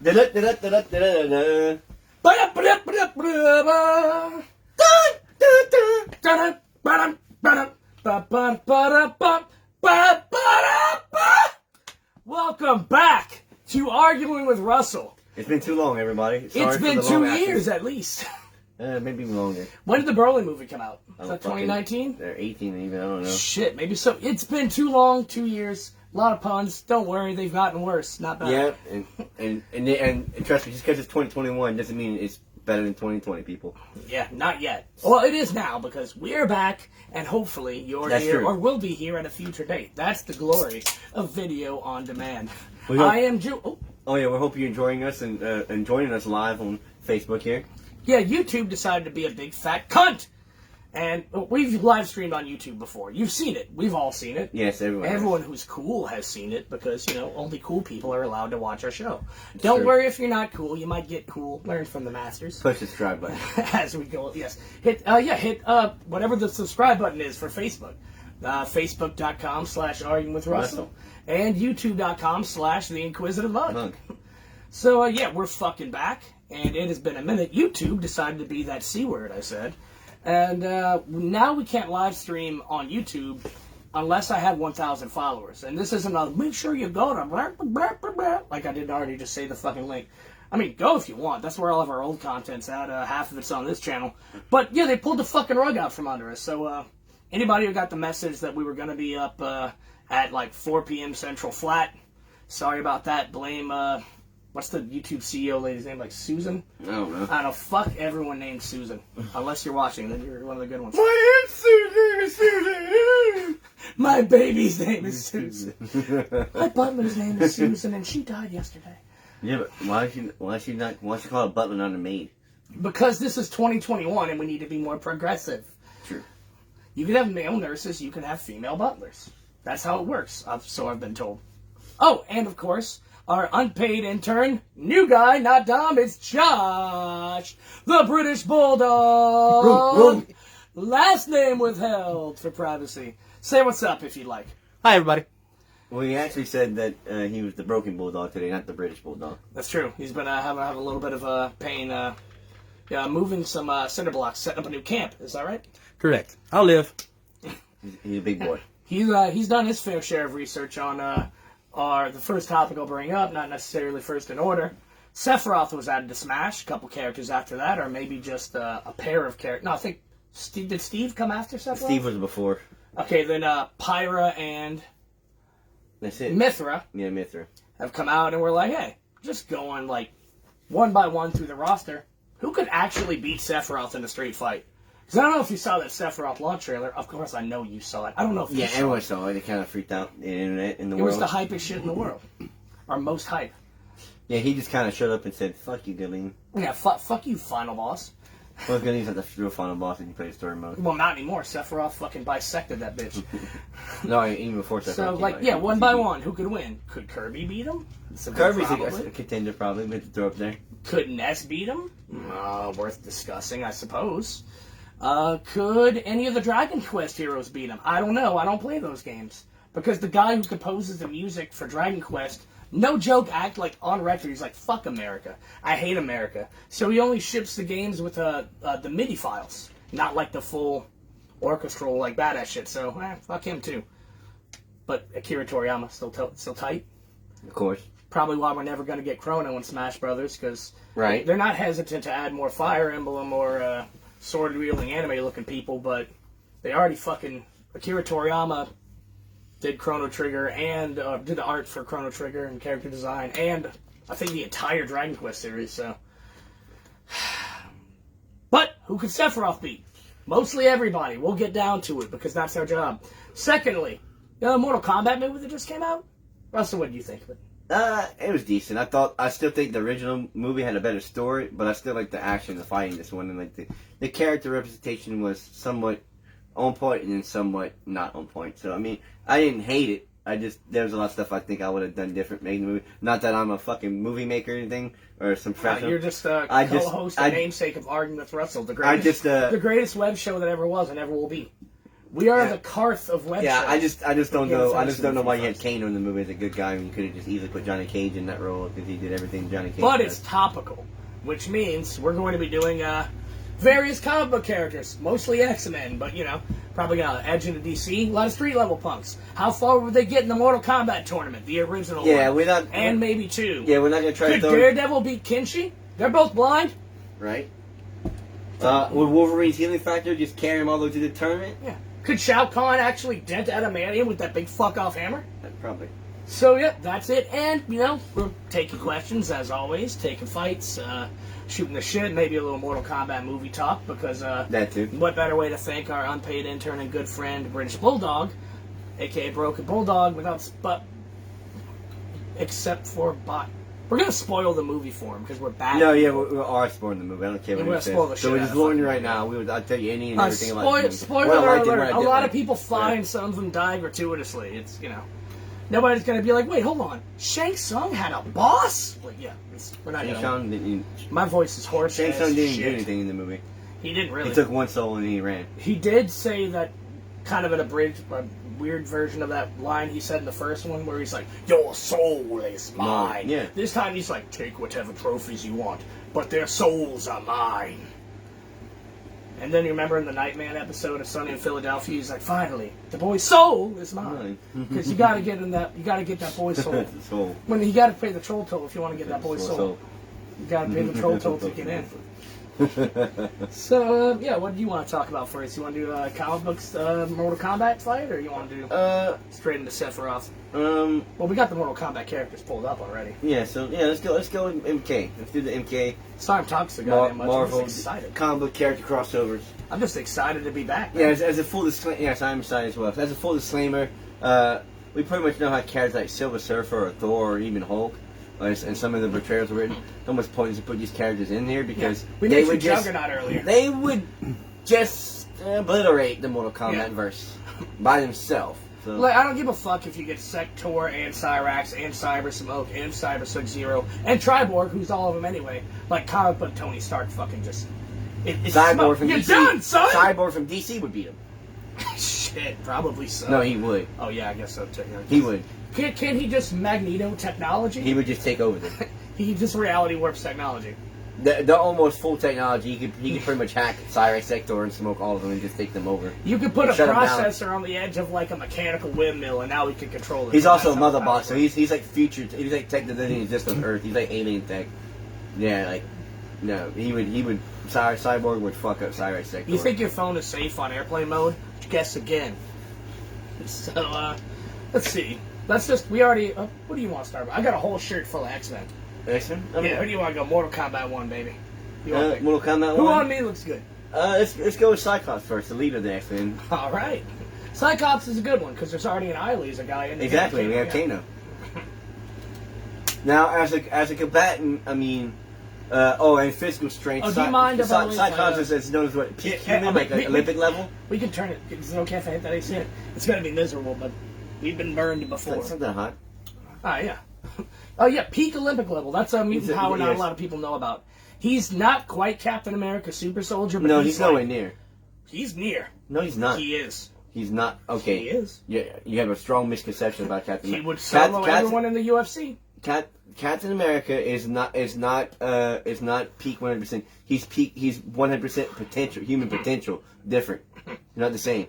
Welcome back to Arguing with Russell. It's been too long, everybody. Sorry it's been 2 years at least. Maybe longer. When did the Broly movie come out? Was that 2019? They're 18 even, I don't know. Shit, maybe so. It's been too long, 2 years. A lot of puns. Don't worry, they've gotten worse. Not bad. Yeah, and trust me, just because it's 2021 doesn't mean it's better than 2020, people. Yeah, not yet. Well, it is now, because we're back, and hopefully you're That's here, true. or will be here at a future date. That's the glory of video on demand. I am Oh yeah, we hope you're enjoying us and joining us live on Facebook here. Yeah, YouTube decided to be a big fat cunt! And we've live streamed on YouTube before. You've seen it. We've all seen it. Yes, everyone. Everyone who's cool has seen it because, only cool people are allowed to watch our show. Don't worry if you're not cool. You might get cool. Learn from the masters. Push the subscribe button. As we go, yes. Hit whatever the subscribe button is for Facebook. Facebook.com/arguingwithrussell. And YouTube.com/TheInquisitiveMug. So, we're fucking back. And it has been a minute. YouTube decided to be that C word I said. And now we can't live stream on YouTube unless I have 1,000 followers. And this isn't a make sure you go to blah, blah, blah, blah, like I didn't already just say the fucking link. I mean, go if you want. That's where all of our old content's at. Half of it's on this channel. But yeah, they pulled the fucking rug out from under us. So anybody who got the message that we were going to be up at like 4 p.m. Central Flat, sorry about that. Blame... what's the YouTube CEO lady's name? Like Susan? I don't know. I don't know. Fuck everyone named Susan. Unless you're watching, then you're one of the good ones. My name is Susan. My baby's name is Susan. My butler's name is Susan, and she died yesterday. Yeah, but why she call a butler not a maid? Because this is 2021, and we need to be more progressive. True. You can have male nurses. You can have female butlers. That's how it works. So I've been told. Oh, and of course, our unpaid intern, new guy, not Dom, it's Josh, the British Bulldog. Last name withheld for privacy. Say what's up if you'd like. Hi, everybody. Well, he actually said that he was the broken bulldog today, not the British bulldog. That's true. He's been having a little bit of pain, moving some cinder blocks, setting up a new camp. Is that right? Correct. I'll live. He's a big boy. He's done his fair share of research on the first topic I'll bring up, not necessarily first in order. Sephiroth was added to Smash, a couple characters after that, or maybe just a pair of characters. No, I think, did Steve come after Sephiroth? Steve was before. Okay, then Pyra and That's it. Mithra Yeah, Mithra. have come out and we're like, hey, just going like one by one through the roster. Who could actually beat Sephiroth in a straight fight? Because I don't know if you saw that Sephiroth launch trailer. Of course, I know you saw it. I don't know if you saw everyone it. saw it. They kind of freaked out the internet in the It world. was the hypest shit in the world. Our most hype. Yeah, he just kind of showed up and said, "Fuck you, Gilleen." Yeah, fuck you, final boss. Well, Gilleen's not the real final boss if you play the story mode. Well, not anymore. Sephiroth fucking bisected that bitch. No, even before Sephiroth. So, one by one, who could win? Could Kirby beat him? Kirby's a contender, probably. We have to throw up there. Could Ness beat him? Worth discussing, I suppose. Could any of the Dragon Quest heroes beat him? I don't know. I don't play those games. Because the guy who composes the music for Dragon Quest, no joke, act like on record, he's like, fuck America. I hate America. So he only ships the games with the MIDI files, not like the full orchestral, like badass shit. So, fuck him too. But Akira Toriyama, still tight. Of course. Probably why we're never going to get Chrono in Smash Brothers, because right. They're not hesitant to add more Fire Emblem or sword-wielding anime-looking people, but they already fucking... Akira Toriyama did Chrono Trigger and did the art for Chrono Trigger and character design, and I think the entire Dragon Quest series, so... But, who could Sephiroth beat? Mostly everybody. We'll get down to it, because that's our job. Secondly, the Mortal Kombat movie that just came out? Russell, what do you think of it? It was decent. I still think the original movie had a better story, but I still like the action, the fighting, this one, and like the character representation was somewhat on point and then somewhat not on point. So I mean, I didn't hate it. There was a lot of stuff I think I would have done different making the movie. Not that I'm a fucking movie maker or anything or some professional. You're just a co-host and namesake of Arguing with Russell, the greatest web show that ever was and ever will be. We are the Karth of web Yeah, shows. I just don't know. I just don't know why you had first. Kano in the movie as a good guy when you could have just easily put Johnny Cage in that role because he did everything Johnny Cage But does. it's topical, which means we're going to be doing various comic book characters, mostly X-Men, but probably got Edge into DC, a lot of street level punks. How far would they get in the Mortal Kombat tournament, the original Yeah, one? we're not. And maybe 2. Yeah, we're not gonna try Could to throw Daredevil beat Kinshi? They're both blind. right. Would Wolverine's healing factor just carry him all the way to the tournament? Yeah. Could Shao Kahn actually dent adamantium with that big fuck off hammer? Probably. So yeah, that's it. And we're taking questions as always, taking fights, shooting the shit, maybe a little Mortal Kombat movie talk because That too. what better way to thank our unpaid intern and good friend British Bulldog, aka Broken Bulldog, except for bot. We're gonna spoil the movie for him because we're bad. No, yeah, we are spoiling the movie. I don't care what We're it gonna says. spoil the So shit we're out just of warning you fucking right movie. now. I'll tell you any and everything about the movie. Spoiler What I liked and alert! what I A didn't lot like. of people find some of them dying gratuitously. It's nobody's gonna be like, wait, hold on, Shang Tsung had a boss. Like, yeah, we're not. Shang Tsung didn't. My voice is hoarse. Shang as Tsung didn't shit. do anything in the movie. He didn't really. He took one soul and he ran. He did say that, kind of an abridged, weird version of that line he said in the first one, where he's like, "Your soul is mine." Yeah. This time he's like, "Take whatever trophies you want, but their souls are mine." And then you remember in the Nightman episode of Sunny in Philadelphia, he's like, "Finally, the boy's soul is mine." Because you gotta get that boy's soul. Soul. When you gotta pay the troll toll if you want to get that boy's soul. You gotta pay the troll toll to get in. So, yeah, what do you want to talk about first? You want to do comic books, Mortal Kombat fight, or you want to do straight into Sephiroth? Well, we got the Mortal Kombat characters pulled up already. Yeah. So yeah, let's go with MK. Let's do the MK. Sorry, I'm talking so goddamn much. Marvel I'm just excited. comic book character crossovers. I'm just excited to be back. Yeah, Man. as a full disclaimer, yes, I'm excited as well. As a full disclaimer, we pretty much know how characters like Silver Surfer or Thor or even Hulk, and some of the portrayals were written. It's almost pointless to put these characters in here because we they mentioned would just Juggernaut earlier. they would just obliterate the Mortal Kombat verse by themselves. So. Like, I don't give a fuck if you get Sector and Cyrax and Cyber Smoke and Cyber Sub-Zero and Triborg, who's all of them anyway. Like, comic book Tony Stark fucking just... It's Cyborg smoke. from You're DC. done, son! Cyborg from DC would beat him. Shit, probably so. No, he would. Oh, yeah, I guess so, too. He would. Can't he just Magneto technology? He would just take over them. He just reality warps technology. The almost full technology. He could pretty much hack Cyrax, Sector, and Smoke all of them and just take them over. You could put a Shut him down. processor on the edge of like a mechanical windmill, and now he can control it. He's also a That's how mother powerful box, so he's like future. He's like tech that doesn't exist on Earth. He's like alien tech. Yeah, like no, he would. Cyborg would fuck up Cyrax, Sector. You think your phone is safe on airplane mode? Guess again. So let's see. We already. What do you want to start with? I got a whole shirt full of X-Men. X-Men? Yeah, who do you want to go? Mortal Kombat 1, baby. You want to pick? Mortal Kombat 1? Who on me looks good? Let's go with Cyclops first, the leader of the X-Men. All right. Cyclops is a good one because there's already an Eye-Laser guy in the Exactly, we have Kano. Now, as a combatant, I mean, and physical strength. Oh, do you mind if I Cyclops is known as what? Peak human, like Olympic level? We can turn it. Is it okay if I hit that AC? It's going to be miserable, but we've been burned before. It's not that hot. Ah, yeah. Oh, yeah, peak Olympic level. That's a mutant power not a lot of people know about. He's not quite Captain America Super Soldier, but no, he's nowhere near. He's near. No, he's not. He is. He's not. Okay. He is. Yeah, you have a strong misconception about Captain America. He would solo everyone in the UFC. Captain America is not peak 100%. He's 100% potential, human potential. Different. Not the same.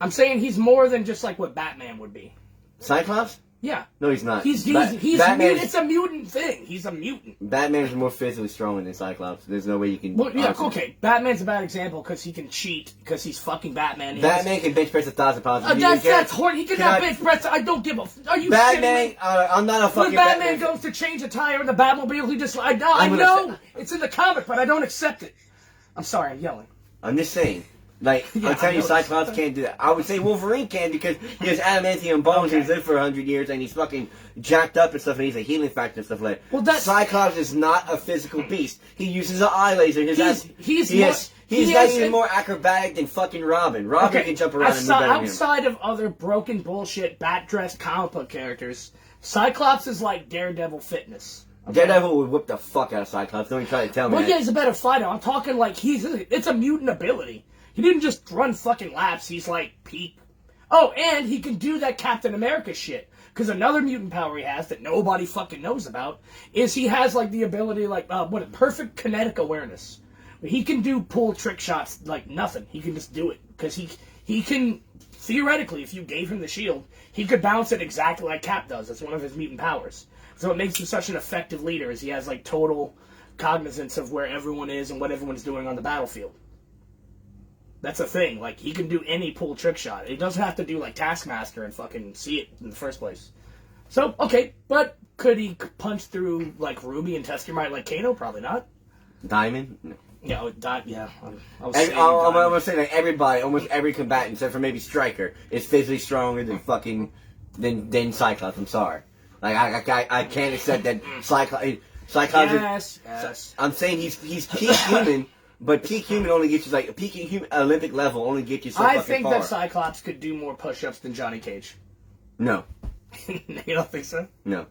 I'm saying he's more than just like what Batman would be. Cyclops? Yeah. No, he's not. He's Batman's, it's a mutant thing. He's a mutant. Batman's more physically stronger than Cyclops. There's no way you can. Well, yeah, okay. Batman's a bad example because he can cheat because he's fucking Batman. Batman can bench press 1,000 pounds. That's horrible. He cannot bench press. I don't give a. Are you Batman? shitting me? I'm not a fucking. When Batman goes to change a tire in the Batmobile, he just. I know it's in the comic, but I don't accept it. I'm sorry, I'm yelling. I'm just saying. Like, Yeah, I'm telling you, I know. Cyclops can't do that. I would say Wolverine can because he has adamantium bones and he's lived for 100 years and he's fucking jacked up and stuff and he's a healing factor and stuff like that. Well, Cyclops is not a physical beast. He uses an eye laser. He's not even more acrobatic than fucking Robin. Robin can jump around and move better than him. Outside of other broken bullshit bat-dressed comic book characters, Cyclops is like Daredevil fitness. Okay? Daredevil would whip the fuck out of Cyclops. Don't even try to tell me Well, that. yeah, he's a better fighter. I'm talking like it's a mutant ability. He didn't just run fucking laps. He's like peak. Oh, and he can do that Captain America shit. Because another mutant power he has that nobody fucking knows about is he has like the ability, like perfect kinetic awareness. He can do pull trick shots like nothing. He can just do it because he can theoretically, if you gave him the shield, he could bounce it exactly like Cap does. That's one of his mutant powers. So it makes him such an effective leader, as he has like total cognizance of where everyone is and what everyone's doing on the battlefield. That's a thing. Like, he can do any pull trick shot. He doesn't have to do like Taskmaster and fucking see it in the first place. So, okay, but could he punch through like Ruby and test your might like Kano? Probably not. Diamond? No. Yeah, yeah. I was saying like everybody, almost every combatant, except for maybe Stryker, is physically stronger than fucking than Cyclops. I'm sorry, like I can't accept that Cyclops. Yes. I'm saying he's peak human, but peak human only gets you like peak human Olympic level only gets you so fucking far. I think that Cyclops could do more push-ups than Johnny Cage. No. You don't think so? No.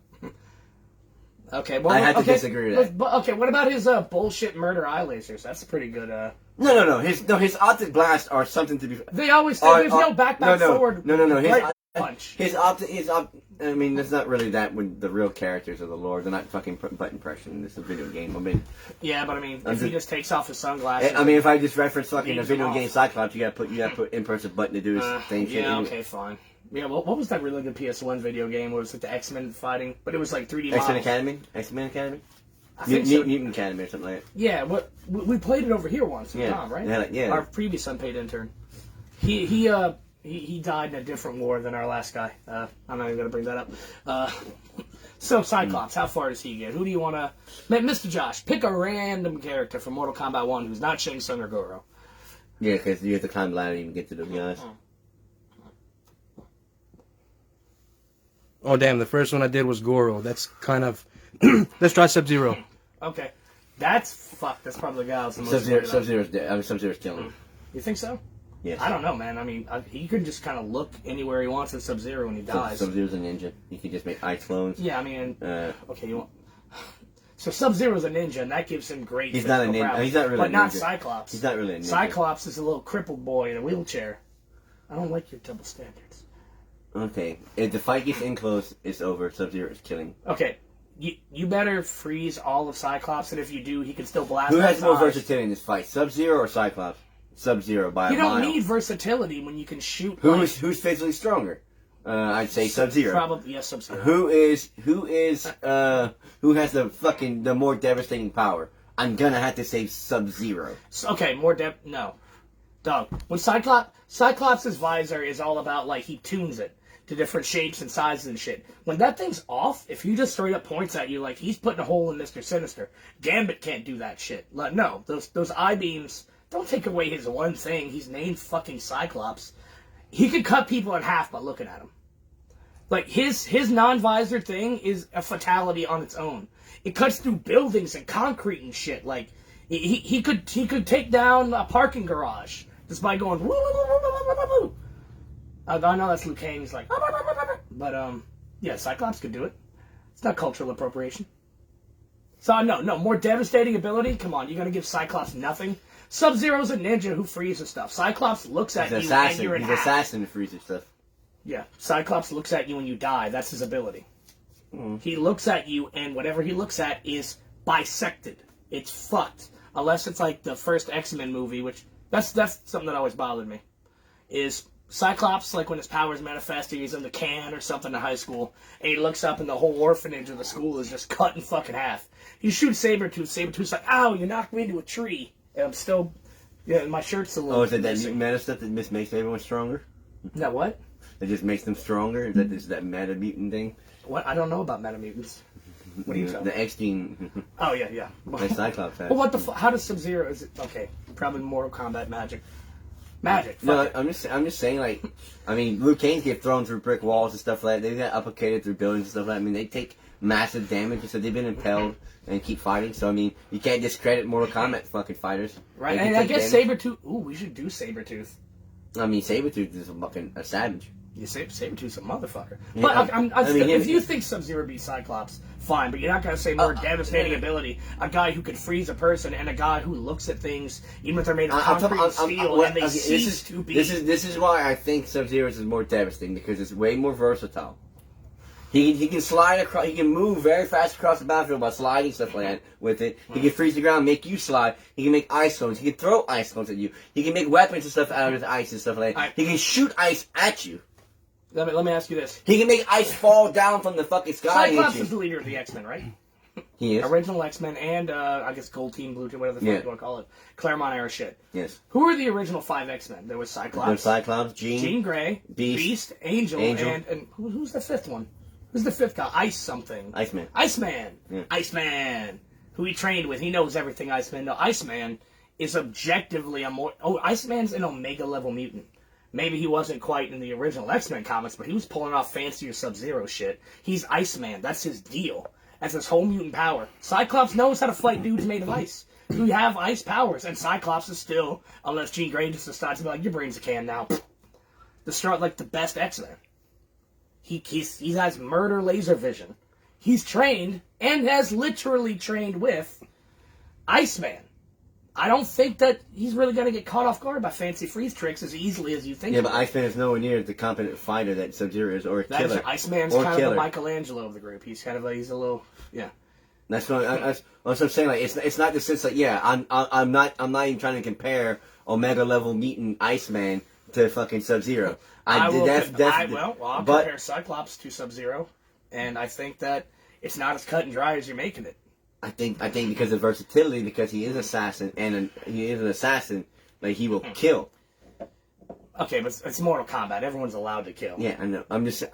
Okay, well, I have to disagree with that. But, okay, what about his bullshit murder eye lasers? That's a pretty good. No. His optic blasts are something to be. They always say there's no back forward. No. Punch. I mean, that's not really that with the real characters of the lore. They're not fucking button pressing. This is a video game. I mean. Yeah, but I mean, if he just takes off his sunglasses. I mean, if I just reference fucking a video game Cyclops, you gotta put in-person button to do his same shit. Yeah, okay, fine. Yeah, well, what was that really good PS1 video game where it was like the X-Men fighting, but it was like 3D models? X-Men Academy? I think so. Mutant Academy or something like that. Yeah, we played it over here once with Tom, right? Yeah. Our previous unpaid intern. He died in a different war than our last guy. I'm not even going to bring that up. So, Cyclops, how far does he get? Who do you want to... Mr. Josh, pick a random character from Mortal Kombat 1 who's not Shang Tsung or Goro. Yeah, because you have to climb the ladder to even get to the guys. Oh, damn, the first one I did was Goro. That's kind of... Let's try Sub-Zero. Okay. That's probably the guy who's the most... Sub-Zero's dead. I mean, Sub-Zero's killing him. You think so? Yes. I don't know, man. I mean, he could just kind of look anywhere he wants at Sub-Zero when he dies. Sub-Zero's a ninja. He can just make eye clones. Yeah, I mean... okay, you want... So Sub-Zero's a ninja, and that gives him great... He's not a ninja. He's not really a ninja. But not Cyclops. He's not really a ninja. Cyclops is a little crippled boy in a wheelchair. I don't like your double standards. Okay. If the fight gets in close, it's over. Sub-Zero is killing. Okay. You better freeze all of Cyclops, and if you do, he can still blast. Who has more versatility in this fight, Sub-Zero or Cyclops? Sub-Zero by a mile. You don't need versatility when you can shoot. Who's physically stronger? I'd say Sub-Zero. Probably yes, Sub-Zero. Who has the more devastating power? I'm gonna have to say Sub-Zero. Okay, no, dog. When Cyclops' visor is all about like he tunes it to different shapes and sizes and shit. When that thing's off, if he just straight up points at you like he's putting a hole in Mr. Sinister, Gambit can't do that shit. No, those eye beams don't take away his one thing. He's named fucking Cyclops. He could cut people in half by looking at him. Like his non-visor thing is a fatality on its own. It cuts through buildings and concrete and shit. Like he could take down a parking garage just by going woo woo woo woo woo woo woo. I know that's Liu Kang. He's like, but yeah, Cyclops could do it. It's not cultural appropriation. So no, more devastating ability. Come on, you gonna give Cyclops nothing? Sub-Zero's a ninja who freezes stuff. Cyclops looks at you and you're in half. He's assassin who freezes stuff. Yeah, Cyclops looks at you and you die. That's his ability. He looks at you and whatever he looks at is bisected. It's fucked. Unless it's like the first X-Men movie, which that's something that always bothered me. Is Cyclops, like when his powers manifesting, he's in the can or something in high school, and he looks up and the whole orphanage of the school is just cut in fucking half. He shoots Sabretooth. Sabretooth's like, ow, you knocked me into a tree. And I'm still, my shirt's a little... Oh, is it that mutant meta stuff that just makes everyone stronger? That what? That just makes them stronger? Is that meta mutant thing? What? I don't know about meta mutants. What are you talking The X gene. Oh, yeah. Like Cyclops has. Well, what the how does Sub-Zero, is it, okay, probably Mortal Kombat magic. No, I'm just saying, like, I mean, Liu Kang's get thrown through brick walls and stuff like that. They get uppercutted through buildings and stuff like that. I mean, they take massive damage, so they've been impelled and keep fighting. So, I mean, you can't discredit Mortal Kombat fucking fighters. Right, and I guess Sabretooth, we should do Sabretooth. I mean, Sabretooth is a savage. You Sabretooth's a motherfucker. Yeah, But if you think Sub-Zero beats Cyclops, fine. But you're not going to say more devastating ability. A guy who could freeze a person and a guy who looks at things, even if they're made of concrete and steel, and they cease to be. This is why I think Sub-Zero's is more devastating, because it's way more versatile. He can slide across. He can move very fast across the battlefield by sliding stuff like that with it. He can freeze the ground, make you slide. He can make ice cones. He can throw ice cones at you. He can make weapons and stuff out of the ice and stuff like that. He can shoot ice at you. Let me ask you this. He can make ice fall down from the fucking sky. Cyclops is the leader of the X-Men, right? He is. Original X-Men and, I guess, Gold Team, Blue Team, whatever the fuck you want to call it. Claremont era shit. Yes. Who were the original 5 X-Men? There was Cyclops. There was Cyclops, Jean Grey, Beast, Angel. And who's the 5th one? Who's the 5th guy? Iceman. Yeah. Iceman. Who he trained with. He knows everything Iceman knows. Iceman is objectively a more... Oh, Iceman's an Omega level mutant. Maybe he wasn't quite in the original X-Men comics, but he was pulling off fancier Sub-Zero shit. He's Iceman. That's his deal. That's his whole mutant power. Cyclops knows how to fight dudes made of ice who have ice powers, and Cyclops is still, unless Jean Grey just decides to be like, your brain's a can now. Start like the best X-Men. He has murder laser vision. He's trained, and has literally trained with Iceman. I don't think that he's really going to get caught off guard by fancy freeze tricks as easily as you think. Yeah, but Iceman is nowhere near the competent fighter that Sub-Zero is, or a killer. Iceman's kind of the Michelangelo of the group. He's kind of he's a little, yeah. That's what I'm saying. Like, it's not the sense like, yeah, I'm not even trying to compare Omega level mutant Iceman to fucking Sub-Zero. I'll compare Cyclops to Sub-Zero, and I think that it's not as cut and dry as you're making it. I think because of versatility, because he is an assassin, like he will kill. Okay, but it's Mortal Kombat. Everyone's allowed to kill. Yeah, I know. I'm just.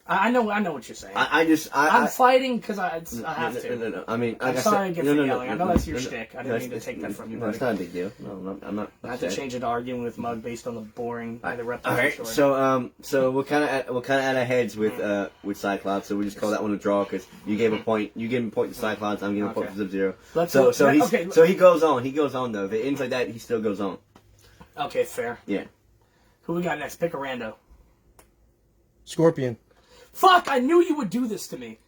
I know what you're saying. I'm fighting because I have to. No. I mean, I'm sorry I get for yelling. I know that's your shtick. I didn't mean to take that from you, buddy. It's not a big deal. No, I'm not. I have to change it to arguing with Mug based on the boring the repetition. All right, so we're kind of at our heads with Cyclops. So we just call that one a draw because you gave a point. You gave him a point to Cyclops. I'm giving a point to Sub-Zero. So he goes on. He goes on though. If it ends like that, he still goes on. Okay, fair. Yeah. Who we got next? Pick a rando. Scorpion. Fuck! I knew you would do this to me.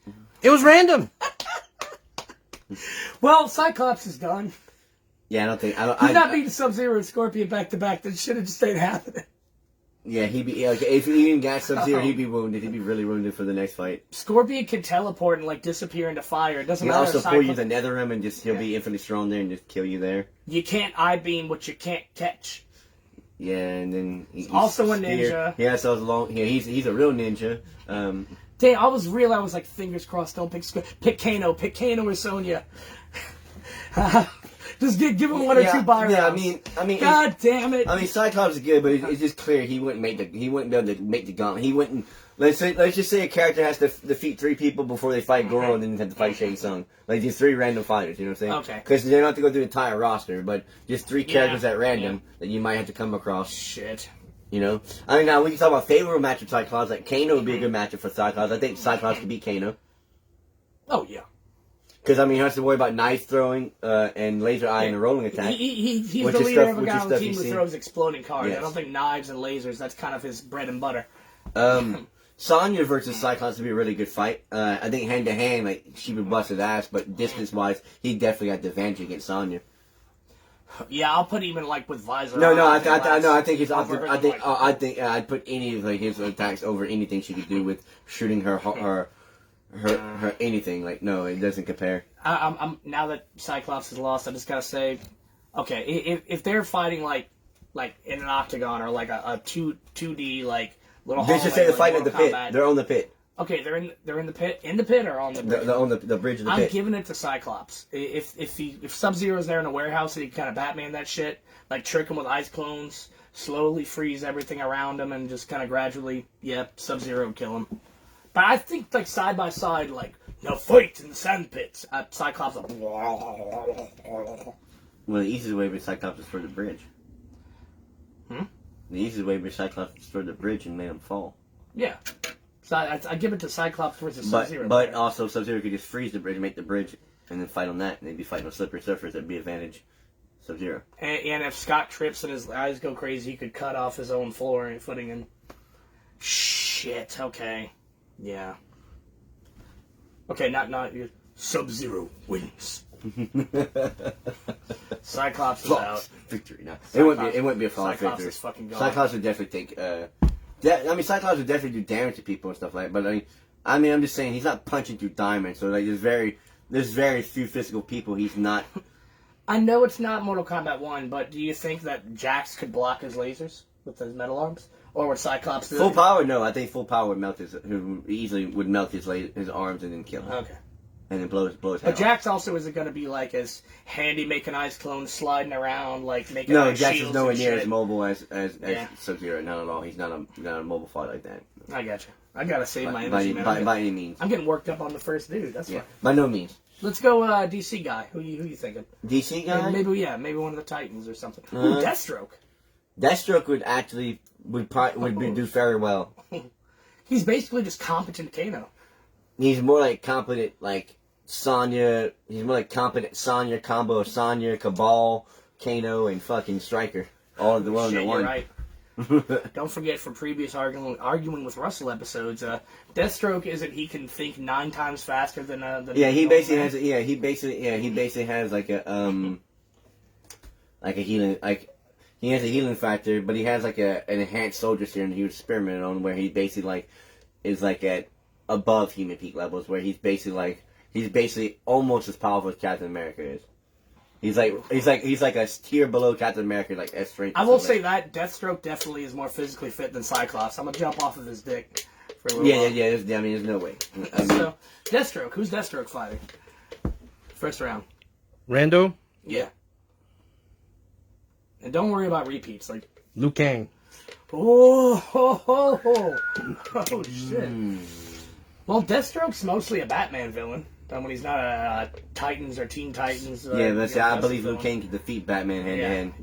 It was random. Well, Cyclops is done. Yeah, I don't think. He's not beating Sub-Zero and Scorpion back to back. That should have just stayed happening. Yeah, he'd be like if he even got Sub-Zero, he'd be wounded. He'd be really wounded for the next fight. Scorpion can teleport and disappear into fire. It doesn't matter. He also pull you to Netherrealm and he'll be infinitely strong there and just kill you there. You can't I-beam what you can't catch. Yeah, and then he's also a ninja. Yeah, so he's a real ninja. Damn, I was like, fingers crossed, don't pick Kano or Sonya. Just give him one or two buy rounds. Yeah, I mean, God damn it. I mean, Cyclops is good, but it's just clear he wouldn't be able to make the gauntlet. He wouldn't. Let's just say a character has to defeat 3 people before they fight Goro, and then have to fight Shang Tsung. Like these 3 random fighters, you know what I'm saying? Okay. Because they don't have to go through the entire roster, but just 3 characters at random that you might have to come across. Shit. You know? I mean, now we can talk about favorable matchup with Cyclops. Like Kano would be a good matchup for Cyclops. I think Cyclops could beat Kano. Oh yeah. Because I mean, he has to worry about knife throwing and laser eye and a rolling attack. He's the leader of a guy on the team who throws exploding cars. Yes. I don't think knives and lasers. That's kind of his bread and butter. Sonya versus Cyclops would be a really good fight. I think hand to hand, like she would bust his ass, but distance wise, he definitely got the advantage against Sonya. Yeah, I'll put even with visor. I think he's off. I think I'd put any of his attacks over anything she could do with shooting her anything. Like no, it doesn't compare. I'm now that Cyclops is lost, I just gotta say, okay, if they're fighting like in an octagon or like a 2D like little. They should say the fight at the pit. They're on the pit. Okay, they're in the pit or on the bridge? They're on the bridge of the pit. I'm giving it to Cyclops. If Sub-Zero's there in the warehouse and he kind of Batman that shit, like trick him with ice clones, slowly freeze everything around him, and just kind of gradually, Sub-Zero kill him. But I think side by side, now fight in the sand pits. Cyclops. Well, the easiest way for Cyclops is for the bridge. The easiest way for Cyclops is for the bridge and made him fall. Yeah. So I give it to Cyclops versus Sub-Zero. But also Sub-Zero could just freeze the bridge, make the bridge, and then fight on that. And they'd be fighting on slippery surface. That'd be advantage Sub-Zero. And if Scott trips and his eyes go crazy, he could cut off his own floor and footing. And Shit. Okay. Yeah. Okay, not your Sub-Zero wins. Cyclops is out. Victory. No, Cyclops, it wouldn't be a flawless Cyclops victory. is fucking gone. Cyclops would definitely take. Cyclops would definitely do damage to people and stuff like that. But I'm just saying he's not punching through diamonds. So like, there's very few physical people he's not. I know it's not Mortal Kombat 1, but do you think that Jax could block his lasers with his metal arms? Or would Cyclops do Full it? power? No, I think full power would melt easily would melt his arms and then kill him. Okay. And then blow his head But off. Jax also isn't going to be like as handy making ice clones sliding around, like making No, ice Jax shields is nowhere and near shit. as mobile as Yeah. Sub-Zero. Not at all. He's not a mobile fighter like that. I got you. I got to save my By energy, man. by any means. I'm getting worked up on the first dude. That's Yeah. fine. By no means. Let's go DC guy. Who you thinking? DC guy? Maybe one of the Titans or something. Ooh, Deathstroke. Deathstroke would actually do very well. He's basically just competent Kano. He's more like competent like Sonya. He's more like competent Sonya combo of Sonya, Cabal, Kano, and fucking Striker. All of the one Shit, in you're one. right. Don't forget from previous arguing with Russell episodes, Deathstroke isn't he can think 9 times faster than Yeah, he basically man. has. He basically has like a healing he has a healing factor, but he has like an enhanced soldier serum he was experimenting on, where he basically like is like at above human peak levels, where he's basically almost as powerful as Captain America is. He's like a tier below Captain America, like S strength. I will say that Deathstroke definitely is more physically fit than Cyclops. I'm gonna jump off of his dick for a little while. Yeah. There's no way. So Deathstroke, who's Deathstroke fighting? First round. Rando, Yeah. And don't worry about repeats. Like, Liu Kang. oh shit. Well, Deathstroke's mostly a Batman villain. When he's not a Titans or Teen Titans. I believe Liu Kang can defeat Batman hand to hand.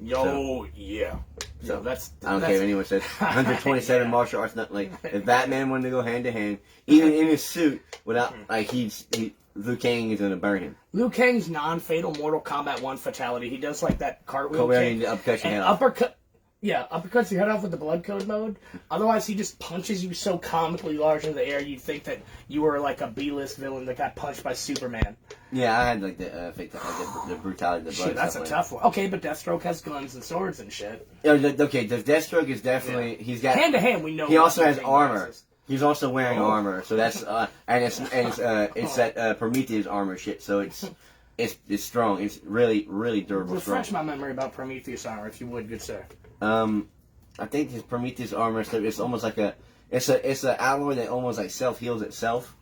Yeah. So that's. I don't care if anyone says 127 Yeah. martial arts. Not like if Batman wanted to go hand to hand, even in his suit, without like Liu Kang is gonna burn him. Liu Kang's non-fatal Mortal Kombat 1 fatality. He does like that cartwheel Wearing kick. the uppercut your And head off. uppercuts your head off with the blood code mode. Otherwise, he just punches you so comically large in the air, you'd think that you were like a B-list villain that got punched by Superman. Yeah, I had like the brutality, the blood. Shit, that's a stuff tough one. Okay, but Deathstroke has guns and swords and shit. Okay, the Deathstroke is definitely he's got. Hand to hand, we know. He also has Liu Kang armor. passes. He's also wearing armor, so that's it's that Prometheus armor shit. So it's strong. It's really durable. Refresh Strong. my memory about Prometheus armor, if you would, good sir. I think his Prometheus armor is almost like it's an alloy that almost like self heals itself.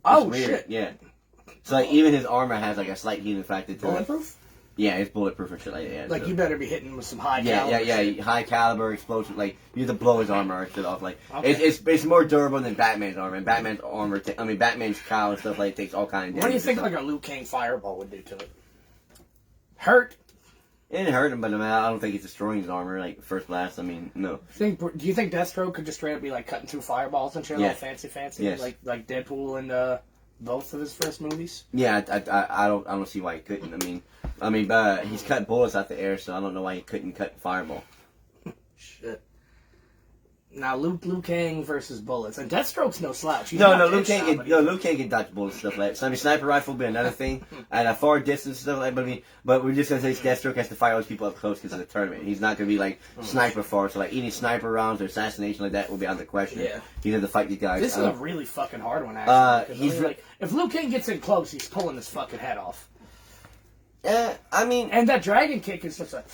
Oh weird. shit! Yeah. So like even his armor has like a slight healing factor to it. Bulletproof? Yeah, it's bulletproof and shit like that. Yeah, Like so. you better be hitting with some high Yeah, caliber shit. high caliber, explosive. Like you have to blow his armor and shit off. Like Okay. it's more durable than Batman's armor. And Batman's armor, Batman's cowl and stuff like takes all kinds of damage. What do you think and stuff. like a Liu Kang fireball would do to it? Hurt? It didn't hurt him, but I mean, I don't think it's destroying his armor. Like first blast, I mean, no. Do you think Deathstroke could just straight up be like cutting through fireballs and shit, Yeah. all fancy, Yes. like Deadpool and both of his first movies? Yeah, I don't see why he couldn't. I mean, he's cut bullets out the air, so I don't know why he couldn't cut fireball. Shit. Now Liu Kang versus bullets, and Deathstroke's no slouch. He's No, not Liu Deadshot, Kang but can Liu Kang can dodge bullets and stuff like that. So I mean, sniper rifle would be another thing at a far distance and stuff like that. But we're just gonna say Deathstroke has to fight those people up close because of the tournament. He's not gonna be like sniper far. So like any sniper rounds or assassination like that will be out of the question. Yeah. He's have to fight these guys. This is a really fucking hard one, actually. he's He's like, if Liu Kang gets in close, he's pulling his fucking head off. I mean, And that dragon kick is just like.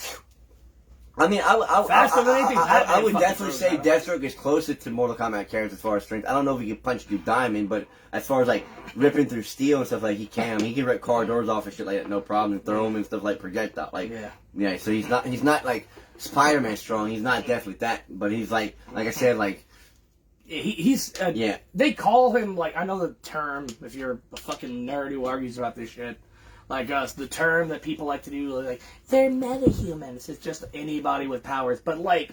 Faster than anything I would Batman definitely say fucking throws Deathstroke is closer to Mortal Kombat characters as far as strength. I don't know if he can punch through diamond, but as far as like ripping through steel and stuff like he can rip car doors off and shit like that, no problem, and throw them and stuff like projectile. Like yeah. So he's not like Spider-Man strong. He's not definitely that, but he's like I said, like He's yeah. They call him like I know the term. If you're a fucking nerd who argues about this shit, like us, the term that people like to do, like they're metahumans. It's just anybody with powers. But like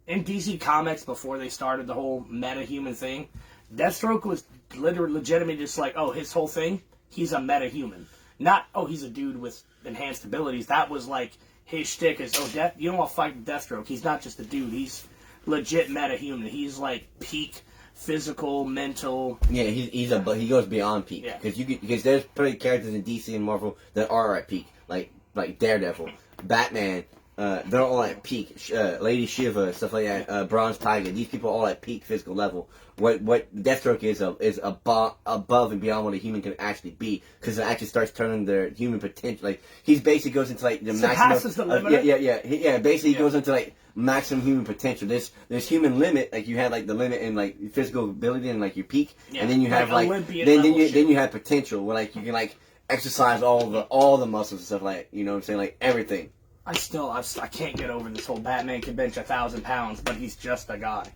in DC Comics, before they started the whole metahuman thing, Deathstroke was literally legitimately just like, oh, his whole thing, he's a metahuman. Not oh, he's a dude with enhanced abilities. That was like his shtick is you don't want to fight Deathstroke. He's not just a dude. He's legit meta-human. He's like peak physical, mental. Yeah, he goes beyond peak because there's plenty of characters in DC and Marvel that are at peak, like Daredevil, Batman. They're all at peak. Lady Shiva, stuff like that. Bronze Tiger. These people are all at peak physical level. What Deathstroke is above and beyond what a human can actually be, because it actually starts turning their human potential. Like he's basically goes into like the Surpasses the limit. Basically, he goes into like maximum human potential. There's human limit. Like you have like the limit in like physical ability and like your peak, and then you have like then you have potential where like you can like exercise all the muscles and stuff like, you know what I'm saying, like everything. I can't get over this whole Batman can bench 1,000 pounds, but he's just a guy.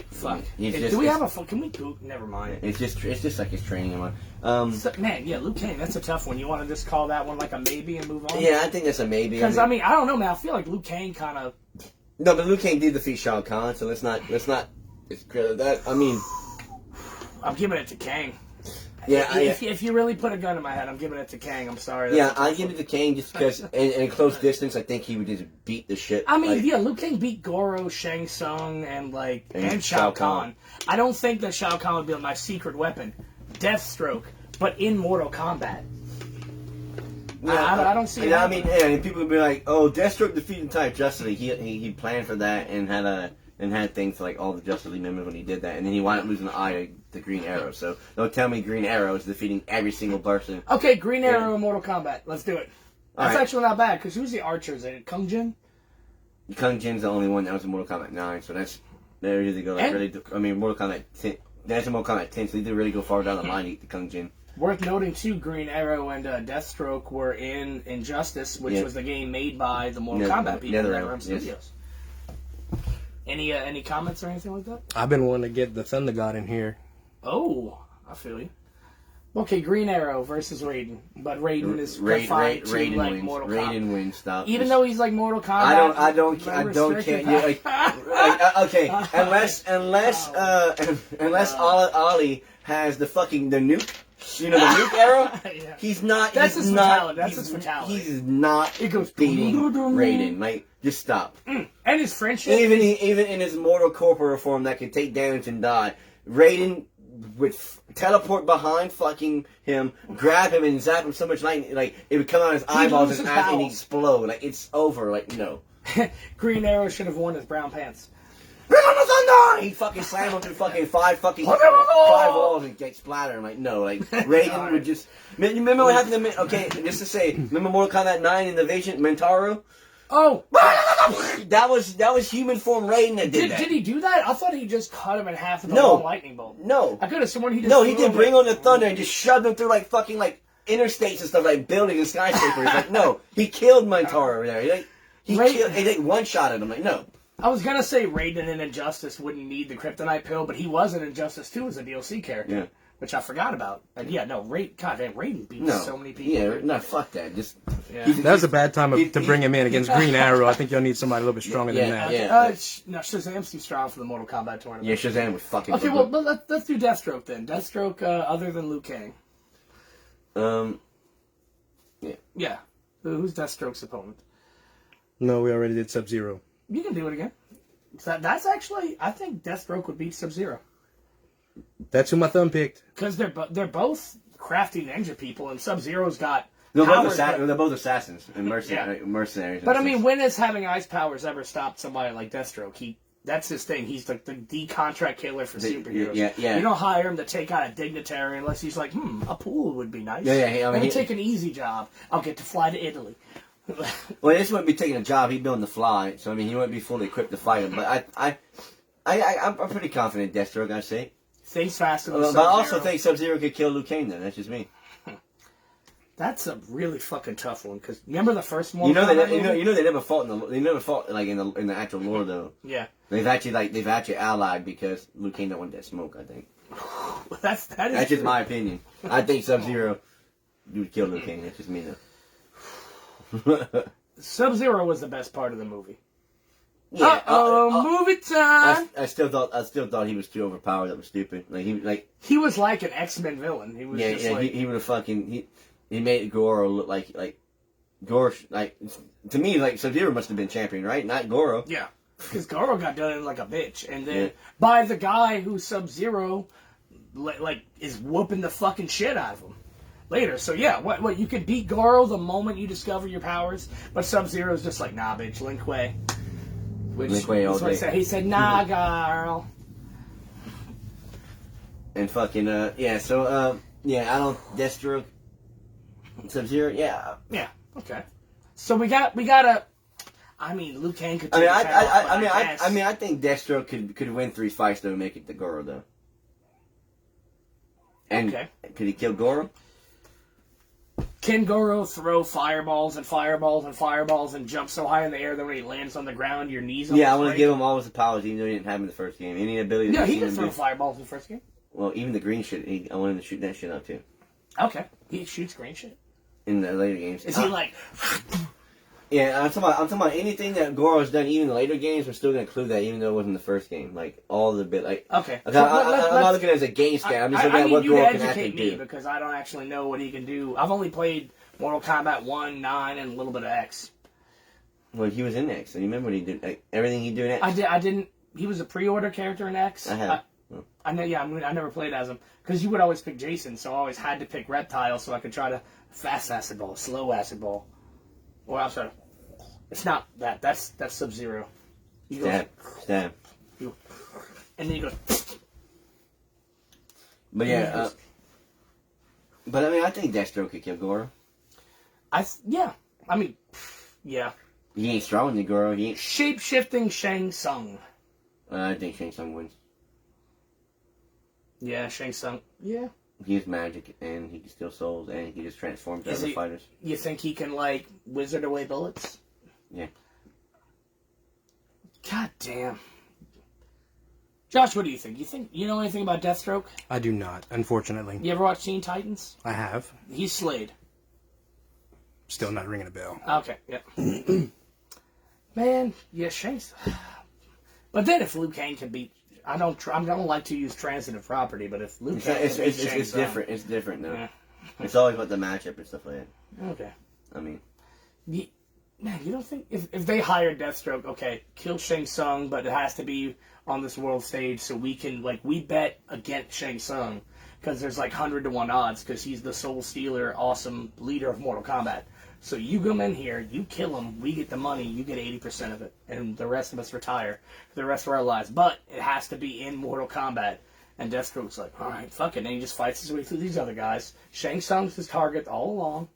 Fuck. Do we have a? Can we go? Never mind. It's just like his training one. Man, yeah, Liu Kang. That's a tough one. You want to just call that one like a maybe and move on? Yeah, I think that's a maybe. Because I mean, I don't know, man. I feel like Liu Kang kind of. No, but Liu Kang did defeat Shao Kahn, so let's not. It's credit that. I mean, I'm giving it to Kang. Yeah, if you really put a gun in my head, I'm giving it to Kang. I'm sorry. Yeah, I give it to Kang just because, in close distance, I think he would just beat the shit. I mean, Liu Kang beat Goro, Shang Tsung, and Shao Kahn. I don't think that Shao Kahn would be my secret weapon, Deathstroke, but in Mortal Kombat. I don't see it. I mean, people would be like, "Oh, Deathstroke defeated entire Justice League." He planned for that and had things for like all the Justice League members when he did that, and then he wound up losing the eye to Green Arrow. So don't tell me Green Arrow is defeating every single person. Okay, Green Arrow in Mortal Kombat. Let's do it. That's actually not bad, because who's the archers in it? Kung Jin? Kung Jin's the only one that was in Mortal Kombat 9, so there you go. Like, really, I mean, Mortal Kombat 10. That's in Mortal Kombat 10, so they did really go far down the line to eat the Kung Jin. Worth noting too, Green Arrow and Deathstroke were in Injustice, which was the game made by the Mortal Kombat people, NetherRealm Studios. Any comments or anything like that? I've been wanting to get the Thunder God in here. Oh, I feel you. Okay, Green Arrow versus Raiden, but Raiden is confined to like Mortal Kombat. Raiden wins. Stop. Even though he's like Mortal Kombat. I don't care. Yeah, okay, unless Ali has the nuke. You know, the nuke arrow? Yeah. He's not. That's his fatality. That's his fatality. He's not beating Raiden. Like, just stop. And his friendship. Even in his mortal corporeal form that can take damage and die, Raiden would teleport behind fucking him, grab him, and zap him so much lightning, like it would come out of his eyeballs and explode. Like, it's over. Like, no. Green Arrow should have worn his brown pants. Bring on the thunder! He fucking slammed him through five walls and get splattered. I'm like, no, like Raiden would just. Remember what happened to okay, just to say, remember Mortal Kombat 9 Invasion, Mintaro? Oh, that was human form Raiden that did that. Did he do that? I thought he just cut him in half with a long lightning bolt. No, I could have sworn he just. No, he did bring on the thunder and just shoved him through like fucking like interstates and stuff, like buildings and skyscrapers. Like, no, he killed Mintaro there. He one shot at him. Like, no. I was gonna say Raiden in Injustice wouldn't need the kryptonite pill, but he was in Injustice 2 as a DLC character, which I forgot about. And Raiden beat so many people. Yeah, no, fuck that. Just that was a bad time to bring him in against Green Arrow. I think you'll need somebody a little bit stronger than that. No, Shazam's too strong for the Mortal Kombat tournament. Yeah, Shazam was fucking. Okay, well, let's do Deathstroke then. Deathstroke, other than Liu Kang. Yeah. Who's Deathstroke's opponent? No, we already did Sub-Zero. You can do it again. That's actually, I think Deathstroke would beat Sub-Zero. That's who my thumb picked. Because they're both crafty ninja people, and Sub-Zero's got they're both assassins and mercenaries. But I mean, when has having ice powers ever stopped somebody like Deathstroke? That's his thing. He's like the contract killer for superheroes. Yeah. You don't hire him to take out a dignitary unless he's like, a pool would be nice. Let me take an easy job. I'll get to fly to Italy. Well, this wouldn't be taking a job. He'd be on the fly, so I mean, he wouldn't be fully equipped to fight him. But I'm pretty confident Deathstroke. I say. Things faster than But I also think Sub-Zero could kill Liu Kang. Then that's just me. That's a really fucking tough one. Because remember the first one. You know they never fought like in the actual lore though. Yeah. They've actually allied because Liu Kang don't want that smoke. I think. That's just my opinion. I think Sub-Zero would kill Liu Kang. That's just me though. Sub-Zero was the best part of the movie. Yeah, movie time. I still thought he was too overpowered. That was stupid. He was like an X-Men villain. He was he would have fucking he made Goro look like Goro to me like Sub-Zero must have been champion, right? Not Goro. Yeah. Because Goro got done in like a bitch. And then by the guy who Sub-Zero, like, is whooping the fucking shit out of him later. So yeah, what you could beat Goro the moment you discover your powers, but Sub-Zero's just like, nah, bitch, Lin Kuei. Lin Kuei all day. He said, nah, girl. And fucking, I don't, Deathstroke, Sub-Zero, yeah. Yeah, okay. So we got a, I mean, Liu Kang could take I think Deathstroke could win 3 fights though and make it to Goro though. And could he kill Goro? Can Goro throw fireballs and fireballs and fireballs and jump so high in the air that when he lands on the ground, your knees almost I want to break? give him all his powers, even though he didn't have him in the first game. Any ability? Yeah, he can throw fireballs in the first game. Well, even the green shit, I want him to shoot that shit out too. Okay, he shoots green shit. In the later games, is he like? Yeah, I'm talking about anything that Goro's done, even in the later games. We're still gonna include that, even though it wasn't the first game. Like all the bit, like okay. I'm not looking at it as a game scan. I'm just looking at what Goro can actually do. Because I don't actually know what he can do. I've only played Mortal Kombat 1, 9, and a little bit of X. Well, he was in X. And you remember what he did? Like, everything he did in X. I didn't. He was a pre-order character in X. I have. I know. Yeah, I never played as him because you would always pick Jason, so I always had to pick Reptile so I could try to fast acid ball, slow acid ball, or else. It's not that. That's Sub-Zero. Stab. And then you go. But yeah, but I mean, I think Deathstroke could kill Goro. Yeah. I mean, yeah. He ain't stronger than Goro. He ain't shape-shifting Shang Tsung. I think Shang Tsung wins. Yeah, Shang Tsung. Yeah. He's magic, and he can steal souls, and he can just transform to other fighters. You think he can like wizard away bullets? Yeah. God damn. Josh, what do you think? You know anything about Deathstroke? I do not, unfortunately. You ever watch Teen Titans? I have. He's Slade. Still not ringing a bell. Okay, yeah. Man, yeah, Shang's. But then if Liu Kang can beat, I don't like to use transitive property, but if Liu Kang can beat Shang Tsung, different. It's different though. Yeah. It's always about the matchup and stuff like that. Okay. I mean. Man, you don't think if they hire Deathstroke, okay, kill Shang Tsung, but it has to be on this world stage so we can we bet against Shang Tsung because there's like 100-to-1 odds because he's the soul stealer, awesome leader of Mortal Kombat. So you come in here, you kill him, we get the money, you get 80% of it, and the rest of us retire for the rest of our lives. But it has to be in Mortal Kombat. And Deathstroke's like, all right, fuck it, and he just fights his way through these other guys. Shang Tsung's his target all along.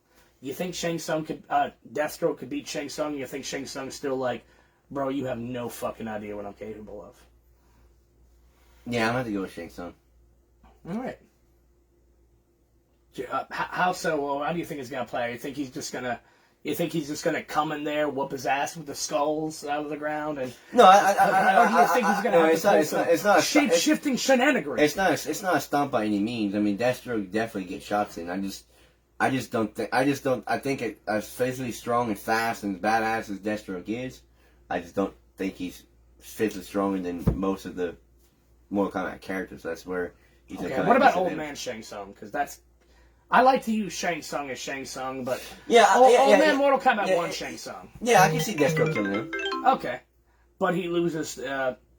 You think Deathstroke could beat Shang Tsung? You think Shang Tsung's still like, bro, you have no fucking idea what I'm capable of. Yeah, I'm gonna have to go with Shang Tsung. All right. How so? Well, how do you think he's gonna play? You think he's just gonna come in there, whoop his ass with the skulls out of the ground, and no? Or do you think he's gonna it's not shape-shifting shenanigans? It's not a stomp by any means. I mean, Deathstroke definitely gets shots in. I think as physically strong and fast and badass as Deathstroke is, I just don't think he's physically stronger than most of the Mortal Kombat characters. That's where he's okay. What about old man Shang Tsung? Because I like to use Shang Tsung as Shang Tsung, but old man Mortal Kombat 1 Shang Tsung. Yeah, I can see Deathstroke killing him. Okay, but he loses.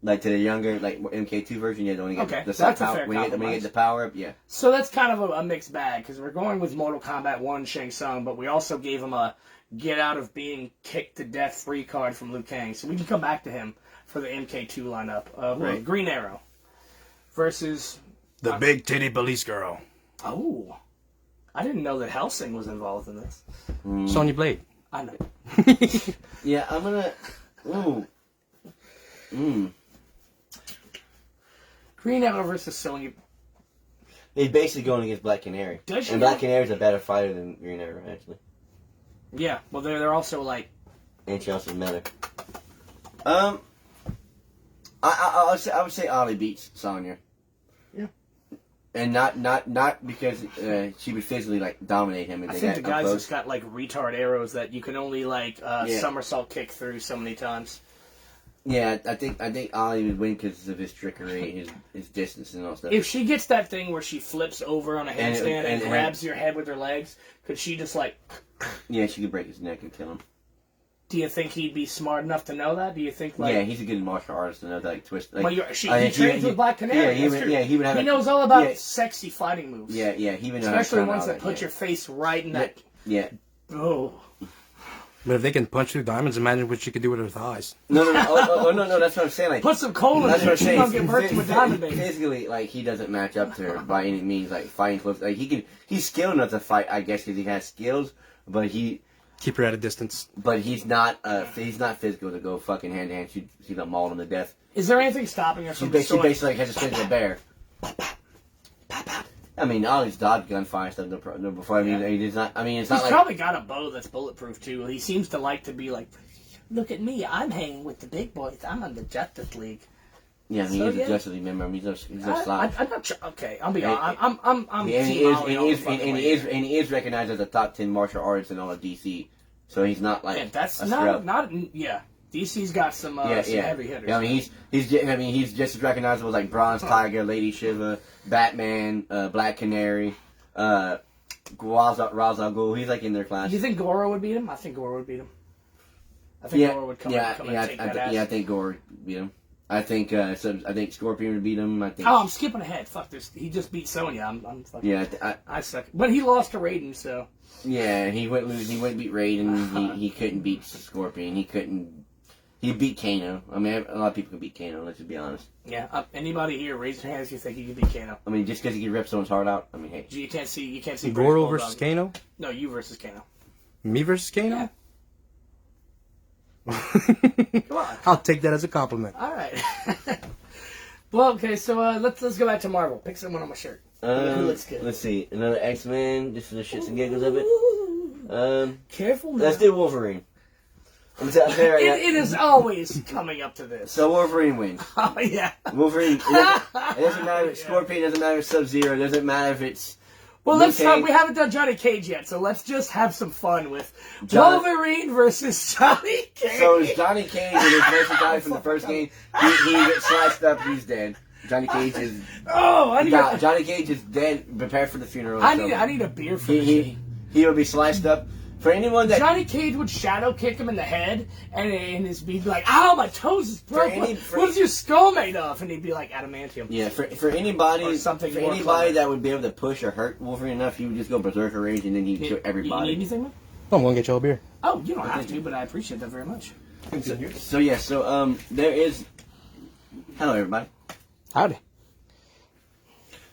Like to the younger, like MK2 version, you don't get the that's power. When you get the power up, yeah. So that's kind of a mixed bag because we're going with Mortal Kombat 1 Shang Tsung, but we also gave him a get out of being kicked to death free card from Liu Kang, so we can come back to him for the MK2 lineup. Right. Green Arrow versus the big titty police girl. Oh, I didn't know that Helsing was involved in this. Sonya Blade. I know. Yeah, I'm gonna. Green Arrow versus Sonya. He's basically going against Black Canary. And Black Canary's a better fighter than Green Arrow, actually. Yeah, well, they're also like. And she also better. I would say Ollie beats Sonya. Yeah. And not because she would physically dominate him. And I think the guy's just got retard arrows that you can only somersault kick through so many times. Yeah, I think Ollie would win because of his trickery, his distance and all stuff. If she gets that thing where she flips over on a handstand and grabs your head with her legs, could she just Yeah, she could break his neck and kill him. Do you think he'd be smart enough to know that? Do you think like? Yeah, he's a good martial artist to know that, like twist. Like, Well, he trains with Black Canary. He would have. He knows all about sexy fighting moves. Yeah, he would know. Especially ones that put your face right in that. Yeah. Oh. But if they can punch through diamonds, imagine what she could do with her thighs. No. No. That's what I'm saying. Like, put some coal in that's there. What I'm She's saying. gonna get burnt with diamond, baby. Physically, like he doesn't match up to her by any means. Like fighting close, like he's skilled enough to fight, I guess, because he has skills. But keep her at a distance. But he's not physical to go fucking hand to hand. She's gonna maul him to death. Is there anything stopping her from? She basically has the strength of a bear. I mean, all his dodge gunfire stuff. No, before I mean, he's not. I mean, it's not he's like probably got a bow that's bulletproof too. He seems to like to be like, look at me, I'm hanging with the big boys. I'm on the Justice League. Yeah, I mean, he's a Justice League member. I mean, he's a slot. I'm not sure. Okay, I'll be honest. I'm. And he is recognized as a top 10 martial artist in all of DC. So he's not like. Yeah, that's a not. scrub. Yeah, DC's got some heavy hitters. Yeah, I mean, he's just as recognizable as like Bronze Tiger, Lady Shiva, Batman, Black Canary, Ra's al Ghul. He's like in their class. Do you think Goro would beat him? I think Goro would beat him. I think Goro would come and take that ass. Yeah, I think Goro would beat him. I think Scorpion would beat him. I think. Oh, I'm skipping ahead. Fuck this. He just beat Sonya. I'm fucking. Yeah, I suck. But he lost to Raiden, so. Yeah, he wouldn't lose. He wouldn't beat Raiden. He couldn't beat Scorpion. He beat Kano. I mean, a lot of people can beat Kano. Let's just be honest. Yeah. Anybody here, raise your hands if you think you can beat Kano. I mean, just because he can rip someone's heart out. I mean, hey. You can't see. Goro versus Kano. No, you versus Kano. Me versus Kano. Yeah. Come on. I'll take that as a compliment. All right. Well, okay, so let's go back to Marvel. Pick someone on my shirt. Who looks good? Let's see. Another X-Men, just for the shits and giggles of it. Careful now. Let's do Wolverine. It is always coming up to this. So Wolverine wins. Oh, yeah. Wolverine. It doesn't matter if it's Scorpion, it doesn't matter if it's Sub-Zero, it doesn't matter if it's... Well, let's start. We haven't done Johnny Cage yet, so let's just have some fun with Wolverine versus Johnny Cage. So it's Johnny Cage and his mercy guy from the first game. He gets sliced up. He's dead. Johnny Cage is. Johnny Cage is dead. Prepare for the funeral. I need a beer for this. He will be sliced up. For anyone that Johnny Cage would shadow kick him in the head, and he'd be like, "Ow, my toes is broken. What's your skull made of?" And he'd be like, "Adamantium." Yeah, for anybody, that would be able to push or hurt Wolverine enough, he would just go berserker rage and then he'd kill everybody. You need anything, man? I'm gonna get you a beer. Oh, you don't have to, but I appreciate that very much. So there is. Hello, everybody. Howdy.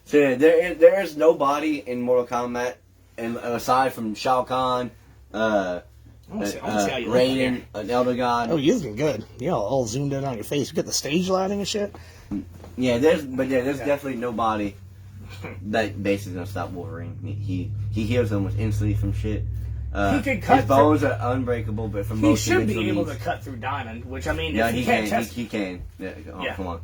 So yeah, there is nobody in Mortal Kombat, and aside from Shao Kahn. Raiden, an Elder God. Oh, you're looking good. You're all zoomed in on your face. You got the stage lighting and shit. Yeah, there's definitely nobody that basically gonna stop Wolverine. He heals almost instantly from shit. He can cut. His bones are unbreakable, but from most he should be able to cut through diamond. Which I mean, yeah, if he can. He can. Yeah, come on.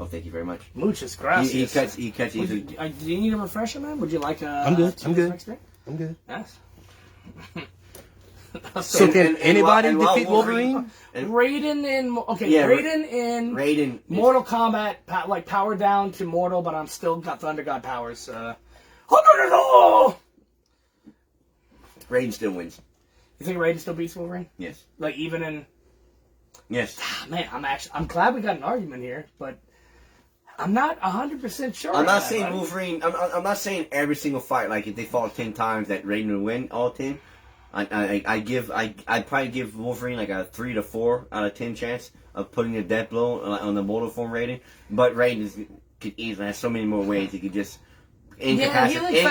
Thank you very much. Muchas gracias. He cuts easily. Do you need a refresher, man? Would you like a? I'm good. I'm good. Yes. So can anybody defeat Wolverine? Raiden in Mortal Kombat, like powered down to mortal, but I'm still got Thunder God powers. Raiden still wins. You think Raiden still beats Wolverine? Yes. Like even in. Yes. Man, I'm glad we got an argument here, but I'm not 100% sure. I'm not saying Wolverine. I'm not saying every single fight. Like if they fought 10 times, that Raiden would win all 10. I'd probably give Wolverine like a 3 to 4 out of 10 chance of putting a death blow on the mortal form rating. But Raiden could easily have so many more ways he could just incapacitate.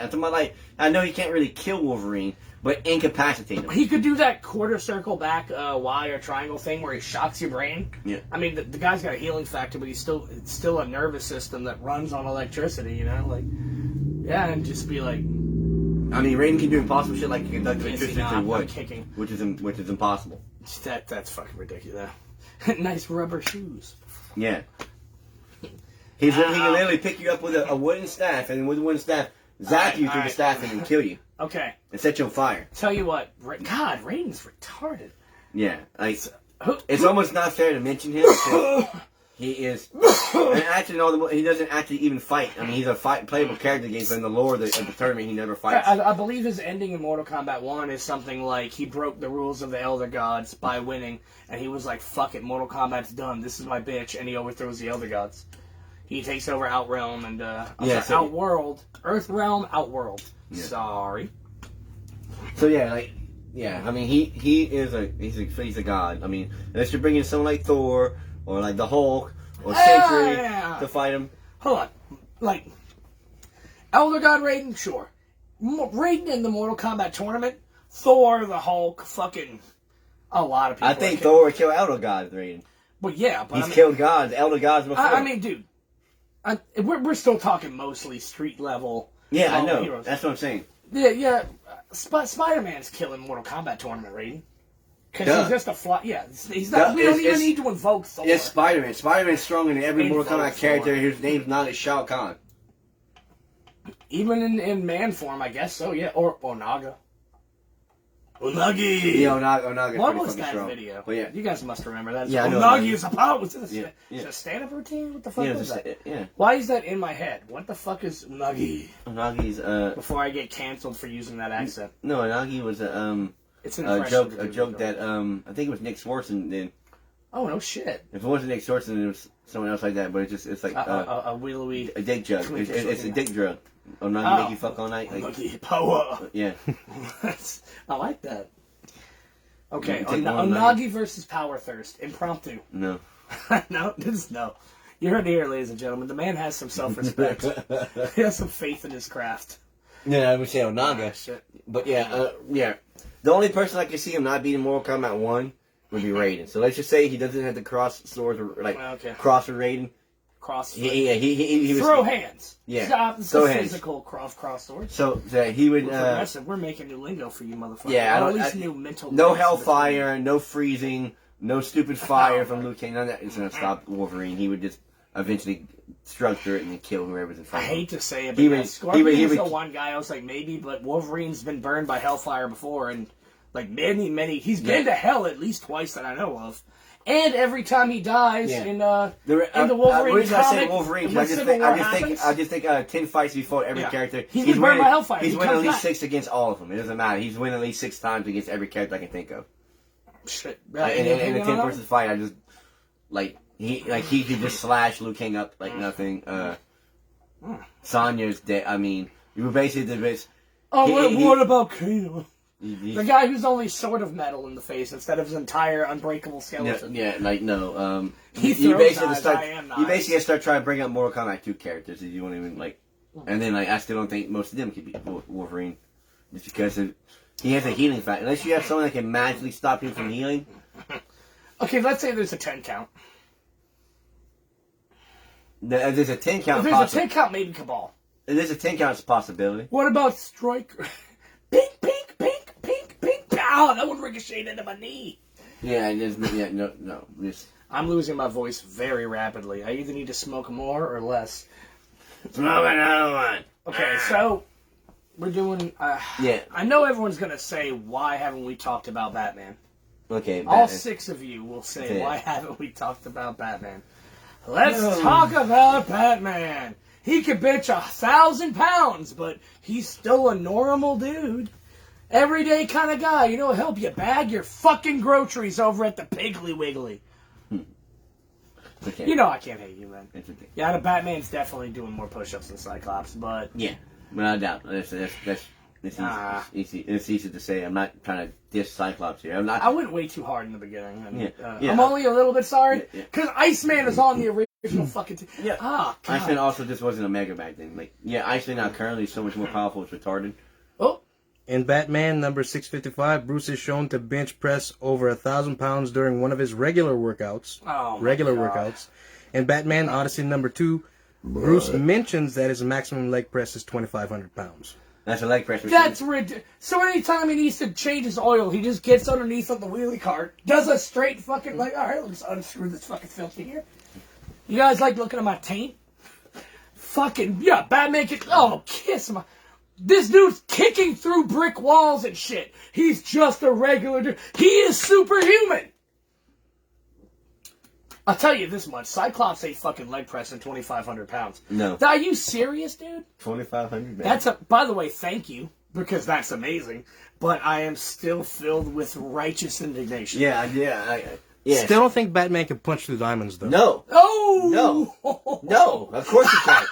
I'm talking about, like, I know he can't really kill Wolverine, but incapacitate him. He could do that quarter circle back Y or triangle thing where he shocks your brain. Yeah. I mean, the guy's got a healing factor, but it's still a nervous system that runs on electricity. You know, like, yeah, and just be like. I mean, Raiden can do impossible shit like conduct electricity through wood, kicking, which is impossible. That's fucking ridiculous. Nice rubber shoes. Yeah. He can literally pick you up with a wooden staff, and with a wooden staff, zap you through the staff and then kill you. Okay. And set you on fire. Tell you what, God, Raiden's retarded. Yeah, like it's almost not fair to mention him. He is, and actually, he doesn't actually even fight. I mean, he's a playable character game, but in the lore of the tournament, he never fights. I believe his ending in Mortal Kombat 1 is something like he broke the rules of the Elder Gods by winning, and he was like, fuck it, Mortal Kombat's done, this is my bitch, and he overthrows the Elder Gods. He takes over Outrealm and, Outworld. Earthrealm, Outworld. Yeah. Sorry. So I mean, he's a god. I mean, unless you're bringing someone like Thor, or like the Hulk, or Sentry to fight him. Hold on. Like, Elder God Raiden, sure. Raiden in the Mortal Kombat tournament, Thor, the Hulk, fucking a lot of people. I think Thor would kill Elder God Raiden. Well, yeah, but he's killed gods, Elder Gods before. I mean, dude, we're still talking mostly street level. Yeah, I know. Heroes. That's what I'm saying. Yeah. Spider-Man's killing Mortal Kombat tournament, Raiden. Because he's just a fly. Yeah, he's not. We don't even need to invoke Thor. It's Spider-Man. Spider-Man's stronger than every Mortal Kombat character whose name's not Shao Kahn. Even in man form, I guess so. Yeah, or Onaga. Unagi. Yeah, Onaga. What was that strong. video? Well, yeah. You guys must remember that. Yeah, Unagi is a power. What's this? Yeah. Is it a stand-up routine? What the fuck is that? Yeah. Why is that in my head? What the fuck is Unagi? Unagi's Before I get canceled for using that accent. No, Unagi was it's an a joke that I think it was Nick Swartzen did. Oh no shit! If it wasn't Nick Swartzen, it was someone else like that. But it's like a willowy a dick joke. It's a dick drug. Unagi make you fuck all night. Like, Unagi power. Yeah. I like that. Okay, Unagi versus Power Thirst. Impromptu. No. No. You heard it here, ladies and gentlemen. The man has some self-respect. He has some faith in his craft. Yeah, I would say Onaga. Shit. But yeah. The only person I can see him not beating Mortal Kombat 1 would be Raiden. So let's just say he doesn't have to cross swords or cross with Raiden. Cross. He was throw hands. Yeah. Stop. It's throw a hands. Physical cross swords. So he would. We're making new lingo for you, motherfucker. Yeah, or at least new mental. No hellfire, no freezing, no stupid fire from Liu Kang. None of that is gonna stop Wolverine. He would just eventually struggle through it and then kill whoever's in front of him. I hate to say it, but Scorpion's the one guy I was like, maybe, but Wolverine's been burned by hellfire before, and like many, he's been to hell at least twice that I know of. And every time he dies in the Wolverine comic, I say Wolverine, I just think 10 fights before every character. He's been burned by hellfire. He's winning at least 6 against all of them. It doesn't matter. He's winning at least 6 times against every character I can think of. Shit. In a 10-person fight, I just he could just slash Liu Kang up like nothing. Sonya's dead. I mean, you were basically the best. What about Kano? The guy who's only sort of metal in the face instead of his entire unbreakable skeleton. Yeah, no. You basically start trying to bring up Mortal Kombat 2 characters that you won't even like. And then I still don't think most of them could be Wolverine, just because he has a healing factor. Unless you have someone that can magically stop you from healing. Okay, let's say there's a 10 count. There's a 10 count. If there's a 10 count, maybe Cabal. There's a 10 count, it's a possibility. What about Striker? Pink. Ow, that one ricocheted into my knee. No. I'm losing my voice very rapidly. I either need to smoke more or less. Smoke another one. Okay, so we're doing. I know everyone's gonna say, "Why haven't we talked about Batman?" Okay. All 6 of you will say, "Why haven't we talked about Batman?" Let's talk about Batman. He could bitch 1,000 pounds, but he's still a normal dude. Everyday kind of guy, help you bag your fucking groceries over at the Piggly Wiggly. Okay. I can't hate you, man. It's okay. Yeah, the Batman's definitely doing more push-ups than Cyclops, but... Yeah, without a doubt. It's easy to say. I'm not trying to diss Cyclops here. I went way too hard in the beginning. Yeah. I'm only a little bit sorry, because Iceman is on the original fucking team. Yeah. God. Iceman also just wasn't a mega back then. Iceman now currently is so much more powerful, it's retarded. Oh. In Batman number 655, Bruce is shown to bench press over 1,000 pounds during one of his regular workouts. Workouts. In Batman Odyssey number 2, Bruce mentions that his maximum leg press is 2,500 pounds. That's a leg press. That's ridiculous. So anytime he needs to change his oil, he just gets underneath on the wheelie cart, does a straight fucking all right, let's unscrew this fucking filthy here. You guys like looking at my taint? Fucking Batman can kiss my. This dude's kicking through brick walls and shit. He's just a regular dude. He is superhuman. I'll tell you this much: Cyclops ain't fucking leg pressing 2,500 pounds. No. Are you serious, dude? 2,500. That's a. By the way, thank you because that's amazing. But I am still filled with righteous indignation. Yeah. Still don't think Batman can punch through diamonds, though. No. Oh! No. Of course you can.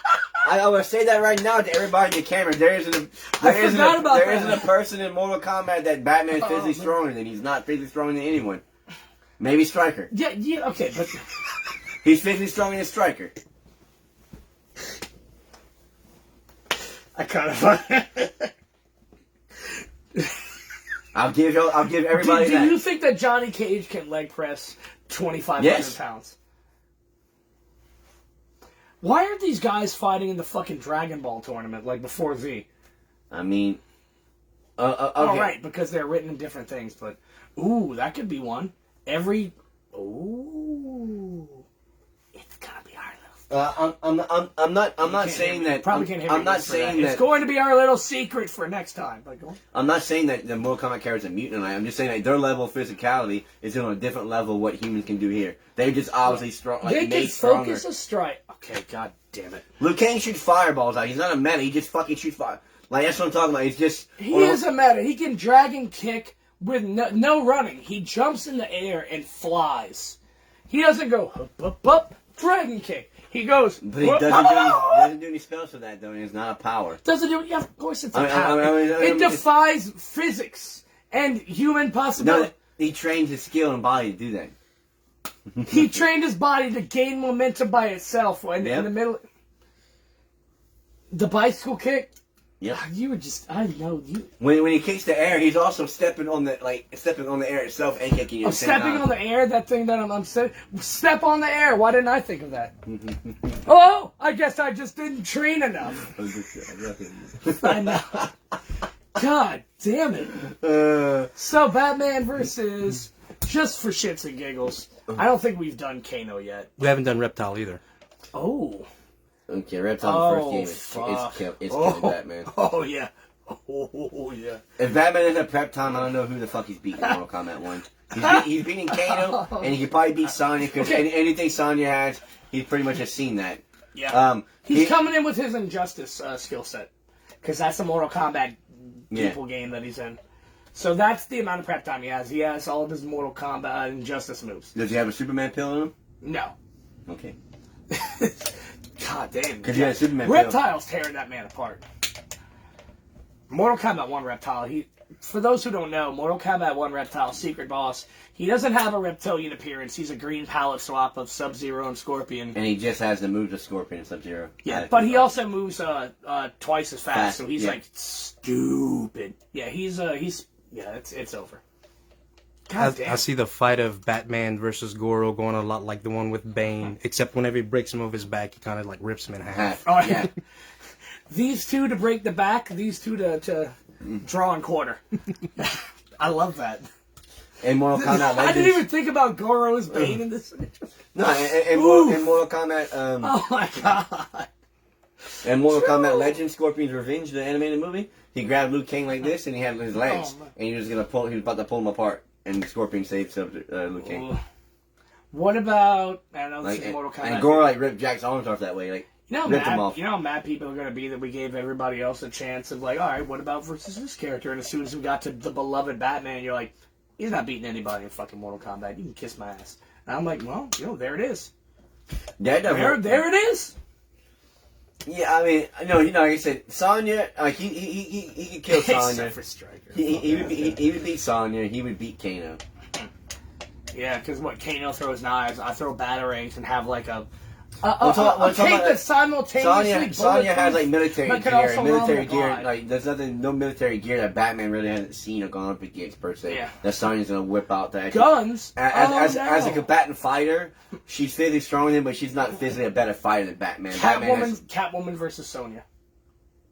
I will say that right now to everybody in the camera. There isn't a person in Mortal Kombat that Batman is physically stronger than. He's not physically stronger than anyone. Maybe Stryker. Yeah, okay, but... He's physically stronger than Stryker. I kind of... I'll give everybody do that. Do you think that Johnny Cage can leg press 2,500 pounds? Why aren't these guys fighting in the fucking Dragon Ball tournament like before Z? I mean... okay. Oh, right, because they're written in different things, but... Ooh, that could be one. Ooh, it's gonna be our little. I'm not saying that. Probably can't hear me. I'm not saying that. It's going to be our little secret for next time. But go on. I'm not saying that the Mortal Kombat characters are mutant. I'm just saying that their level of physicality is on a different level of what humans can do here. They're just obviously strong. Like, they can focus a strike. Okay, god damn it. Liu Kang shoots fireballs out. He's not a meta. He just fucking shoots fire. Like that's what I'm talking about. He's just. He is a meta. He can dragon kick. With no running. He jumps in the air and flies. He doesn't go, hup, hup, dragon kick. He goes, but he doesn't do any spells for that, though, and it's not a power. Doesn't do it? Yeah, of course it's a power. It defies physics and human possibility. No, he trains his skill and body to do that. He trained his body to gain momentum by itself. And in the middle... The bicycle kick... Yep. You were just, I know you. When he kicks the air, he's also stepping on the air itself and kicking. Oh, stepping on the air, that thing that I'm saying. Step on the air. Why didn't I think of that? Oh, I guess I just didn't train enough. I know. God damn it. So Batman versus, just for shits and giggles. I don't think we've done Kano yet. We haven't done Reptile either. Oh. Okay, Reptile the first game is killing Batman. Oh, yeah. Oh, yeah. If Batman is at prep time, I don't know who the fuck he's beating in Mortal Kombat 1. He's beating Kano, and he could probably beat Sonya, because anything Sonya has, he's pretty much has seen that. Yeah. He's coming in with his Injustice skill set, because that's the Mortal Kombat people game that he's in. So that's the amount of prep time he has. He has all of his Mortal Kombat Injustice moves. Does he have a Superman pill in him? No. Okay. God damn. Because he had a Superman Reptile's tearing that man apart. Mortal Kombat 1 Reptile. For those who don't know, Mortal Kombat 1 Reptile, secret boss. He doesn't have a reptilian appearance. He's a green palette swap of Sub-Zero and Scorpion. And he just has the moves of Scorpion and Sub-Zero. Yeah, but he also moves twice as fast, so he's like stupid. Yeah, it's over. I see the fight of Batman versus Goro going a lot like the one with Bane, except whenever he breaks him over his back, he kind of like rips him in half. Oh, yeah. These two to break the back, these two to draw and quarter. I love that. In Mortal Kombat Legends... I didn't even think about Goro as Bane in this. No, in Mortal Kombat... oh, my God. In Mortal Kombat Legends, Scorpion's Revenge, the animated movie, he grabbed Liu Kang like this, and he had his legs, and he was about to pull him apart. And Scorpion saves Liu Kang. What about... I know this is Mortal Kombat. And Goro ripped Jack's arms off that way. Ripped him off. You know how mad people are going to be that we gave everybody else a chance of alright, what about versus this character? And as soon as we got to the beloved Batman, you're like, he's not beating anybody in fucking Mortal Kombat. You can kiss my ass. And I'm like, well, there it is. There it is. Yeah, I mean, like I said, Sonya, he could kill Sonya. He would beat Sonya. He would beat Kano. Yeah, because Kano throws knives, I throw batarangs and have like a tank that simultaneously Sonya has like military gear. Like Like there's no military gear that Batman really hasn't seen or gone up against per se. Yeah. That Sonya's gonna whip out that guns. As a combatant fighter, she's physically stronger than him, but she's not physically a better fighter than Batman. Catwoman versus Sonya.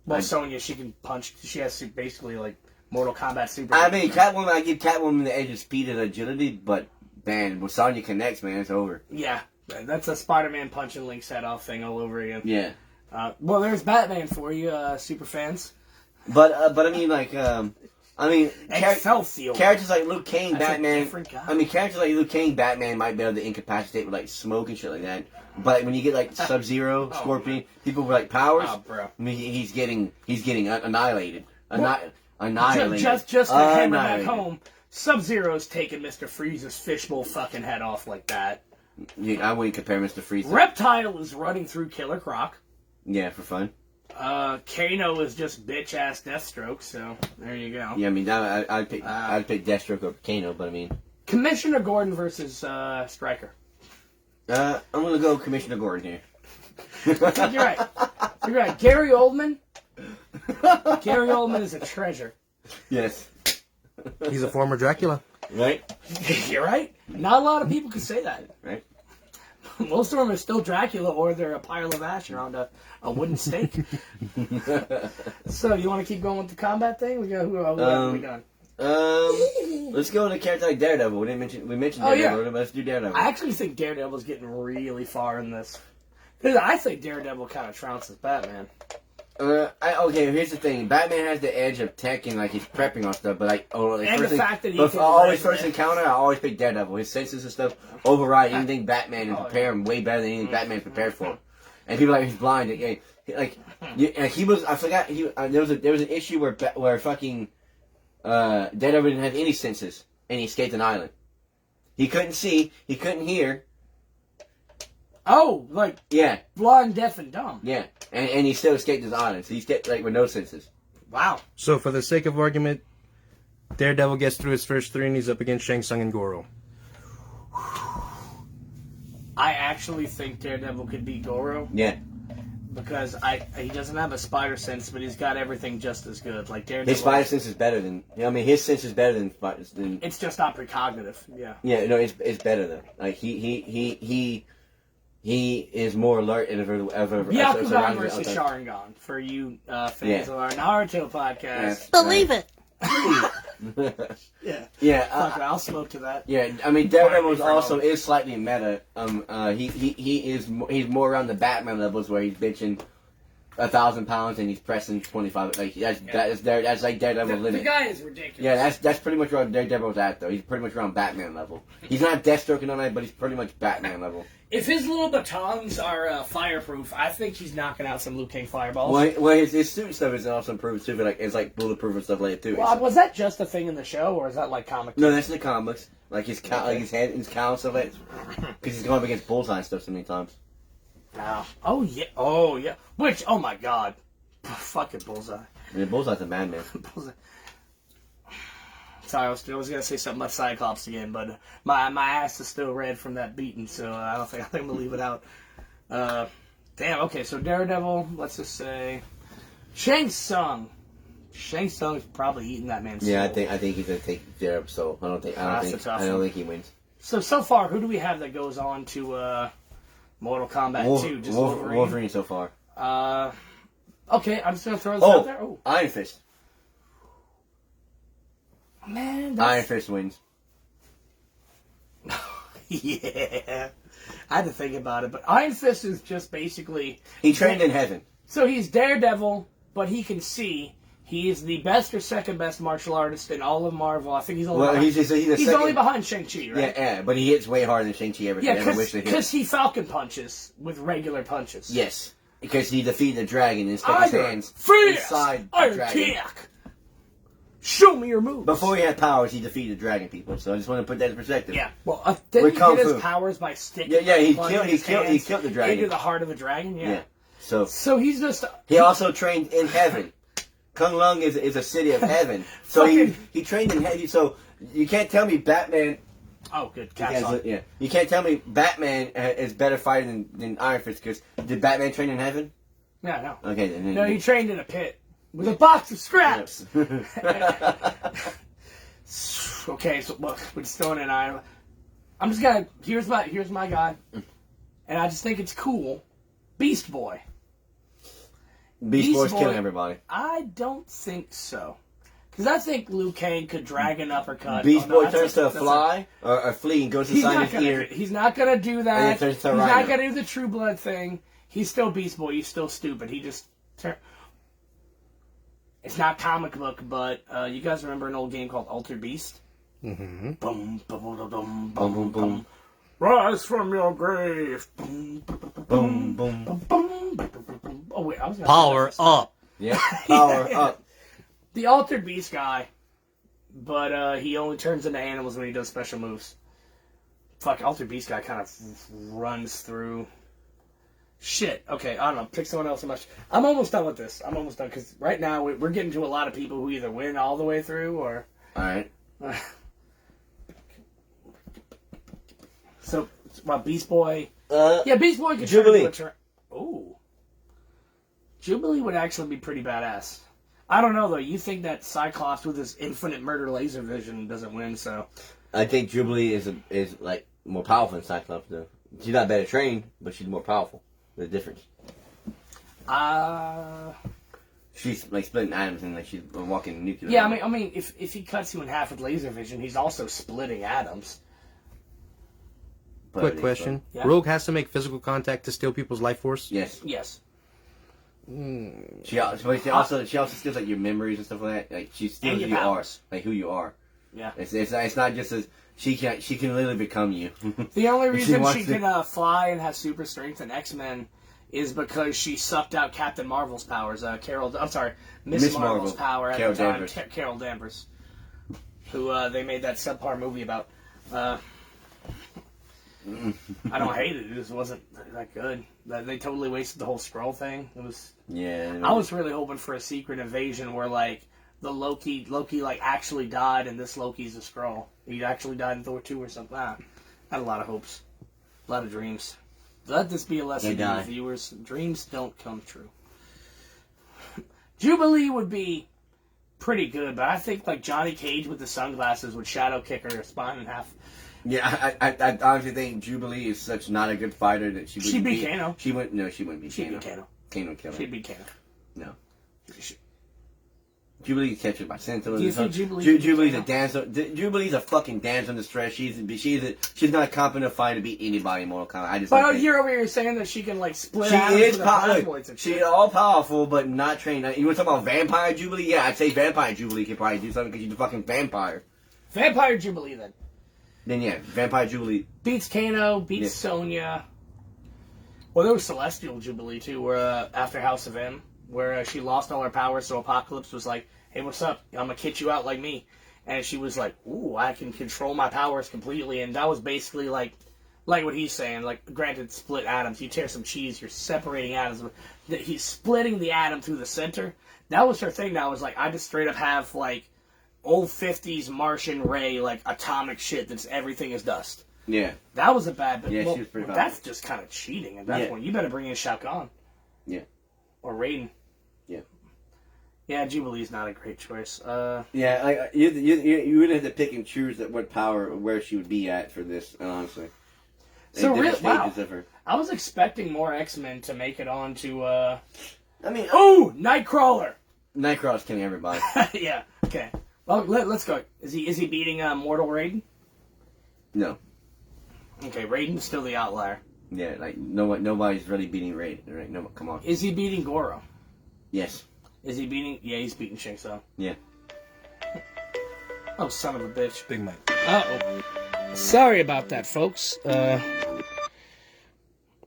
Well, Sonya, she can punch. She has basically like Mortal Kombat super. I mean, Catwoman. I give Catwoman the edge of speed and agility, but man, when Sonya connects, man, it's over. Yeah. That's a Spider-Man punching Link's head off thing all over again. Yeah. Well, there's Batman for you, super fans. But I mean, like, I mean, Excelsior. Characters like Luke Cage, That's Batman. a different guy. I mean, characters like Luke Cage, Batman might be able to incapacitate with like smoke and shit like that. But when you get like Sub-Zero, Scorpion, people with like powers, I mean, he's getting annihilated. Annihilated. Just to hammer back home, Sub-Zero's taking Mr. Freeze's fishbowl fucking head off like that. Yeah, I wouldn't compare Mr. Freeze. Reptile is running through Killer Croc. Yeah, for fun. Kano is just bitch ass Deathstroke, so there you go. Yeah, I mean, I'd pick Deathstroke over Kano, but I mean, Commissioner Gordon versus Stryker. I'm gonna go Commissioner Gordon here. You're right. You're right. Gary Oldman. Gary Oldman is a treasure. Yes. He's a former Dracula. Right. You're right. Not a lot of people can say that. Right. Most of them are still Dracula, or they're a pile of ash around a wooden stake. So, you want to keep going with the combat thing? We done? Let's go into a character like Daredevil. We mentioned Daredevil. Yeah. Let's do Daredevil. I actually think Daredevil's getting really far in this. Because I think Daredevil kind of trounces Batman. Okay, here's the thing. Batman has the edge of tech and like he's prepping on stuff, but like and the fact that he but for always first encounter, I always pick Daredevil. His senses and stuff override anything Batman and prepare him way better than anything Batman's prepared for. And people are like he's blind. He was. I forgot. There was an issue where fucking Daredevil didn't have any senses and he escaped an island. He couldn't see. He couldn't hear. Oh, like yeah, blind, deaf, and dumb. Yeah, and he still escaped his island. So he escaped like with no senses. Wow. So for the sake of argument, Daredevil gets through his first three and he's up against Shang Tsung and Goro. I actually think Daredevil could beat Goro. Yeah. Because he doesn't have a spider sense, but he's got everything just as good. Like Daredevil. His spider sense is better than. I mean, his sense is better than. It's just not precognitive. Yeah. Yeah, no, it's better though. Like he is more alert and ever. Byakugan versus Sharingan for you fans of our Naruto podcast. Believe it. Yeah. Yeah. Fuck it, I'll smoke to that. Yeah, I mean Daredevil also is slightly meta. He's more around the Batman levels where he's bitching 1,000 pounds and he's pressing 25. Like that's like Daredevil limit. The guy is ridiculous. Yeah, that's pretty much where Daredevil's at though. He's pretty much around Batman level. He's not Deathstroke on that, but he's pretty much Batman level. If his little batons are fireproof, I think he's knocking out some Liu Kang fireballs. Well, his suit stuff is also improved too. But like it's like bulletproof and stuff like that too. Well, was that just a thing in the show, or is that like comic? No, that's in the comics. Like his his head, his cow and stuff like that. Because he's going up against Bullseye and stuff so many times. Wow. Oh yeah. Which, oh my god, fucking Bullseye. I mean, Bullseye's a madman. Bullseye. Sorry, I was gonna say something about Cyclops again, but my ass is still red from that beating, so I think I'm gonna leave it out. Damn. Okay, so Daredevil. Let's just say Shang Tsung. Shang Tsung's probably eating that man's soul. Yeah, I think he's gonna take Daredevil. So I don't think he wins. So far, who do we have that goes on to Mortal Kombat 2? Just Wolverine so far. Okay, I'm just gonna throw this out there. Oh, Iron Fist. Man, Iron Fist wins. Yeah. I had to think about it, but Iron Fist is just basically... He trained in heaven. So he's Daredevil, but he can see. He is the best or second best martial artist in all of Marvel. I think he's only he's only behind Shang-Chi, right? Yeah, but he hits way harder than Shang-Chi ever did. Because he falcon punches with regular punches. Yes, because he defeated the dragon and stuck his hands inside the dragon. Kick. Show me your moves. Before he had powers, he defeated dragon people. So I just want to put that in perspective. Yeah. Well, didn't he get his powers by sticking? Yeah. He killed the dragon into the heart of the dragon. Yeah. So he's just. He also trained in heaven. Kung Lung is a city of heaven. So he trained in heaven. So you can't tell me Batman. Oh, good. Yeah. You can't tell me Batman is better fighter than Iron Fist because did Batman train in heaven? Yeah, no. Okay. No, he trained in a pit. With a box of scraps. Okay, so look, we're just throwing in Iowa. I'm just gonna here's my guy, and I just think it's cool. Beast Boy. Beast Boy's killing everybody. I don't think so, because I think Liu Kang could drag an uppercut. Beast Boy turns to a fly or a flea and goes inside his ear. He's not gonna do that. He's not gonna do the True Blood thing. He's still Beast Boy. He's still stupid. He just It's not comic book, but you guys remember an old game called Altered Beast? Mm-hmm. Boom, boom, boom, boom, boom, boom. Rise from your grave. Boom, boom, boom, boom, boom. Oh wait, I was gonna Power up. Yeah, power up. The Altered Beast guy, but he only turns into animals when he does special moves. Fuck, Altered Beast guy kind of runs through. Shit. Okay, I don't know. Pick someone else. I'm almost done with this. I'm almost done because right now we're getting to a lot of people who either win all the way through or. All right. So, well, Beast Boy. Beast Boy could Jubilee. turn into a turn. Ooh. Jubilee would actually be pretty badass. I don't know though. You think that Cyclops with his infinite murder laser vision doesn't win? So. I think Jubilee is like more powerful than Cyclops though. She's not better trained, but she's more powerful. The difference. She's like splitting atoms and like she's walking nuclear. Yeah, I mean, if he cuts you in half with laser vision, he's also splitting atoms. Quick question: Rogue has to make physical contact to steal people's life force. Yes. Yes. She also steals like your memories and stuff like that. Like she steals who you are, like who you are. Yeah. It's not just as she can literally become you. The only reason she can fly and have super strength in X-Men is because she sucked out Captain Marvel's powers. Miss Marvel's power at the time. Carol Danvers, who they made that subpar movie about. I don't hate it. It just wasn't that good. They totally wasted the whole Skrull thing. It was. Yeah. I was really hoping for a secret invasion where like the Loki like actually died, and this Loki's a Skrull. He actually died in Thor 2 or something. I had a lot of hopes, a lot of dreams. Let this be a lesson to the viewers: dreams don't come true. Jubilee would be pretty good, but I think like Johnny Cage with the sunglasses would shadow kick her spine in half. Yeah, I honestly think Jubilee is such not a good fighter that she wouldn't beat Kano. She wouldn't beat Kano. She'd beat Kano. Kano would kill her. She'd beat Kano. No. Jubilee catches by Sentinel. Do you think Jubilee's a dancer? Jubilee's a fucking dancer on the stretch. She's not a competent fighter to beat anybody in Mortal Kombat. But you're over here saying that she can like split. She is powerful. She's all powerful, but not trained. You want to talk about Vampire Jubilee? Yeah, I'd say Vampire Jubilee could probably do something because she's a fucking vampire. Vampire Jubilee then. Then yeah, Vampire Jubilee beats Kano, beats Sonya. Well, there was Celestial Jubilee too, where after House of M, where she lost all her powers, so Apocalypse was like, "Hey, what's up? I'm gonna kick you out like me," and she was like, "Ooh, I can control my powers completely," and that was basically like what he's saying. Like, granted, split atoms. You tear some cheese, you're separating atoms. He's splitting the atom through the center. That was her thing. Now was like, I just straight up have like old 50s Martian Ray, like atomic shit that's everything is dust. Yeah. That was a bad bit. Yeah, she was pretty bad. That's just kind of cheating at that point. You better bring in Shao Kahn. Yeah. Or Raiden. Yeah. Yeah, Jubilee's not a great choice. Yeah, like, you would have to pick and choose at what power, where she would be at for this, honestly. So really, wow. I was expecting more X-Men to make it on to, Nightcrawler! Nightcrawler's killing everybody. Yeah, okay. Well, let's go. Is he beating Mortal Raiden? No. Okay, Raiden's still the outlier. Yeah, like nobody's really beating Raiden. Right? No, come on. Is he beating Goro? Yes. Is he beating? Yeah, he's beating Shang Tsung. Yeah. Oh, son of a bitch! Big Mike. Uh-oh. Sorry about that, folks. Am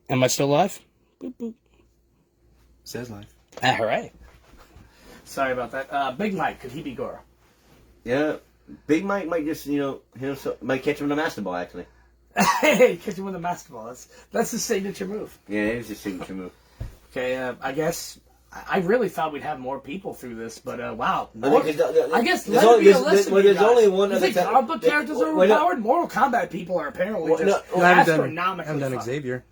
I still live? Boop boop. Says live. Hooray! Sorry about that. Big Mike, could he be Goro? Yeah, Big Mike might just, might catch him with a Master Ball, actually. Hey, catch him with a Master Ball. That's his signature move. Yeah, it is his signature move. Okay, I guess I really thought we'd have more people through this, but wow. I guess let it be a lesson. There's only one other. You think comic book characters are overpowered? Mortal Kombat people are apparently astronomically. I haven't done Xavier.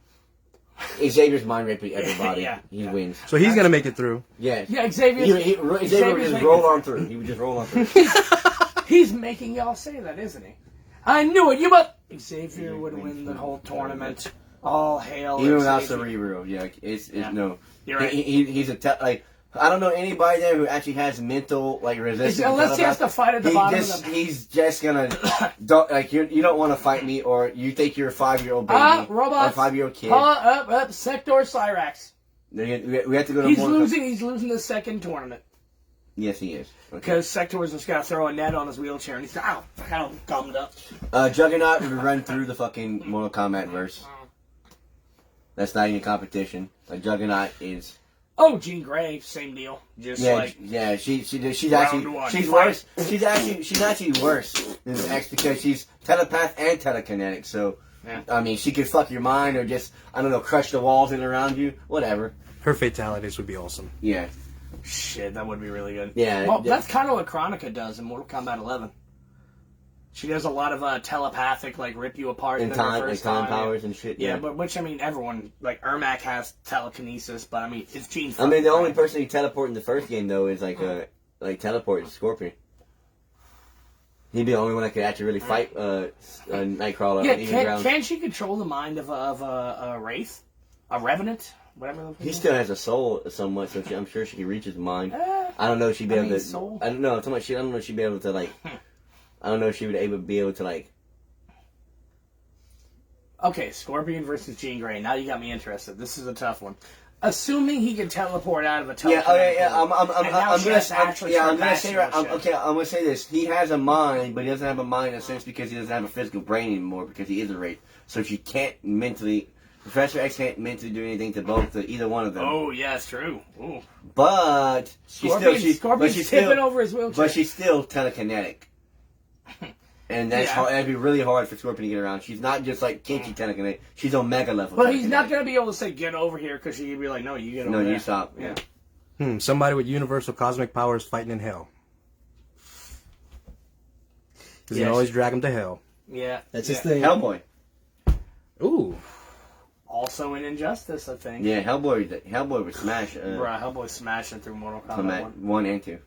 Xavier's mind raping everybody. He wins. So he's gonna make it through. Yeah. Yeah, Xavier would just roll on through. He would just roll on through. He's making y'all say that, isn't he? I knew it. Xavier would win the whole tournament. All hail. Even without Cerebro, it's no. You're right. He's I don't know anybody there who actually has mental resistance. Unless he has to fight at the bottom. He's just gonna you don't want to fight me, or you think you're a 5-year-old baby robots, or a 5-year-old kid. Up, Sector Cyrax. We have to go to He's losing the second tournament. Yes, he is. Because Sector's just got to throw a net on his wheelchair, and he's kind of gummed up. Juggernaut would run through the fucking Mortal Kombat verse. That's not even competition. Juggernaut is. Oh, Jean Grey, same deal. Just she's worse. She's actually worse than X because she's telepath and telekinetic. So, yeah. I mean, she could fuck your mind or just crush the walls in around you, whatever. Her fatalities would be awesome. Yeah. Shit, that would be really good. Yeah. Well, that's kind of what Kronika does in Mortal Kombat 11. She does a lot of telepathic, rip you apart in time, like time powers and shit. Yeah, but everyone, Ermac has telekinesis, but it's Gene. I mean, the only person who teleported in the first game though is teleport is Scorpion. He'd be the only one that could actually really fight Nightcrawler. Yeah, can she control the mind of a wraith, a revenant, whatever? He still has a soul somewhat, so I'm sure she can reach his mind. I don't know if she'd be able to. Soul? I don't know. I don't know if she'd be able to I don't know if she would be able to Okay, Scorpion versus Jean Grey. Now you got me interested. This is a tough one. Assuming he can teleport out of a telekinetic. I'm gonna say this. He has a mind, but he doesn't have a mind in a sense because he doesn't have a physical brain anymore because he is a wraith. So she can't mentally. Professor X can't mentally do anything to either one of them. Oh yeah, it's true. Ooh. But Scorpion's tipping over his wheelchair. But she's still telekinetic. And that'd be really hard for Scorpion to get around. She's not just Kenshi telekinetic. She's Omega level. But he's not going to be able to say, get over here, because she'd be like, no, you get over there. No, you stop. Yeah. Somebody with universal cosmic powers fighting in hell. Because you always drag him to hell. Yeah. That's his thing. Hellboy. Ooh. Also in Injustice, I think. Yeah, Hellboy would smash. Hellboy's smashing through Mortal Kombat 1 and 2.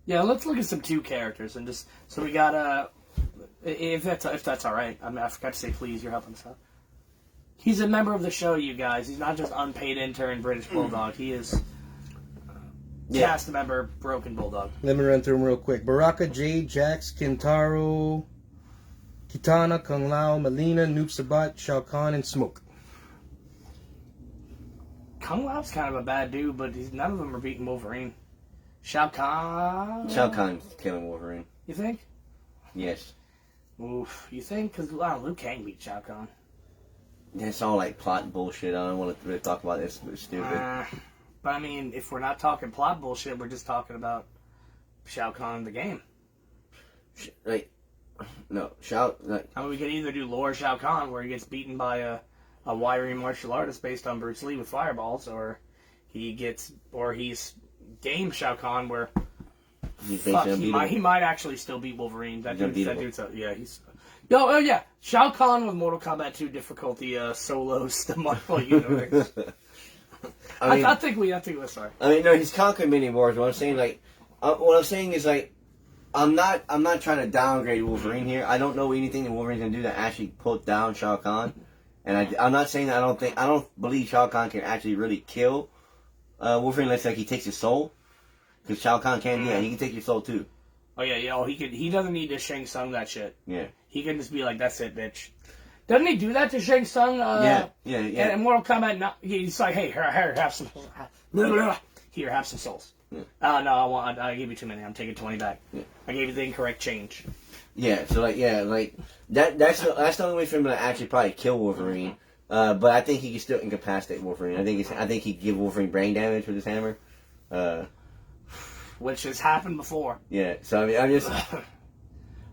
Yeah, let's look at some 2 characters and just so we got if that's all right. I mean, I forgot to say please. You're helping us out. He's a member of the show, you guys. He's not just unpaid intern British Bulldog. He is cast member Broken Bulldog. Let me run through them real quick. Baraka, Jade, Jax, Kintaro, Kitana, Kung Lao, Melina, Noob Sabat, Shao Kahn, and Smoke. Kung Lao's kind of a bad dude, but none of them are beating Wolverine. Shao Kahn's killing Wolverine. You think? Yes. Oof. You think? Because Liu Kang beat Shao Kahn. That's all plot bullshit. I don't want to really talk about this. It's stupid. But I mean, if we're not talking plot bullshit, we're just talking about Shao Kahn in the game. No, Shao. I mean, we could either do lore Shao Kahn, where he gets beaten by a wiry martial artist based on Bruce Lee with fireballs, or he's game Shao Kahn, where he might actually still beat Wolverine. That dude's he's. Oh yeah, Shao Kahn with Mortal Kombat 2 difficulty solos the Marvel Universe. I think we're sorry. I mean, no, he's conquered many wars. What I'm saying is I'm not trying to downgrade Wolverine here. I don't know anything that Wolverine's gonna do to actually put down Shao Kahn, and I'm not saying that I don't believe Shao Kahn can actually really kill Wolverine unless he takes his soul, because Shao Kahn can't do that. He can take your soul too. Oh yeah. Oh, he doesn't need to Shang Tsung that shit. Yeah. He can just be like, that's it, bitch. Doesn't he do that to Shang Tsung? Yeah. In Mortal Kombat, he's like, hey, here, have some. Here, have some souls. Yeah. No, I gave you too many. I'm taking 20 back. Yeah. I gave you the incorrect change. Yeah. So that's the only way for him to actually probably kill Wolverine. But I think he can still incapacitate Wolverine. I think he can give Wolverine brain damage with his hammer. Which has happened before. Yeah, so I mean, I'm just...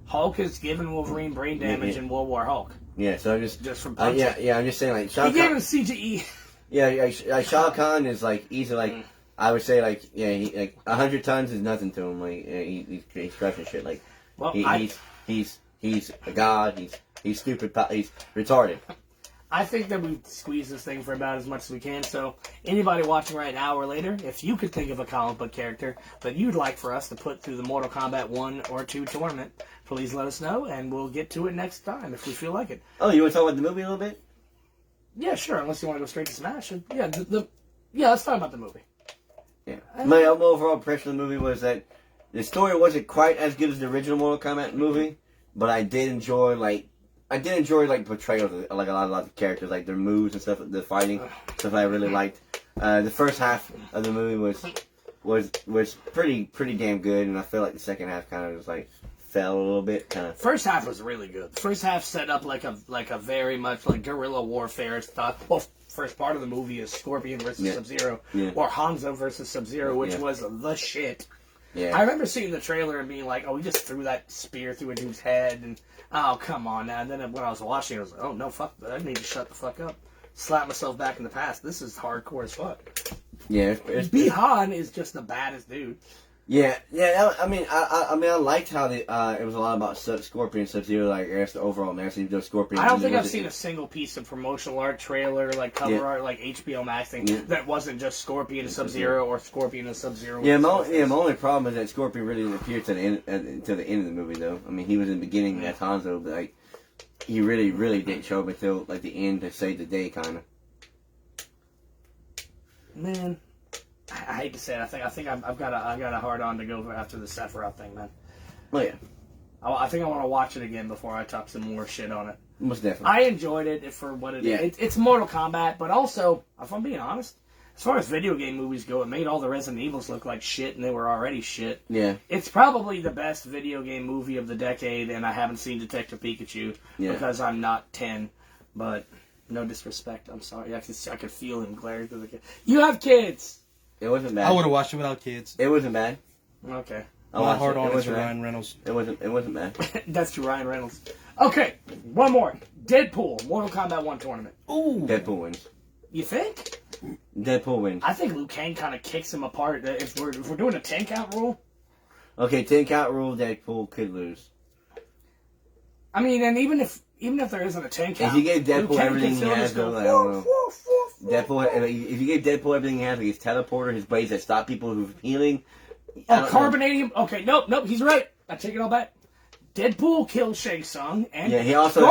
Hulk has given Wolverine brain damage in World War Hulk. Yeah, so I'm just from punching. I'm just saying, Shao Kahn... He gave him CGE. Yeah, Shao Kahn is, easy, I would say, 100 tons is nothing to him. He's crushing shit. He's a god, he's stupid, he's retarded. I think that we squeeze this thing for about as much as we can, so anybody watching right now or later, if you could think of a comic book character that you'd like for us to put through the Mortal Kombat 1 or 2 tournament, please let us know, and we'll get to it next time if we feel like it. Oh, you want to talk about the movie a little bit? Yeah, sure, unless you want to go straight to Smash. Yeah, let's talk about the movie. Yeah. My overall impression of the movie was that the story wasn't quite as good as the original Mortal Kombat movie, but I did enjoy, portrayals of, a lot of the characters, their moves and stuff, the fighting, stuff I really liked. The first half of the movie was pretty damn good, and I feel like the second half kind of just like fell a little bit. Kind of. First half was really good. The first half set up like a very much like guerrilla warfare stuff. Well, first part of the movie is Scorpion versus Sub-Zero, or Hanzo versus Sub-Zero, which was the shit. Yeah. I remember seeing the trailer and being like, "Oh, we just threw that spear through a dude's head," and oh, come on now. And then when I was watching, I was like, "Oh no, fuck! I need to shut the fuck up." Slap myself back in the past. This is hardcore as fuck. Yeah, Bihan is just the baddest dude. Yeah. I mean, I liked how it was a lot about Scorpion and Sub-Zero, like I guess the overall message of Scorpion. I don't think I've seen a single piece of promotional art, trailer, like cover art, like HBO Max thing that wasn't just Scorpion and Sub-Zero or Scorpion and Sub-Zero. Yeah, my only problem is that Scorpion really didn't appear to the end of the movie, though. I mean, he was in the beginning as Hanzo, but like he really didn't show up until like the end to save the day, kind of. Man. I hate to say it. I think I've got a hard on to go after the Sephiroth thing, man. Oh yeah. I think I want to watch it again before I talk some more shit on it. Most definitely. I enjoyed it for what it is. It's Mortal Kombat, but also, if I'm being honest, as far as video game movies go, it made all the Resident Evils look like shit, and they were already shit. Yeah. It's probably the best video game movie of the decade, and I haven't seen Detective Pikachu because I'm not 10, but no disrespect. I'm sorry. I could feel him glaring through the kid. You have kids! It wasn't bad. I would have watched it without kids. It wasn't bad. Okay. My hard on is Ryan Reynolds. It wasn't bad. That's to Ryan Reynolds. Okay, one more. Deadpool, Mortal Kombat 1 tournament. Ooh. Deadpool wins. You think? Deadpool wins. I think Liu Kang kind of kicks him apart. If we're doing a 10 count rule. Okay, 10 count rule. Deadpool could lose. I mean, and even if there isn't a 10 count, if you gave Deadpool everything he has, though, I don't know. Deadpool, if you gave Deadpool everything he has, like his teleporter, his blades that stop people who's healing. Carbonadium. Okay, nope, he's right. I take it all back. Deadpool kills Shang Tsung, and he also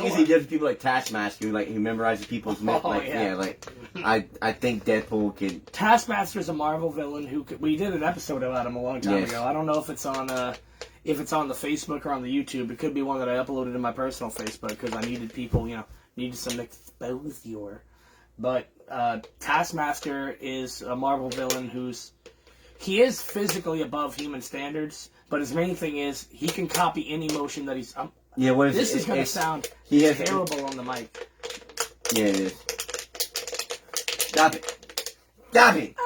usually gives people like Taskmaster, like he memorizes people's I think Deadpool can. Taskmaster's a Marvel villain we did an episode about him a long time ago. I don't know if it's on the Facebook or on the YouTube. It could be one that I uploaded in my personal Facebook because I needed people, needed some exposure. But Taskmaster is a Marvel villain he is physically above human standards, but his main thing is he can copy any motion that he's... this is going to sound terrible on the mic. Yeah, it is. Stop it!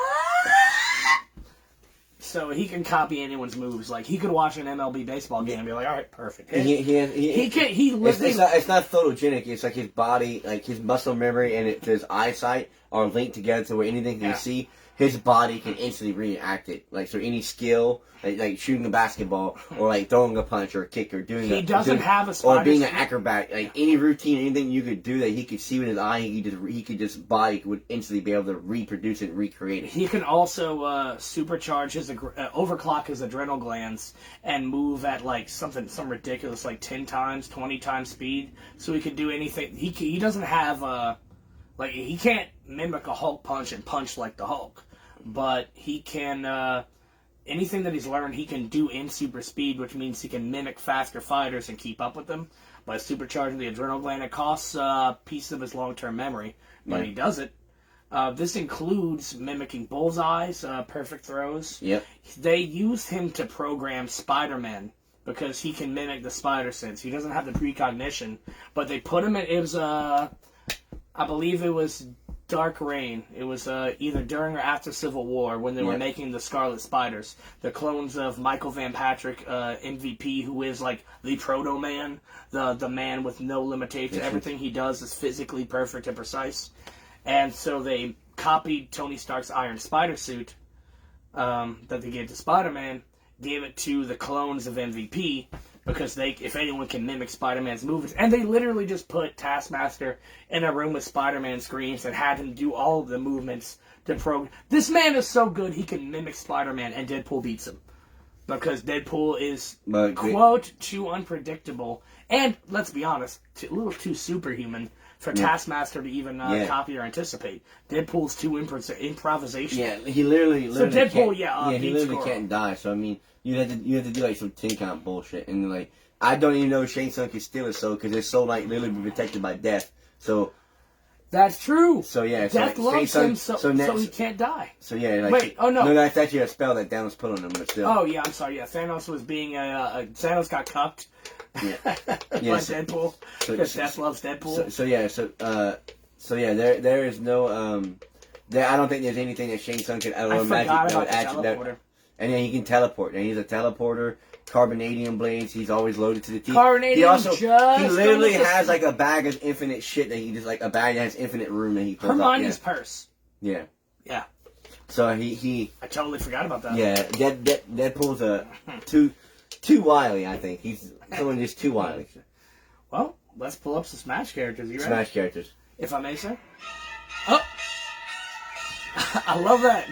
So he can copy anyone's moves. Like, he could watch an MLB baseball game and be like, all right, perfect. It's not photogenic. It's like his body, like his muscle memory and his eyesight are linked together to where anything you see, his body can instantly react it. Like, so any skill, like shooting a basketball, or like throwing a punch or a kick, or doing have a spider or being an acrobat, like any routine, anything you could do that he could see with his eye, body would instantly be able to reproduce it and recreate it. He can also supercharge overclock his adrenal glands and move at like some ridiculous like 10 times, 20 times speed. So he can do anything. He doesn't have he can't mimic a Hulk punch and punch like the Hulk, but he can. Anything that he's learned, he can do in super speed, which means he can mimic faster fighters and keep up with them by supercharging the adrenal gland. It costs a piece of his long-term memory, but he does it. This includes mimicking bullseyes, perfect throws. Yep. They use him to program Spider-Man because he can mimic the spider sense. He doesn't have the precognition, but they put him in... It was, I believe it was... Dark Reign. It was either during or after Civil War when they were making the Scarlet Spiders, the clones of Michael Van Patrick, MVP, who is like the Proto-Man, the man with no limitation. Everything he does is physically perfect and precise. And so they copied Tony Stark's Iron Spider suit that they gave to Spider-Man, gave it to the clones of MVP, because if anyone can mimic Spider-Man's movements, and they literally just put Taskmaster in a room with Spider-Man screens and had him do all of the movements to program. This man is so good he can mimic Spider-Man, and Deadpool beats him. Because Deadpool is, quote, too unpredictable, and, let's be honest, a little too superhuman for Taskmaster to even copy or anticipate. Deadpool's too improvisational. Yeah, he literally so Deadpool, he literally can't die, so I mean... You have to do like some 10 count bullshit, and like I don't even know Shang Tsung can steal his soul because his soul like literally be protected by death. So That's true. So yeah, Death loves him, so he can't die. So yeah, like wait, oh no, no, that's actually a spell that Thanos put on him, but still. Oh yeah, I'm sorry. Yeah, Thanos was being Thanos got cucked. Yeah. By Deadpool because Death loves Deadpool. So yeah, there is no I don't think there's anything that Shang Tsung could ever imagine that would actually. And then he can teleport, and he's a teleporter. Carbonadium blades. He's always loaded to the teeth. He literally has like a bag of infinite shit that he just like a bag that has infinite room that he pulls out. Hermione's purse. Yeah. Yeah. So he. I totally forgot about that. Yeah, Deadpool's too wily. I think he's someone just too wily. Well, let's pull up some Smash characters. You ready? Smash characters. If I may, sir. Oh, I love that.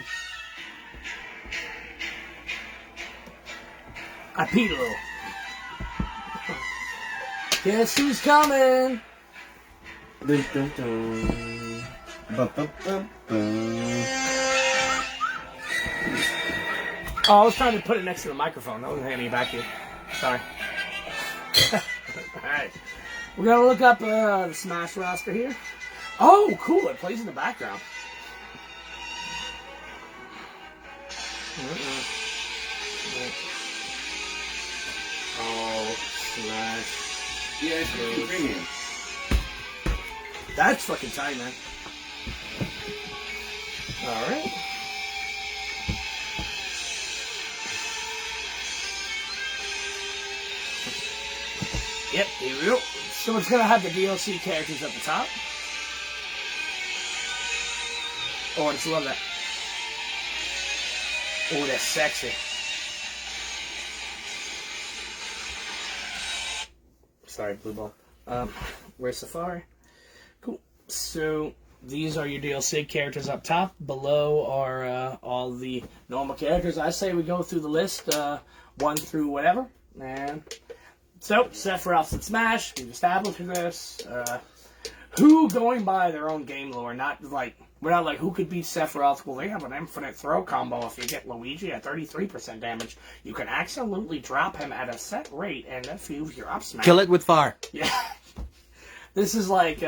I peed a little. Guess who's coming? Dun, dun, dun. Bum, bum, bum, bum. Oh, I was trying to put it next to the microphone. I wasn't handing it back to you. Sorry. Alright. We're going to look up the Smash roster here. Oh, cool. It plays in the background. Oh, Smash. Yeah, it's pretty premium. That's fucking tight, man. Alright. Yep, here we go. So it's going to have the DLC characters at the top. Oh, I just love that. Oh, that's sexy. Sorry, blue ball. Where's Safari? Cool. So these are your DLC characters up top. Below are all the normal characters. I say we go through the list, 1 through whatever. And so, Sephiroth and Smash, we've established this. Who going by their own game lore, not like, we're not like, who could beat Sephiroth? Well, they have an infinite throw combo. If you get Luigi at 33% damage, you can absolutely drop him at a set rate, and if you're up smash. Kill it with fire. Yeah. This is like,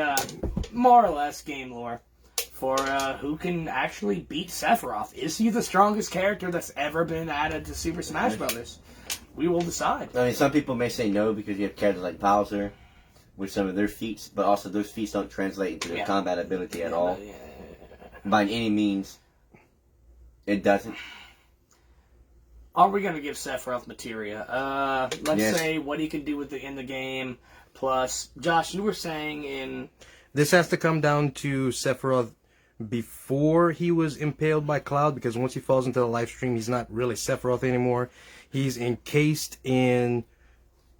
more or less game lore for who can actually beat Sephiroth. Is he the strongest character that's ever been added to Super Smash Bros.? We will decide. I mean, some people may say no because you have characters like Bowser with some of their feats, but also those feats don't translate into their combat ability at all. By any means, it doesn't. Are we going to give Sephiroth materia? Let's say what he can do in the game, plus, Josh, you were saying in... This has to come down to Sephiroth before he was impaled by Cloud, because once he falls into the live stream, he's not really Sephiroth anymore. He's encased in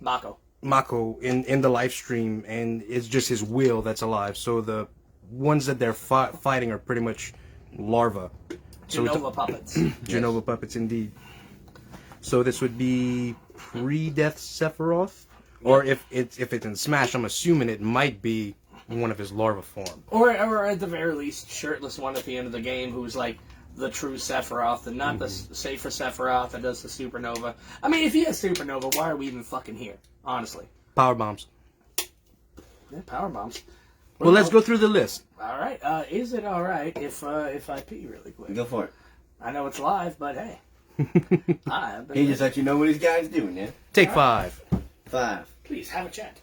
Mako in the live stream, and it's just his will that's alive. So the ones that they're fighting are pretty much larvae. Genova puppets. Genova puppets, indeed. So this would be pre-death Sephiroth, or if it's in Smash, I'm assuming it might be one of his larva form, or at the very least, shirtless one at the end of the game who's like the true Sephiroth and not the safer Sephiroth that does the supernova. I mean, if he has supernova, why are we even fucking here? Honestly. Power bombs. Yeah, power bombs. Well, let's go through the list. All right. Is it all right if I pee really quick? Go for it. I know it's live, but hey. He just let you know what his guy's doing, yeah? Take 5. 5. Please, have a chat.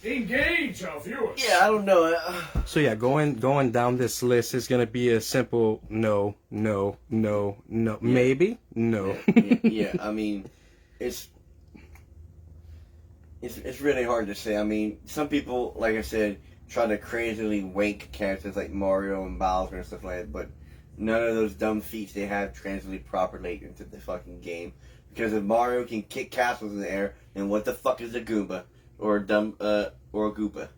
Engage our viewers. Yeah, I don't know. So yeah, going down this list is gonna be a simple no, maybe no. Yeah. I mean, it's really hard to say. I mean, some people, like I said, try to crazily wank characters like Mario and Bowser and stuff like that, but none of those dumb feats they have translate properly into the fucking game. Because if Mario can kick castles in the air, then what the fuck is a Goomba? Or a Goopa?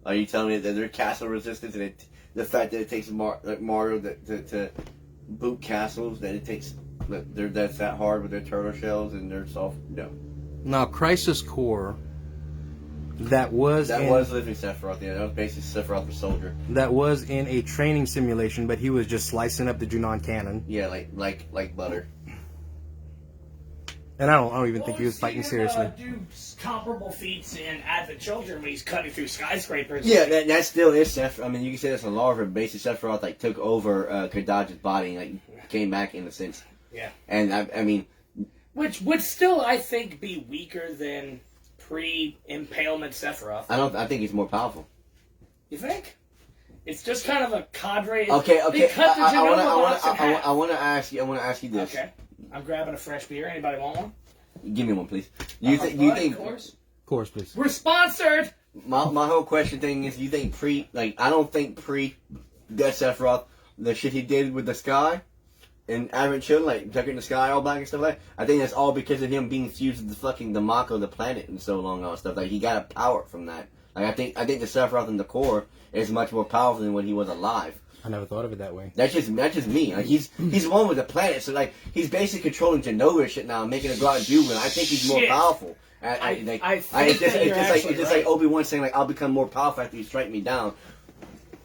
Are you telling me that they're castle resistance and the fact that it takes Mario to boot castles, that it takes that's that hard with their turtle shells and their soft? No. Now, Crisis Core, that was living Sephiroth. Yeah, that was basically Sephiroth the soldier. That was in a training simulation, but he was just slicing up the Junon canon. Yeah, like butter. And I don't even think he was fighting seriously. Do comparable feats in Advent Children when he's cutting through skyscrapers. Yeah, that still is Sephiroth. I mean, you can say that's a larger basis. Sephiroth like took over Kadaj's body and like came back in a sense. Yeah. And I mean, which would still, I think, be weaker than pre-impalement Sephiroth. I think he's more powerful. You think? It's just kind of a cadre. Okay. They cut the I want to ask you this. Okay. I'm grabbing a fresh beer. Anybody want one? Give me one, please. You think? Of course. Of course, please. We're sponsored. My whole question thing is, you think I don't think Death Sephiroth, the shit he did with the sky and Advent Children, like tucking the sky all black and stuff like that. I think that's all because of him being fused with the fucking the Mako, the planet, and so long and all that stuff. Like he got a power from that. Like I think the Sephiroth in the core is much more powerful than when he was alive. I never thought of it that way. That's just me. Like he's one with the planet, so like he's basically controlling Genova and shit now, and making it go out and do it. I think he's more powerful. It's just like Obi-Wan saying like I'll become more powerful after you strike me down.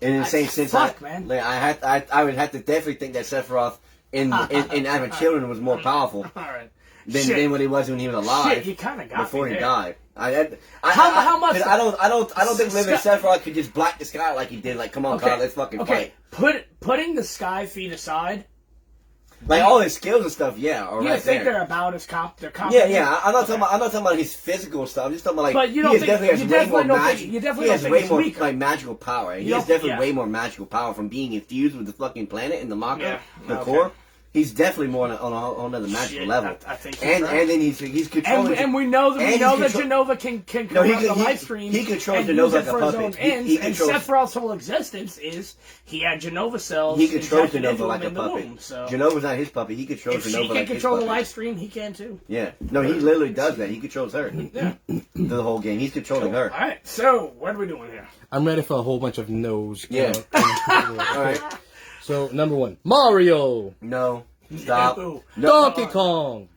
And in the same sense, I would have to definitely think that Sephiroth in Advent Children was more powerful. All right. Than what he was when he was alive. Shit, you kind of got before me he there. died. How much? I don't think living Sephiroth could just black the sky like he did. Like, come on, God, let's fucking fight. Putting the sky feet aside. Like all his skills and stuff, yeah. Are you right think there. they're about as competent? Yeah. I'm not talking about his physical stuff. I'm just talking about like. But you don't he has way more weaker. like magical power. He has definitely way more magical power from being infused with the fucking planet and the Mako, the core. He's definitely more on another magical level. I think and then he's controlling. And we know that Genova can come on the live stream. He controls Genova like a puppet. And Sephiroth's whole existence is he had Genova cells. He controls Genova like a puppet. Womb, so. Genova's not his puppet. He controls Genova like his puppet. If she can control the live stream, he can too. Yeah. No, he literally does that. He controls her. Yeah. The whole game. He's controlling her. All right. So what are we doing here? I'm ready for a whole bunch of no's. Yeah. All right. So number 1, Mario. No. Stop. No. Donkey Kong.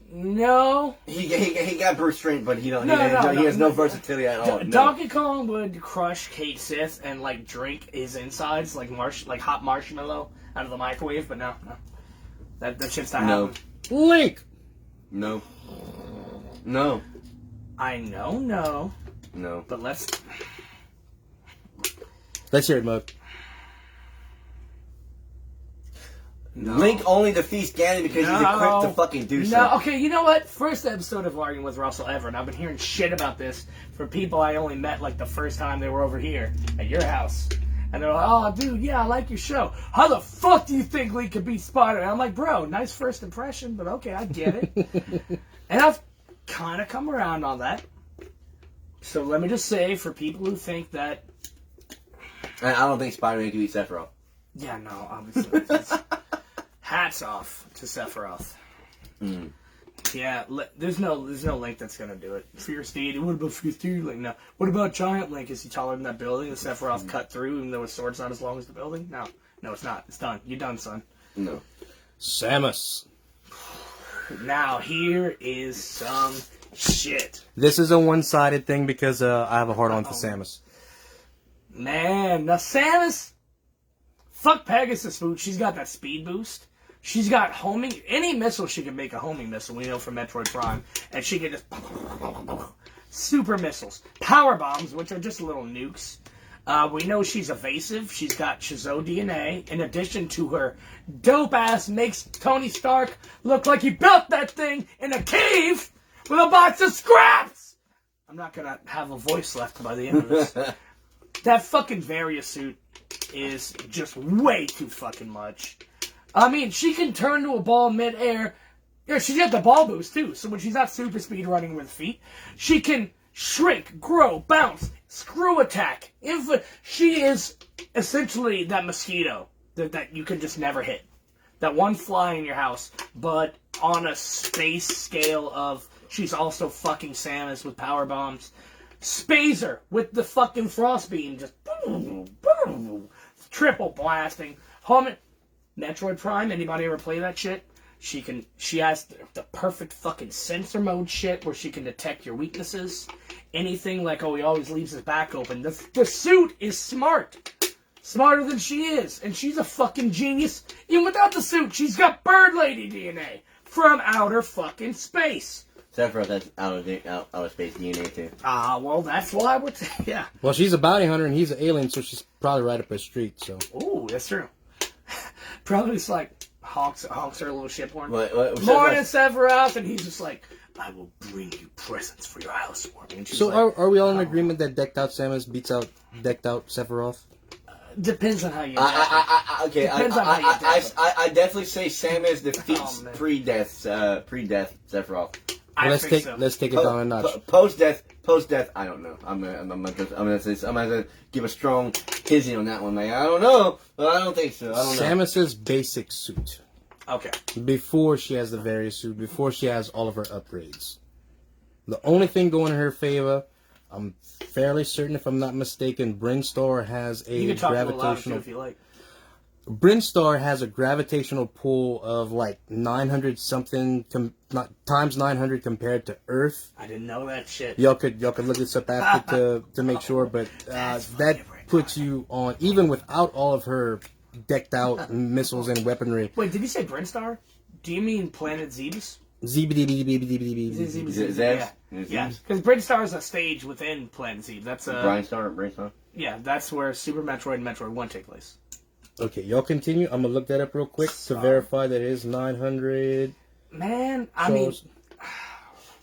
No. He got brute strength, but he has no versatility at all. Donkey Kong would crush Kate Sith and like drink his insides like hot marshmallow out of the microwave, but no. That shit's not happening. Link. No. I know. No. But let's hear it, Mug. No. Link only defeats Ganon because he's equipped to fucking do so. No, okay, you know what? First episode of Arguing with Russell ever, and I've been hearing shit about this from people I only met like the first time they were over here at your house. And they're like, oh, dude, yeah, I like your show. How the fuck do you think Link could beat Spider-Man? I'm like, bro, nice first impression, but okay, I get it. And I've kind of come around on that. So let me just say, for people who think that... I don't think Spider-Man can beat Sephiroth. Yeah, no, obviously. Hats off to Sephiroth. Mm. Yeah, there's no Link that's gonna do it. Fierce Steed. What about Fierce Steed Link? No. What about Giant Link? Is he taller than that building that Sephiroth cut through, even though his sword's not as long as the building? No, it's not. It's done. You're done, son. No. Samus. Now here is some shit. This is a one-sided thing because I have a hard-on for Samus. Man, now Samus. Fuck Pegasus food. She's got that speed boost. She's got homing. Any missile she can make a homing missile. We know from Metroid Prime, and she can just super missiles, power bombs, which are just little nukes. We know she's evasive. She's got Shizo DNA. In addition to her dope ass makes Tony Stark look like he built that thing in a cave with a box of scraps. I'm not gonna have a voice left by the end of this. That fucking Varia suit is just way too fucking much. I mean, she can turn to a ball mid-air. Yeah, she's got the ball boost, too. So when she's not super speed running with feet, she can shrink, grow, bounce, screw attack. She is essentially that mosquito that you can just never hit. That one fly in your house, but on a space scale of she's also fucking Samus with power bombs. Spazer with the fucking frost beam, just boom, boom, triple blasting. Metroid Prime, anybody ever play that shit? She has the perfect fucking sensor mode shit where she can detect your weaknesses. Anything like, oh, he always leaves his back open. The suit is smart. Smarter than she is. And she's a fucking genius. Even without the suit, she's got Bird Lady DNA. from outer fucking space. Sephiroth has outer space DNA too. Well, that's why we're... yeah. Well, she's a bounty hunter and he's an alien, so she's probably right up his street, so... Ooh, that's true. Probably just like honks her little ship horn. What, Morning, Sephiroth, and he's just like, I will bring you presents for your housewarming. So like, are we all in agreement that decked out Samus beats out decked out Sephiroth? Depends on how you. Okay, I definitely say Samus defeats pre-death Sephiroth. Let's take it down a notch. Post death. I don't know. I'm gonna give a strong hizzy on that one, man. I don't know, but I don't think so. I don't know. Samus's basic suit. Okay. Before she has the various suit, before she has all of her upgrades, the only thing going in her favor, I'm fairly certain, if I'm not mistaken, Brinstar has a you can talk gravitational. A little louder, too, if you like. Brinstar has a gravitational pull of like 900 something times 900 compared to Earth. I didn't know that shit. Y'all could look this up after to make sure, but that puts you on, even without all of her decked out missiles and weaponry. Wait, did you say Brinstar? Do you mean Planet Zebes? Zebedee. Yeah, because Brinstar is a stage within Planet Zebes. That's Brinstar. Yeah, that's where Super Metroid and Metroid 1 take place. Okay, y'all continue. I'm gonna look that up real quick to verify that it is 900. Man, I mean...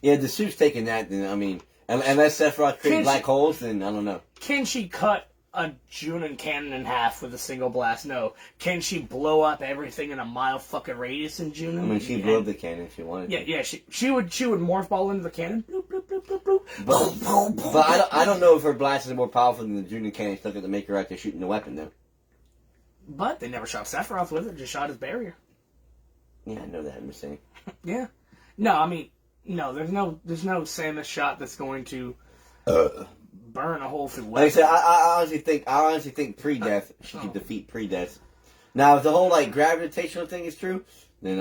Yeah, the suit's taking that, then, I mean... Unless Sephiroth creates black holes, then I don't know. Can she cut a Junon cannon in half with a single blast? No. Can she blow up everything in a mile fucking radius in Junon? I mean, she blew up the cannon if she wanted to. Yeah, she would morph ball into the cannon. Bloop, bloop, bloop, bloop, bloop. But I don't know if her blast is more powerful than the Junon cannon. Still got to make her out there shooting the weapon, though. But they never shot Sephiroth with it, just shot his barrier. Yeah, I know that, I'm just saying. Yeah. No, I mean, no, there's no Samus shot that's going to burn a hole through weapon. Like I said, I honestly think pre-death, she could defeat pre-death. Now, if the whole, like, gravitational thing is true, then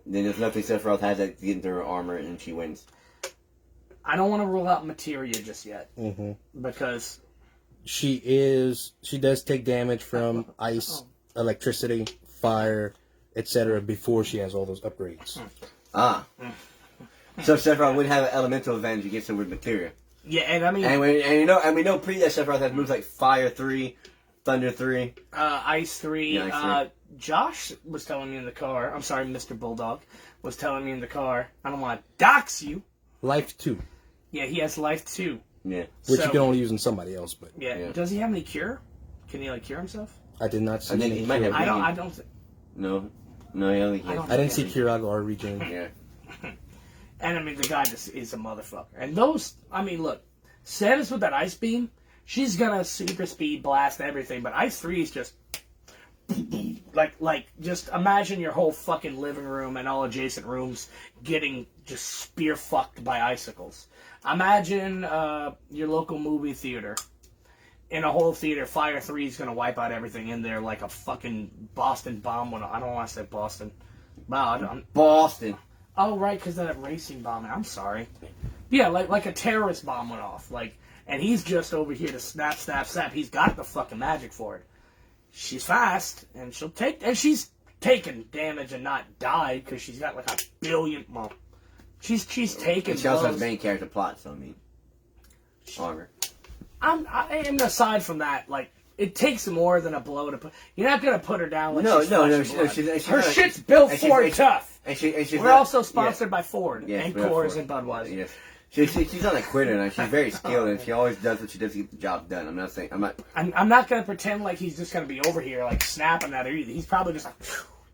there's nothing Sephiroth has that get into her armor and she wins. I don't want to rule out materia just yet. Mm-hmm. Because... She does take damage from ice, electricity, fire, etc. before she has all those upgrades. So Sephiroth would have an elemental advantage against her with materia. Yeah, and I mean... And we know pre-death Sephiroth has moves like Fire 3, Thunder 3. Ice 3. Yeah, Ice 3. Josh was telling me in the car, I'm sorry, Mr. Bulldog, was telling me in the car, I don't want to dox you. Life 2. Yeah, he has Life 2. Yeah. Which you can only use in somebody else, but... Yeah. Does he have any cure? Can he, like, cure himself? I did not see any cure. I don't think... No, he only can't. I didn't see Curago or Regen. Yeah. And, I mean, the guy just is a motherfucker. And those... I mean, look. Samus with that Ice Beam, she's gonna super speed blast everything, but Ice 3 is just... Like, just imagine your whole fucking living room and all adjacent rooms getting just spear-fucked by icicles. Imagine your local movie theater. In a whole theater, Fire 3 is going to wipe out everything in there like a fucking Boston bomb went off. I don't want to say Boston. Wow, Boston. Oh, right, because of that racing bomb. I'm sorry. Yeah, like a terrorist bomb went off. And he's just over here to snap, snap, snap. He's got the fucking magic for it. She's fast, and she's taken damage and not died because she's got like a billion... Well, she's taken... She also has main character plot, so I mean... Armor. And aside from that, like, it takes more than a blow to put... You're not going to put her down like No. Her shit's built Ford tough. We're also sponsored by Ford and Coors and Budweiser. Yes. She's not a quitter, and she's very skilled, and she always does what she does to get the job done. I'm not going to pretend like he's just going to be over here, like, snapping at her either. He's probably just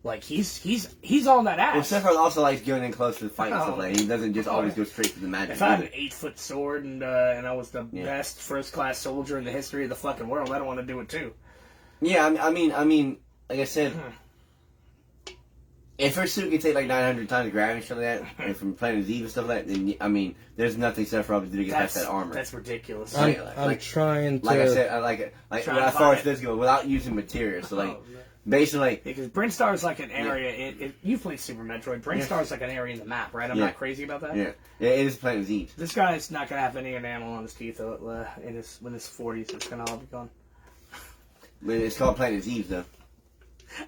like he's on that ass. Well, Sephiroth also likes going in close to the fight and stuff like that. He doesn't just always go straight to the magic. If I had an 8-foot sword and I was the best first-class soldier in the history of the fucking world, I don't want to do it too. Yeah, I mean, like I said... If her suit can take like 900 times gravity and stuff like that, and from Planet Z and stuff like that, then, I mean, there's nothing Sephiroth can do to get past that armor. That's ridiculous. I'm trying to... Like I said, I like it. Like, as far as this goes, without using material. So, like, basically... Because Brinstar is like an area... You played Super Metroid. Brinstar is like an area in the map, right? I'm not crazy about that? Yeah. Yeah, it is Planet Z. This guy's not going to have any enamel on his teeth in his 40s. It's going to all be gone. But it's called Planet Z, though.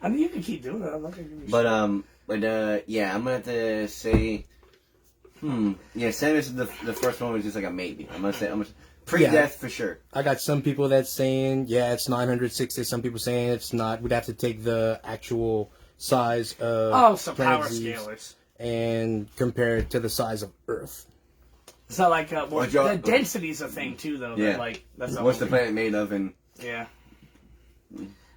I mean, you can keep doing it. I'm not going to give you But, But yeah, I'm gonna have to say, yeah, Samus is the first one was just like a maybe. I'm gonna pre-death for sure. I got some people that's saying it's 960. Some people saying it's not. We'd have to take the actual size of some power scalers and compare it to the size of Earth. So like the density's a thing too, though. Yeah. That, like that's what's the planet made of, and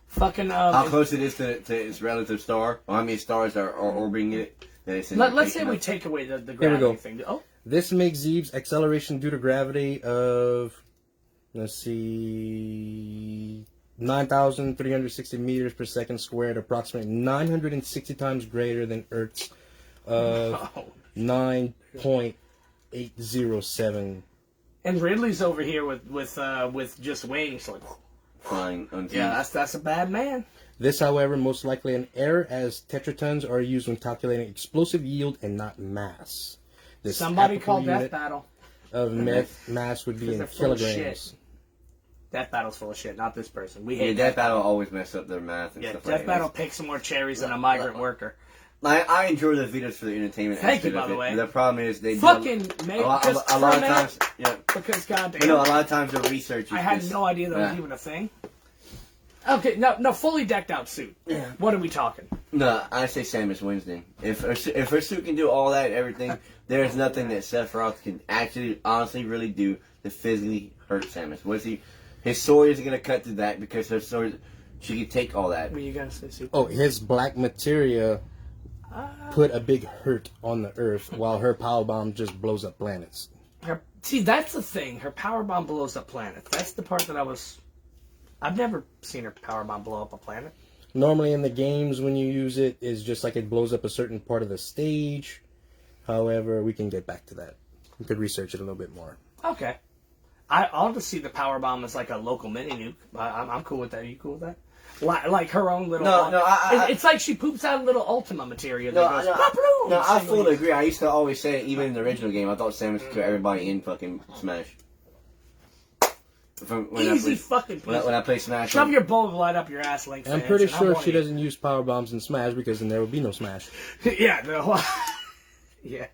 fucking how close it is to its relative star, or how many stars are orbiting it. Let's say we take away the gravity thing. Oh, this makes Zeeb's acceleration due to gravity of, let's see, 9,360 meters per second squared, approximately 960 times greater than Earth's 9.807. And Ridley's over here with just wings, like flying. Yeah, that's a bad man. This, however, most likely an error, as tetratons are used when calculating explosive yield and not mass. This Somebody called Death Battle. Of mass would be in kilograms. Death Battle's full of shit, not this person. We hate hate Death Battle always mess up their math and stuff like that. Death Battle picks some more cherries than a migrant worker. I enjoy the videos for the entertainment. Thank you, by the way. The problem is they fucking make a lot of times. Yeah. Because goddamn. No, a lot of times the research. I had no idea that was even a thing. Okay, no, fully decked out suit. Yeah. What are we talking? No, I say Samus wins then. If her suit can do all that and everything, there's nothing that Sephiroth can actually, honestly, really do to physically hurt Samus. His sword isn't gonna cut through that because her sword, she can take all that. What are you gonna say, suit? Oh, his black materia put a big hurt on the Earth, while her power bomb just blows up planets. See, that's the thing. Her power bomb blows up planets. That's the part that I've never seen her power bomb blow up a planet. Normally in the games, when you use it, it's just like it blows up a certain part of the stage. However, we can get back to that. We could research it a little bit more. Okay. I'll just see the power bomb as like a local mini nuke. I'm cool with that. Are you cool with that? Like her own little... it's like she poops out a little Ultima material that goes... I fully agree. I used to always say, even in the original game, I thought Samus could kill everybody in fucking Smash. When I play Smash. Shove your bulb light up your ass, Link. I'm pretty sure she doesn't use power bombs in Smash, because then there would be no Smash. Yeah. Yeah.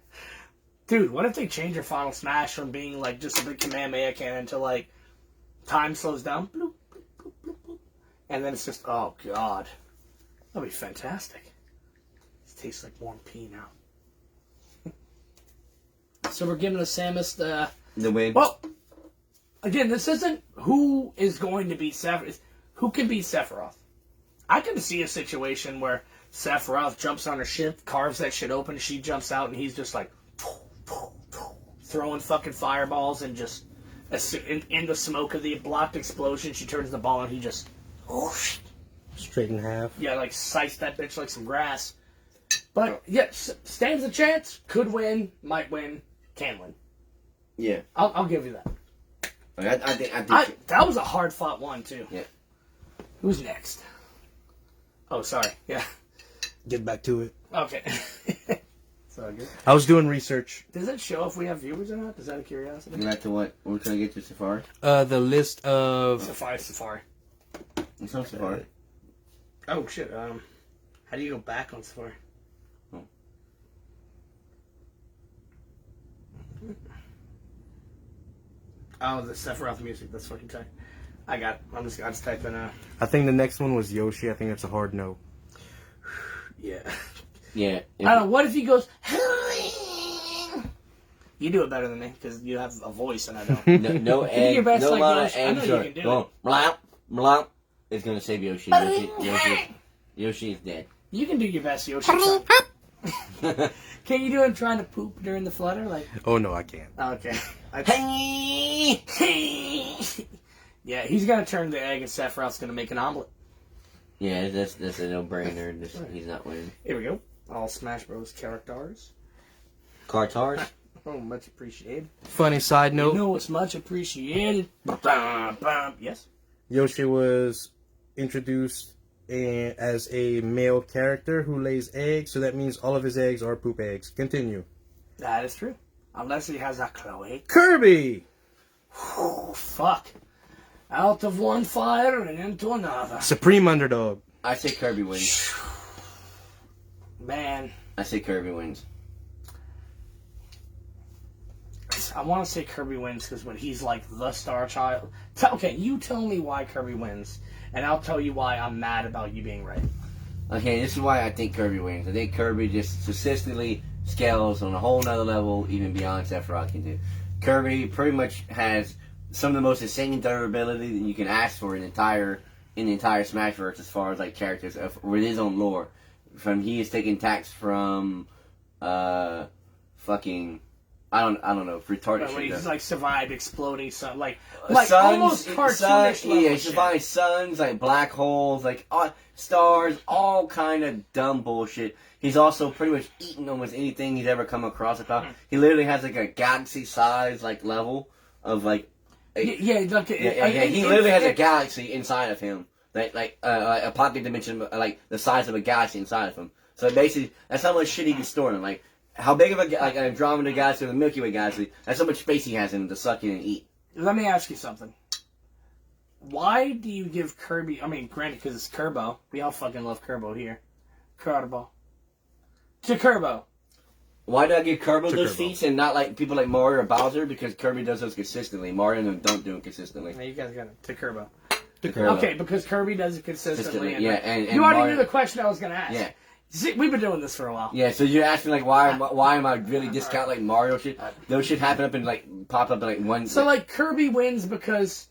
Dude, what if they change your Final Smash from being like just a big Kamehameha cannon to like time slows down, bloop, bloop, bloop, bloop, bloop, and then it's just, oh god, that'd be fantastic. It tastes like warm pea now. So we're giving the Samus the win. Well, again, this isn't who is going to beat Sephiroth. Who can beat Sephiroth? I can see a situation where Sephiroth jumps on her ship, carves that shit open, she jumps out, and he's just like throwing fucking fireballs, and just in the smoke of the blocked explosion, she turns the ball and he just straight in half. Yeah, like sliced that bitch like some grass. But yeah, stands a chance. Could win, might win, can win. Yeah, I'll give you that. I think that was a hard fought one too. Yeah. Who's next? Oh, sorry. Yeah. Get back to it. Okay. So good. I was doing research. Does it show if we have viewers or not? Is that a curiosity? Back to what? We're trying to get to Safari? The list of... Safari. It's not Safari. Oh, shit. How do you go back on Safari? Oh, the Sephiroth music. That's fucking tight. I just typed in I think the next one was Yoshi. I think that's a hard no. Yeah. Yeah. I don't know. What if he goes... You do it better than me, because you have a voice and I don't. No egg. Best no like lot Yoshi. of eggs. I know you can do it. Blah, blah. It's going to save Yoshi. Yoshi is dead. You can do your best, Yoshi. Can you do him trying to poop during the flutter? Like? Oh, no, I can't. Okay. Yeah, he's going to turn the egg and Sephiroth's going to make an omelet. Yeah, that's a no-brainer. He's not winning. Here we go. All Smash Bros. Characters. Cartars? Oh, much appreciated. Funny side note. You know it's much appreciated. Yes? Yoshi was introduced as a male character who lays eggs, so that means all of his eggs are poop eggs. Continue. That is true. Unless he has a Chloe. Kirby! Oh, fuck. Out of one fire and into another. Supreme underdog. I say Kirby wins. Man. I say Kirby wins. I want to say Kirby wins because when he's like the star child. Okay, you tell me why Kirby wins, and I'll tell you why I'm mad about you being right. Okay, this is why I think Kirby wins. I think Kirby just consistently scales on a whole nother level, even beyond Sephiroth can do. Kirby pretty much has some of the most insane durability that you can ask for in the entire Smashverse as far as like characters with his own lore. He is taking attacks from fucking I don't know, retarded shit. He's like survived exploding sun, like suns, almost cartoonish level. Yeah, he survived suns, like black holes, like stars, all kind of dumb bullshit. He's also pretty much eaten almost anything he's ever come across. He literally has like a galaxy size like level of like. He literally has a galaxy inside of him, like a pocket dimension, like the size of a galaxy inside of him. So basically, that's how much shit he can store in him. Like. How big of an Andromeda galaxy or the Milky Way galaxy, that's how much space he has in him to suck in and eat. Let me ask you something. Why do you give Kirby... I mean, granted, because it's Kerbo. We all fucking love Kerbo here. Kerbo. To Kerbo. Why do I give Kirby those feats and not like people like Mario or Bowser? Because Kirby does those consistently. Mario and them don't do it consistently. Now you guys got it. To Kerbo. To Kerbo. Okay, because Kirby does it consistently. Yeah, and you already knew the question I was going to ask. Yeah. See, we've been doing this for a while. Yeah, so you're asking like why am I really discounting like Mario shit? Those shit happen up and like pop up in like one. So like Kirby wins because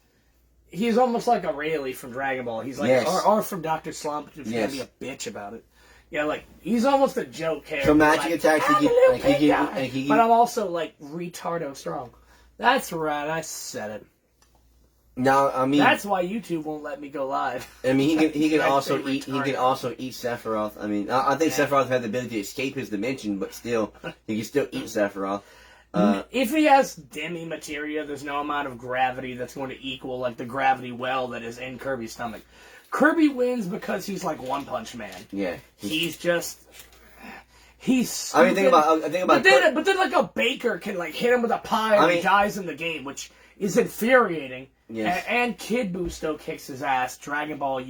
he's almost like a Rayleigh from Dragon Ball. He's like or from Dr. Slump who's gonna be a bitch about it. Yeah, like he's almost a joke character. So magic attacks but I'm also like retardo strong. That's right, I said it. No, I mean that's why YouTube won't let me go live. I mean he can also eat Sephiroth. I mean I think Sephiroth has the ability to escape his dimension, but still he can still eat Sephiroth. If he has demi materia, there's no amount of gravity that's going to equal like the gravity well that is in Kirby's stomach. Kirby wins because he's like One Punch Man. Yeah, he's just. He's stupid. I mean, think about. But then like a baker can like hit him with a pie and he dies in the game, which is infuriating. Yes. And Kid Busto kicks his ass. Dragon Ball,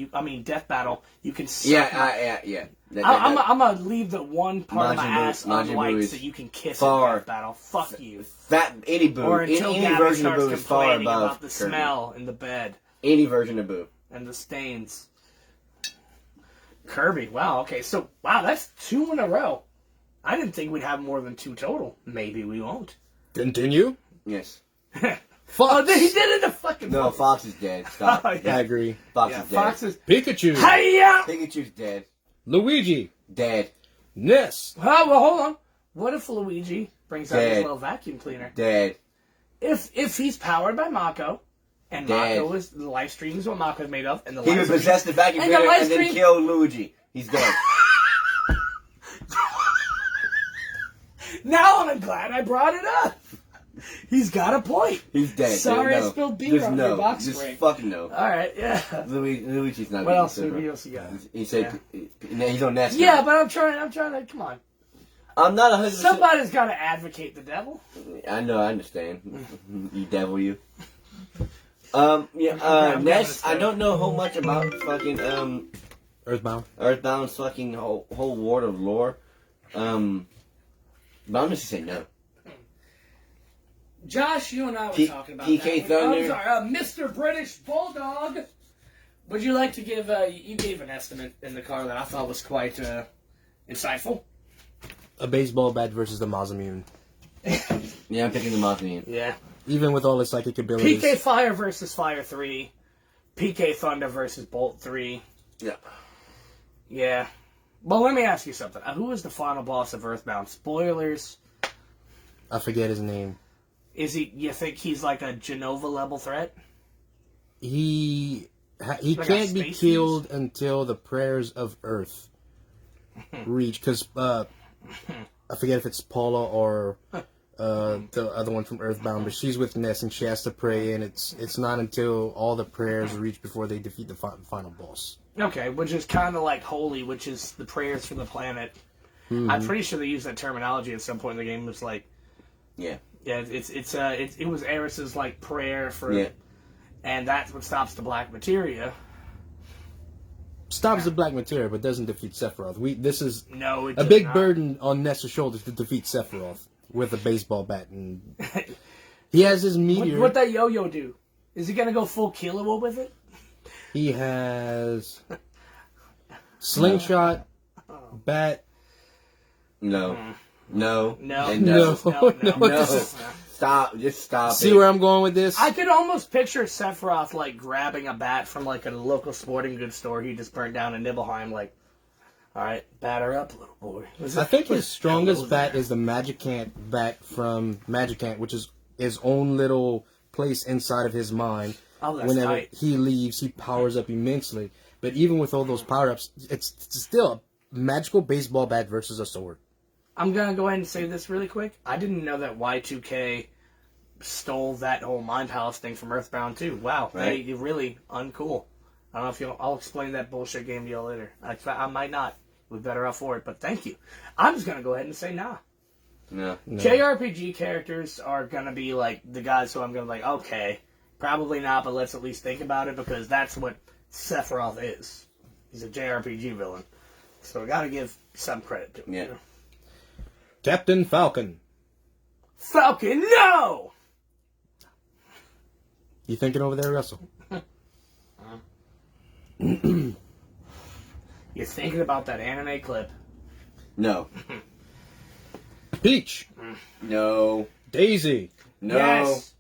Death Battle, you can suck. Yeah. I'm gonna leave the one part of my ass unliked so you can kiss in Death Battle. Fuck you. Any Boo. Or until any version of Boo is far above about the Kirby. smell in the bed. Any version of Boo. And the stains. Kirby, wow, okay, so, that's 2 in a row. I didn't think we'd have more than 2 total. Maybe we won't. Continue? Yes. Fox. Oh, he did it in the fucking No, Fox is dead. Stop. I agree. Fox is dead. Fox is... Pikachu. Hiya! Pikachu's dead. Luigi. Dead. Ness. Oh, well, hold on. What if Luigi brings out his little vacuum cleaner? Dead. If he's powered by Mako, and Mako is... The live stream is what Mako is made of, and the he would possess the vacuum cleaner and then kill Luigi. He's dead. Now I'm glad I brought it up. He's got a point. He's dead. Sorry, I spilled beer on your box spring. Just fucking no. All right, yeah. Luigi's not. What else? What else you got? He said he's on Ness. Yeah, but I'm trying to. Come on. I'm not 100%. Somebody's got to advocate the devil. I know. I understand. You devil, you. Ness. I don't know how much about fucking Earthbound's fucking whole world of lore. But I'm just saying no. Josh, you and I were talking about PK that. Thunder. I'm sorry, Mr. British Bulldog. Would you like to give? You gave an estimate in the car that I thought was quite insightful. A baseball bat versus the Masamune. Yeah, I'm picking the Masamune. Yeah. Even with all his psychic abilities. PK Fire versus Fire 3. PK Thunder versus Bolt 3. Yeah. Yeah. Well, let me ask you something. Who is the final boss of Earthbound? Spoilers. I forget his name. Is he? You think he's like a Genova level threat? He like can't be killed until the prayers of Earth reach. Because I forget if it's Paula or the other one from Earthbound, but she's with Ness and she has to pray, and it's not until all the prayers reach before they defeat the final boss. Okay, which is kind of like Holy, which is the prayers for the planet. Mm-hmm. I'm pretty sure they used that terminology at some point in the game. It was like, yeah, it was Eris's like prayer for, and that's what stops the black materia. stops the black materia, but doesn't defeat Sephiroth. This is it a big not. burden on Ness's shoulders to defeat Sephiroth with a baseball bat, and he has his meteor. What that yo-yo do? Is he gonna go full Killua with it? He has slingshot, bat. No. No. No. And No. No. Stop. Just stop. See where I'm going with this? I could almost picture Sephiroth like grabbing a bat from like a local sporting goods store he just burnt down in Nibelheim. Like, all right, batter up, little boy. I think his strongest bat is the Magicant bat from Magicant, which is his own little place inside of his mind. Oh, that's Whenever tight. he leaves, he powers up immensely. But even with all those power-ups, it's still a magical baseball bat versus a sword. I'm going to go ahead and say this really quick. I didn't know that Y2K stole that whole Mind Palace thing from Earthbound 2. Wow. Right. You're really uncool. I don't know if I'll explain that bullshit game to you later. I might not. We're better off for it, but thank you. I'm just going to go ahead and say nah. No. JRPG characters are going to be like the guys who I'm going to be like, okay, probably not, but let's at least think about it because that's what Sephiroth is. He's a JRPG villain. So I got to give some credit to him. Yeah. You know? Captain Falcon. Falcon, no! You thinking over there, Russell? You're thinking about that anime clip. No. Peach. No. Daisy. No. Yes.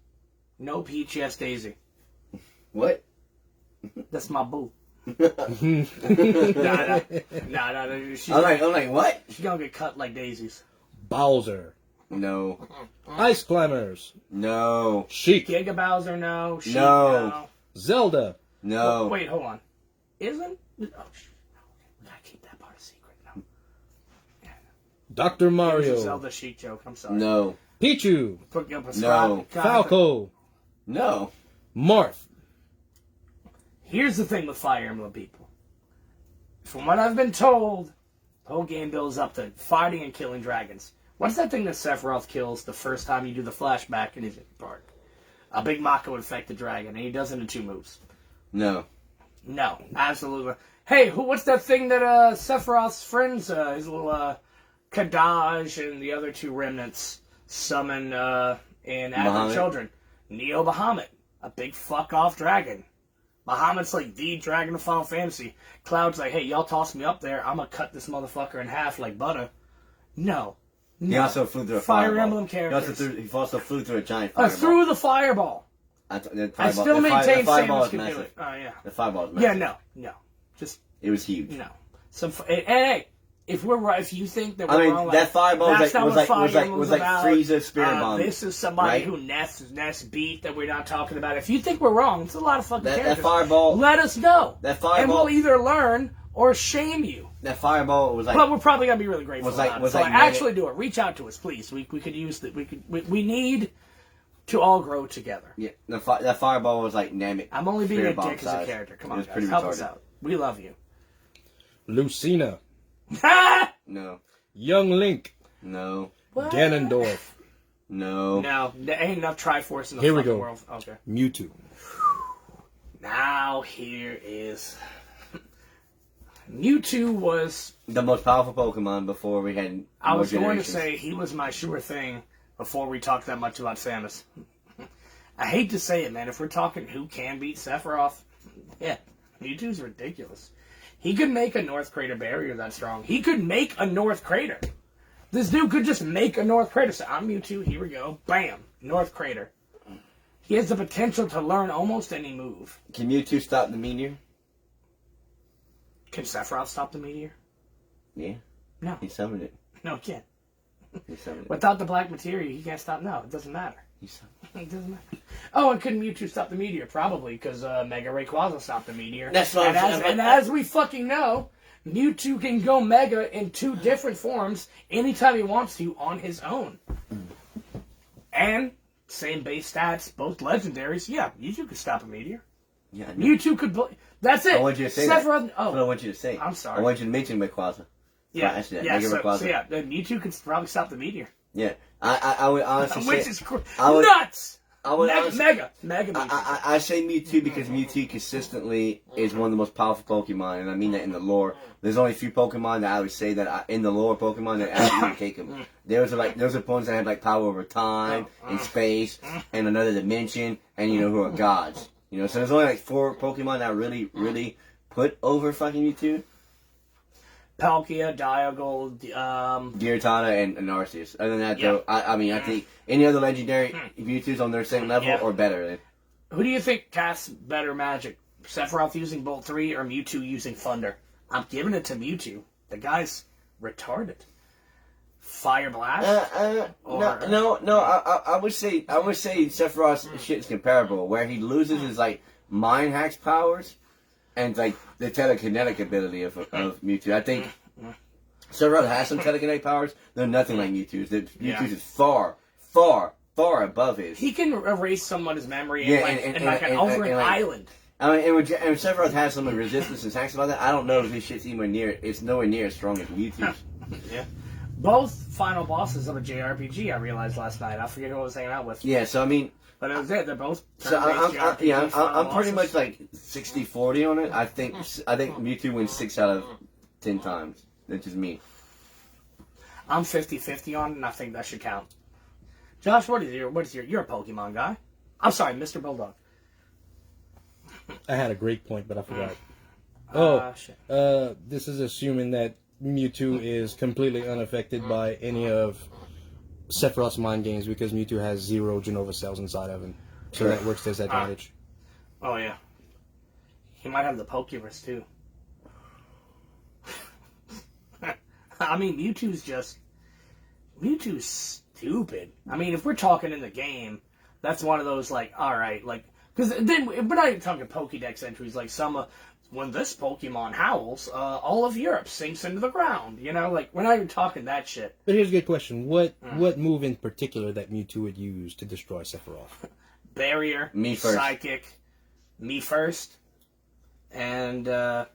No Peach, yes Daisy. What? That's my boo. Nah. She's I'm like, what? She's gonna get cut like daisies. Bowser. No. Ice Climbers. No. Sheik. Giga Bowser, no. Sheik, No. no. Zelda. No. Wait, hold on. Isn't? Oh, shit. We gotta keep that part a secret. No. Yeah. Dr. It was a Mario. Zelda Sheik joke. I'm sorry. No. Pichu. Put up a No. Falco. No. Marth. Here's the thing with Fire Emblem people. From what I've been told, the whole game builds up to fighting and killing dragons. What's that thing that Sephiroth kills the first time you do the flashback in his park? A big Mako infected dragon, and he does it in 2 moves. No. No, absolutely. Hey, what's that thing that Sephiroth's friends, his little Kadaj and the other 2 remnants summon in Advent Children? Neo Bahamut, a big fuck-off dragon. Bahamut's like the dragon of Final Fantasy. Cloud's like, hey, y'all toss me up there, I'm gonna cut this motherfucker in half like butter. No. He also flew through a Fire fireball. Emblem characters. He also flew through a giant fireball. Through the fireball. I still maintain Samus can do it. Oh, yeah. The fireball is massive. Yeah, no. Just, It was huge. no. And hey, if we're right, if you think that we're wrong, that fireball was was like Frieza's spirit bomb. This is somebody who Ness beat that we're not talking about. If you think we're wrong, it's a lot of fucking characters. That fireball. Let us know. That fireball. And we'll either learn or shame you. That fireball was like. But we're probably gonna be really grateful. Actually do it. Reach out to us, please. We could use that. We need to all grow together. Yeah, that fireball was like Namek. I'm only being a dick as a character. Come on, guys, help us out. We love you. Lucina. No. Young Link. No. What? Ganondorf. No. No, there ain't enough Triforce in the Here we fucking go. world. Okay. Mewtwo. Now here is Mewtwo was. The most powerful Pokemon before we had. I was going to generations. say he was my sure thing before we talked that much about Samus. I hate to say it, man. If we're talking who can beat Sephiroth, yeah, Mewtwo's ridiculous. He could make a North Crater barrier that strong. He could make a North Crater. This dude could just make a North Crater. So I'm Mewtwo. Here we go. Bam. North Crater. He has the potential to learn almost any move. Can Mewtwo stop the meteor? Can Sephiroth stop the meteor? Yeah. No. He summoned it. No, he can't. He summoned it. Without the black materia, he can't stop. No, it doesn't matter. He summoned It doesn't matter. Oh, and couldn't Mewtwo stop the meteor? Probably, because Mega Rayquaza stopped the meteor. That's what and as we fucking know, Mewtwo can go Mega in 2 different forms anytime he wants to on his own. And same base stats, both legendaries. Yeah, Mewtwo could stop a meteor. Yeah, Mewtwo could. That's it. I want you to say Sephiroth, that. That's what I want you to say. I'm sorry. I want you to mention Rayquaza. Yeah, Actually, yeah. Mega Rayquaza. So yeah, Mewtwo could probably stop the meteor. Yeah, I would honestly Which say. is I would- nuts. Mega Mewtwo. I say Mewtwo because Mewtwo consistently is one of the most powerful Pokemon, and I mean that in the lore. There's only a few Pokemon that I would say that in the lore Pokemon that actually take them. Those are opponents that have like power over time and space and another dimension, and who are gods. So there's only like 4 Pokemon that really put over fucking Mewtwo. Palkia, Dialga, Giratina, and Arceus. Other than that, though, I think any other legendary Mewtwo's on their same level or better. Who do you think casts better magic? Sephiroth using Bolt 3 or Mewtwo using Thunder? I'm giving it to Mewtwo. The guy's retarded. Fire Blast? No. I would say Sephiroth's shit's comparable, where he loses his like mind hacks powers and like the telekinetic ability of Mewtwo. I think Sephiroth has some telekinetic powers. They're nothing like Mewtwo's. Mewtwo's is far above his. He can erase someone's memory over an island. I mean, and Sephiroth has some resistance and attacks about that. I don't know if his shit's it's nowhere near as strong as Mewtwo's. Yeah. Both final bosses of a JRPG, I realized last night. I forget who I was hanging out with. Yeah, so I mean... But it was it. They're both I'm pretty much like 60-40 on it. I think Mewtwo wins 6 out of 10 times. That's just me. I'm 50-50 on it, and I think that should count. Josh, what is your... You're a Pokemon guy. I'm sorry, Mr. Bulldog. I had a great point, but I forgot. Shit. This is assuming that Mewtwo is completely unaffected by any of Sephiroth's mind games because Mewtwo has 0 Genova cells inside of him. So that works to his advantage. Oh, yeah. He might have the Pokeverse, too. I mean, Mewtwo's stupid. I mean, if we're talking in the game, that's one of those, like, alright, like, because then we're not even talking Pokédex entries, like when this Pokemon howls, all of Europe sinks into the ground. Like, we're not even talking that shit. But here's a good question. What move in particular that Mewtwo would use to destroy Sephiroth? Barrier. Me first. Psychic. Me first. And, I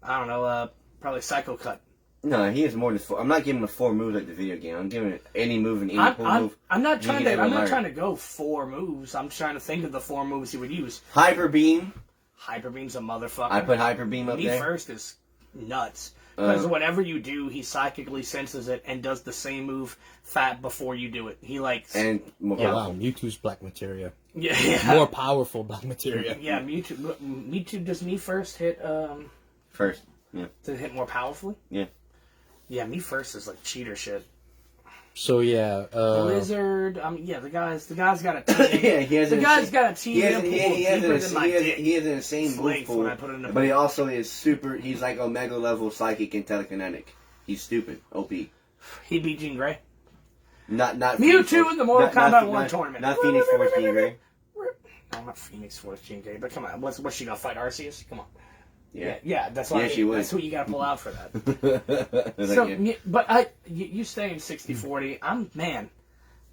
don't know, probably Psycho Cut. No, he has more than 4. I'm not giving him 4 moves like the video game. I'm giving it any move and any move. I'm not trying to go 4 moves. I'm trying to think of the 4 moves he would use. Hyper Beam. Hyper Beam's a motherfucker. I put Hyper Beam up there. Me first is nuts. Because whatever you do, he psychically senses it and does the same move before you do it. He likes... And wow, Mewtwo's black materia. Yeah. More powerful black materia. Yeah, Mewtwo, does me first hit... First, yeah. Does it hit more powerfully? Yeah. Yeah, me first is like cheater shit. So yeah, Blizzard. The guy's got a team. Yeah, he has got a team. He has an insane move pool, but he also is super. He's like Omega level psychic and telekinetic. He's stupid. OP. He beat Jean Grey. Not Mewtwo in the Mortal Kombat 1 tournament. Not Phoenix Force Jean Grey. No, not Phoenix Force Jean Grey. But come on, what's she gonna fight Arceus? Come on. Yeah, that's why. She would. That's who you got to pull out for that. So, but you saying 60-40?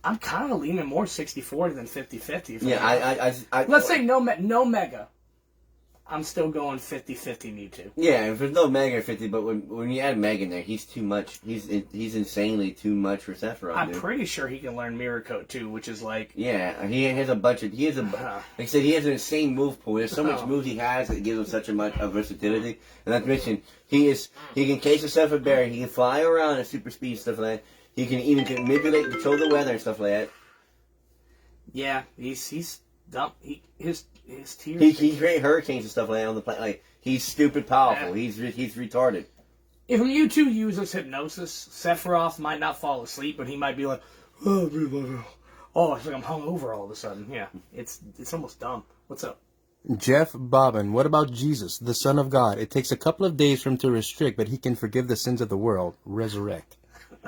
I'm kind of leaning more 60-40 than 50-50. Yeah, let's say no Mega. I'm still going 50-50 Mewtwo. Yeah, if there's no Mega or 50, but when you add Mega in there, he's too much. He's insanely too much for Sephiroth. I'm pretty sure he can learn Mirror Coat too, which is like... Yeah, he has a bunch of... like I said, he has an insane move pool. There's so much moves he has that gives him such a much of versatility. And not to mention, he can case himself a barrier. He can fly around at super speed and stuff like that. He can even manipulate and control the weather and stuff like that. Yeah, he's dumb. His tears. He create hurricanes and stuff like that on the planet. Like, he's stupid powerful. Yeah. He's retarded. If Mewtwo uses hypnosis, Sephiroth might not fall asleep, but he might be like, oh, it's like I'm hungover all of a sudden. Yeah, it's almost dumb. What's up? Jeff Bobbin, what about Jesus, the Son of God? It takes a couple of days for him to restrict, but he can forgive the sins of the world. Resurrect.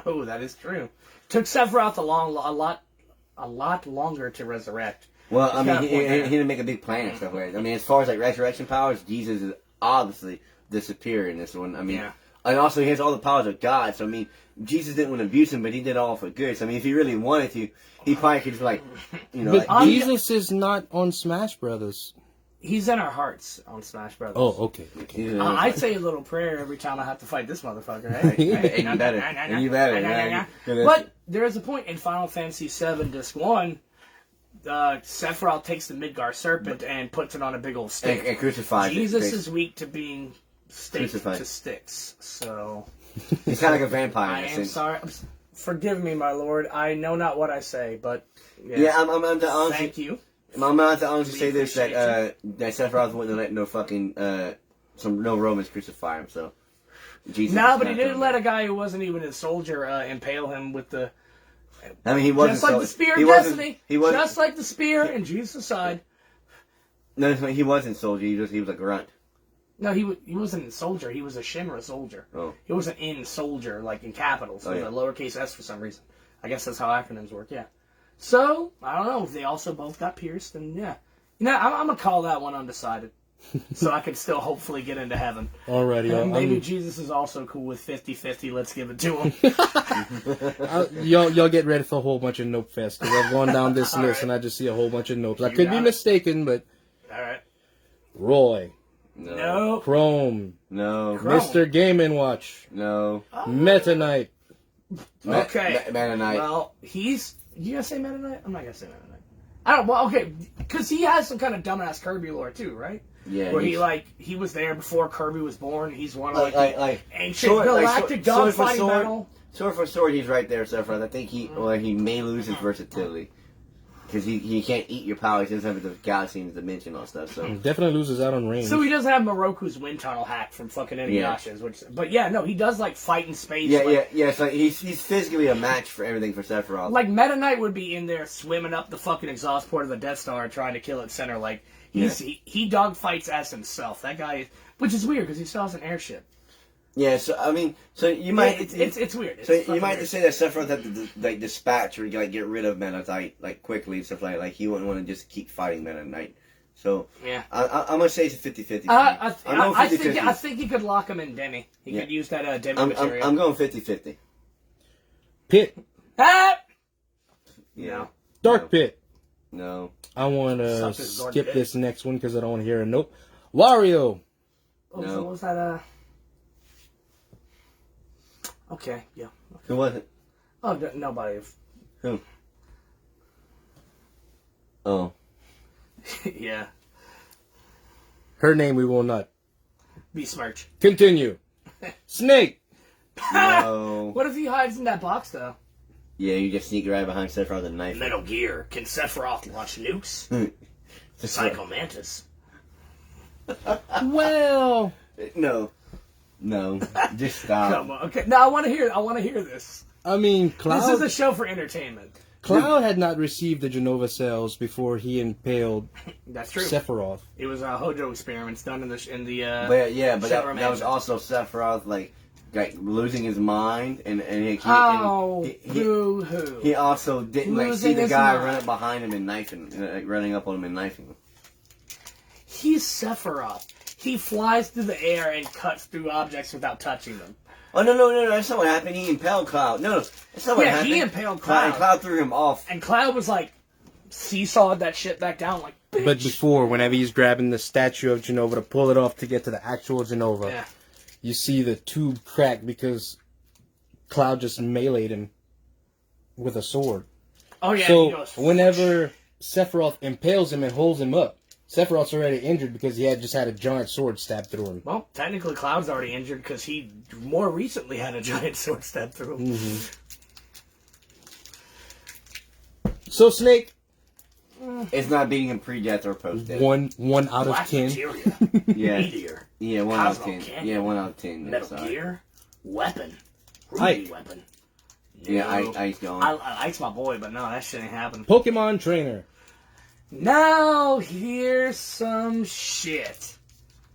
Oh, that is true. Took Sephiroth a lot longer to resurrect. Well, I mean, he didn't make a big plan and stuff like that. I mean, as far as like resurrection powers, Jesus is obviously the superior in this one. I mean, and also he has all the powers of God. So I mean, Jesus didn't want to abuse him, but he did it all for good. So I mean, if he really wanted to, he probably could just like, But like, Jesus is not on Smash Brothers. He's in our hearts on Smash Brothers. Oh, okay. I say a little prayer every time I have to fight this motherfucker. Hey, you better. But there is a point in Final Fantasy VII Disc 1 Sephiroth takes the Midgar serpent and puts it on a big old stick. And crucifies Jesus it. is weak to being staked Crucified. to sticks. So He's kind of like a vampire. I am sorry. Forgive me, my lord. I know not what I say, but yeah, I'm to honestly, thank you. I'm going to honestly say this that Sephiroth wouldn't let no fucking no Romans crucify him. So Jesus. No, but he didn't let a guy who wasn't even a soldier impale him with the. I mean, he wasn't just like the spear of destiny. He wasn't just like the spear in Jesus' side. No, he wasn't soldier. He was a grunt. No, he wasn't a soldier. He was a Shinra soldier. Oh. He wasn't in soldier, like in capitals. With a lowercase s for some reason. I guess that's how acronyms work, yeah. So, I don't know. They also both got pierced, and yeah. You know, I'm going to call that one undecided. So I can still hopefully get into heaven. Alrighty. And maybe Jesus is also cool with 50-50. Let's give it to him. Y'all get ready for a whole bunch of nope fest. Because I've gone down this list and I just see a whole bunch of nopes. I could be mistaken, but... Alright. Roy. No. Chrome. No. Mr. Game & Watch. No. Meta Knight. Okay. Meta Knight. Well, he's... You gonna say Meta Knight? I'm not gonna say Meta Knight. I don't... Well, okay. Because he has some kind of dumbass Kirby lore, too, right? Yeah. Where he was there before Kirby was born. He's one of like ancient galactic dogfighting battle. Sword for sword, he's right there, Sephiroth. I think he may lose his versatility. Because he can't eat your powers. He doesn't have the galaxy and dimension and stuff. So Definitely loses out on range. So he doesn't have Moroku's wind tunnel hack from fucking Inuyasha's. But yeah, no, he does like fight in space. Yeah. It's like he's physically a match for everything for Sephiroth. Like Meta Knight would be in there swimming up the fucking exhaust port of the Death Star trying to kill its center. Like he dogfights as himself. That guy, which is weird because he still has an airship. Yeah, so I mean, so you might it's weird. So you might just say that Sephiroth had to like dispatch or like get rid of Meta Knight like quickly and stuff like he wouldn't want to just keep fighting Meta Knight. So yeah, I'm gonna say it's 50-50. I think he could lock him in Demi. He could use that Demi material. I'm going 50-50. Pit. Ah! Yeah. Dark Pit. No. I want to skip this next one because I don't want to hear a nope. Wario. No. So what was that? Okay, yeah. Okay. Who was it? Oh, nobody. Who? Oh. Yeah. Her name we will not besmirch. Continue. Snake. No. What if he hides in that box, though? Yeah, you just sneak right behind Sephiroth with a knife. Metal Gear. Can Sephiroth launch nukes? Psycho Mantis. Well. No, just stop. Come on. Okay, now I want to hear this. I mean, Cloud. This is a show for entertainment. Cloud had not received the Genova cells before he impaled. That's true. Sephiroth. It was Hojo experiments done in the. But that was also Sephiroth like losing his mind and he also didn't like see the guy run up behind him and knifing, running up on him and knifing him. He's Sephiroth. He flies through the air and cuts through objects without touching them. Oh, no, that's not what happened. He impaled Cloud. No, that's not what happened. Yeah, he impaled Cloud. And Cloud threw him off. And Cloud was like, seesawed that shit back down like, bitch. But before, whenever he's grabbing the statue of Genova to pull it off to get to the actual Genova, you see the tube crack because Cloud just meleeed him with a sword. Oh, yeah. So, whenever Sephiroth impales him and holds him up, Sephiroth's already injured because he had just had a giant sword stabbed through him. Well, technically Cloud's already injured because he more recently had a giant sword stabbed through him. Mm-hmm. So Snake, it's not beating him pre-death or post-death. One out of 10. Yeah, Meteor. Yeah, 1 out of 10. Canyon. Yeah, 1 out of 10. Metal Gear. Weapon. Ruby weapon. Yeah, Ice gone. Ice my boy, but no, that shit ain't happening. Pokemon Trainer. Now, here's some shit.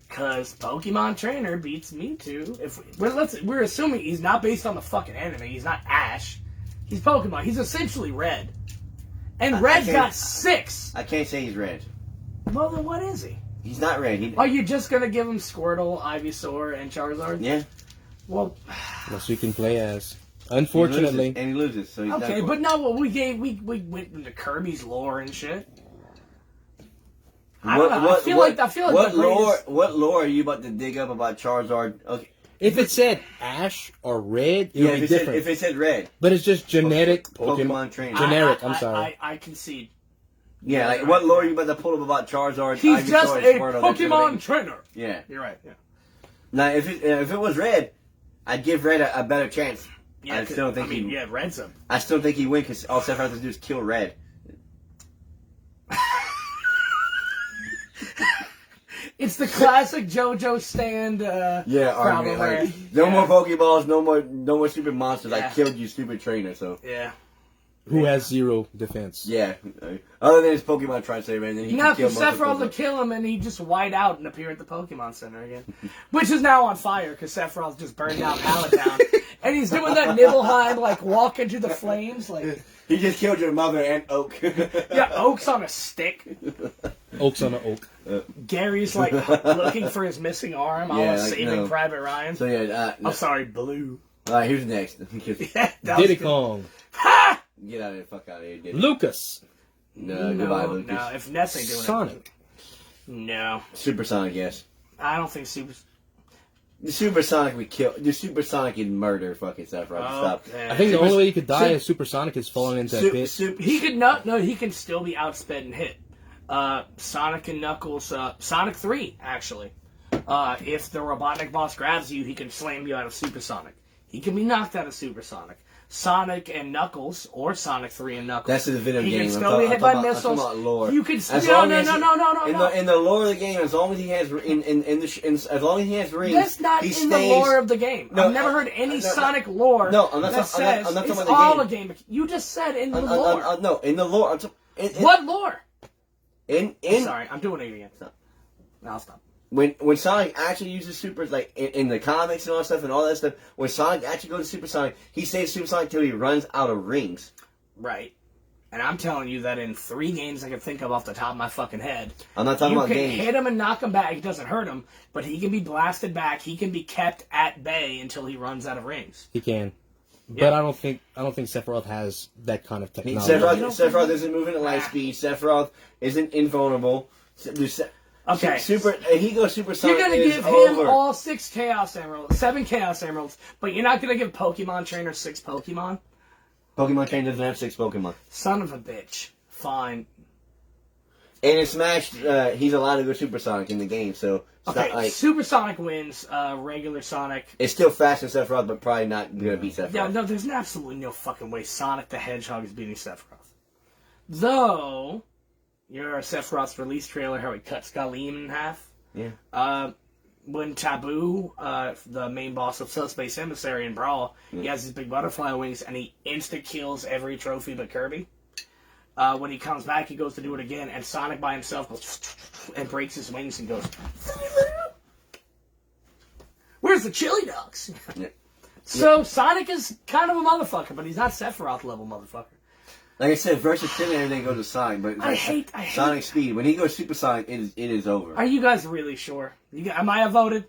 Because Pokemon Trainer beats Mewtwo. We're assuming he's not based on the fucking anime. He's not Ash. He's Pokemon. He's essentially Red. And Red's got 6. I can't say he's Red. Well, then what is he? He's not Red. Are you just going to give him Squirtle, Ivysaur, and Charizard? Yeah. Well... That's who he can play as. Unfortunately. He loses, so he's okay, but no, we went into Kirby's lore and shit. I feel like what lore are you about to dig up about Charizard? Okay. If it said Ash or Red, it would be different. If it said Red. But it's just genetic Pokemon Trainer. Generic, I'm sorry. I concede. Yeah, like what lore you about to pull up about Charizard? He's just a Pokemon trainer. Yeah. You're right, yeah. Now, if it was Red, I'd give Red a better chance. Yeah, Red's a... I still think he'd win because all Sephiroth has to do is kill Red. It's the classic JoJo stand argument. Like, no more Pokeballs, no more stupid monsters. I killed you, stupid trainer. So who has 0 defense? Yeah, other than his Pokemon try to save him, and then he can kill Sephiroth would kill him, and he'd just white out and appear at the Pokemon Center again, which is now on fire because Sephiroth just burned down Palatown, and he's doing that Nibelheim like walk into the flames like. He just killed your mother and Oak. Yeah, Oak's on a stick. Oak's on an oak. Gary's like looking for his missing arm. Saving Private Ryan. So I'm sorry, Blue. All right, who's next? Diddy Kong. Ha! Get out of here, fuck out of here, Diddy. Lucas. No, goodbye, Lucas. No, if Ness ain't doing Sonic. No. Supersonic, yes. I don't think The Supersonic would kill. The Supersonic would murder fucking Sephiroth. Stop. I think the only way you could die as Supersonic is falling into a pit. He could not. No, he can still be outsped and hit. Sonic and Knuckles. Sonic 3 actually. If the Robotnik boss grabs you, he can slam you out of Supersonic. He can be knocked out of Supersonic. Sonic and Knuckles, or Sonic 3 and Knuckles. That's the video game. He can still be hit by missiles. Lore. You can no. In the lore of the game, as long as he has as long as he has rings, that's not he in stays, the lore of the game. No, I've never heard any Sonic lore. No, I'm not that says I'm not talking it's about all the a game. You just said in the lore. No, in the lore. What lore? I'm sorry, I'm doing it again. No, I'll stop. When Sonic actually uses supers, like in the comics and all that stuff and all that stuff, when Sonic actually goes to Supersonic, he saves Supersonic till he runs out of rings. Right. And I'm telling you that in 3 games I can think of off the top of my fucking head. I'm not talking about games. You can hit him and knock him back. It doesn't hurt him, but he can be blasted back. He can be kept at bay until he runs out of rings. He can. But I don't think Sephiroth has that kind of technology. Sephiroth isn't moving at light speed. Sephiroth isn't invulnerable. Okay. He goes Supersonic. You're gonna give him all 6 Chaos Emeralds, 7 Chaos Emeralds, but you're not gonna give Pokemon Trainer 6 Pokemon? Pokemon Trainer doesn't have 6 Pokemon. Son of a bitch. Fine. And in Smash, he's allowed to go Supersonic in the game, so it's not like... Supersonic wins, regular Sonic... It's still faster than Sephiroth, but probably not gonna beat Sephiroth. Yeah, no, there's absolutely no fucking way Sonic the Hedgehog is beating Sephiroth. Though... Your Sephiroth's release trailer, how he cuts Galim in half. Yeah. When Taboo, the main boss of Subspace Emissary in Brawl, he has his big butterfly wings and he insta-kills every trophy but Kirby. When he comes back, he goes to do it again, and Sonic by himself goes and breaks his wings and goes... Where's the chili dogs? Yeah. So Sonic is kind of a motherfucker, but he's not Sephiroth level motherfucker. Like I said, versatility and everything goes to Sonic, but I hate Sonic speed. When he goes Supersonic, it is over. Are you guys really sure? Am I outvoted?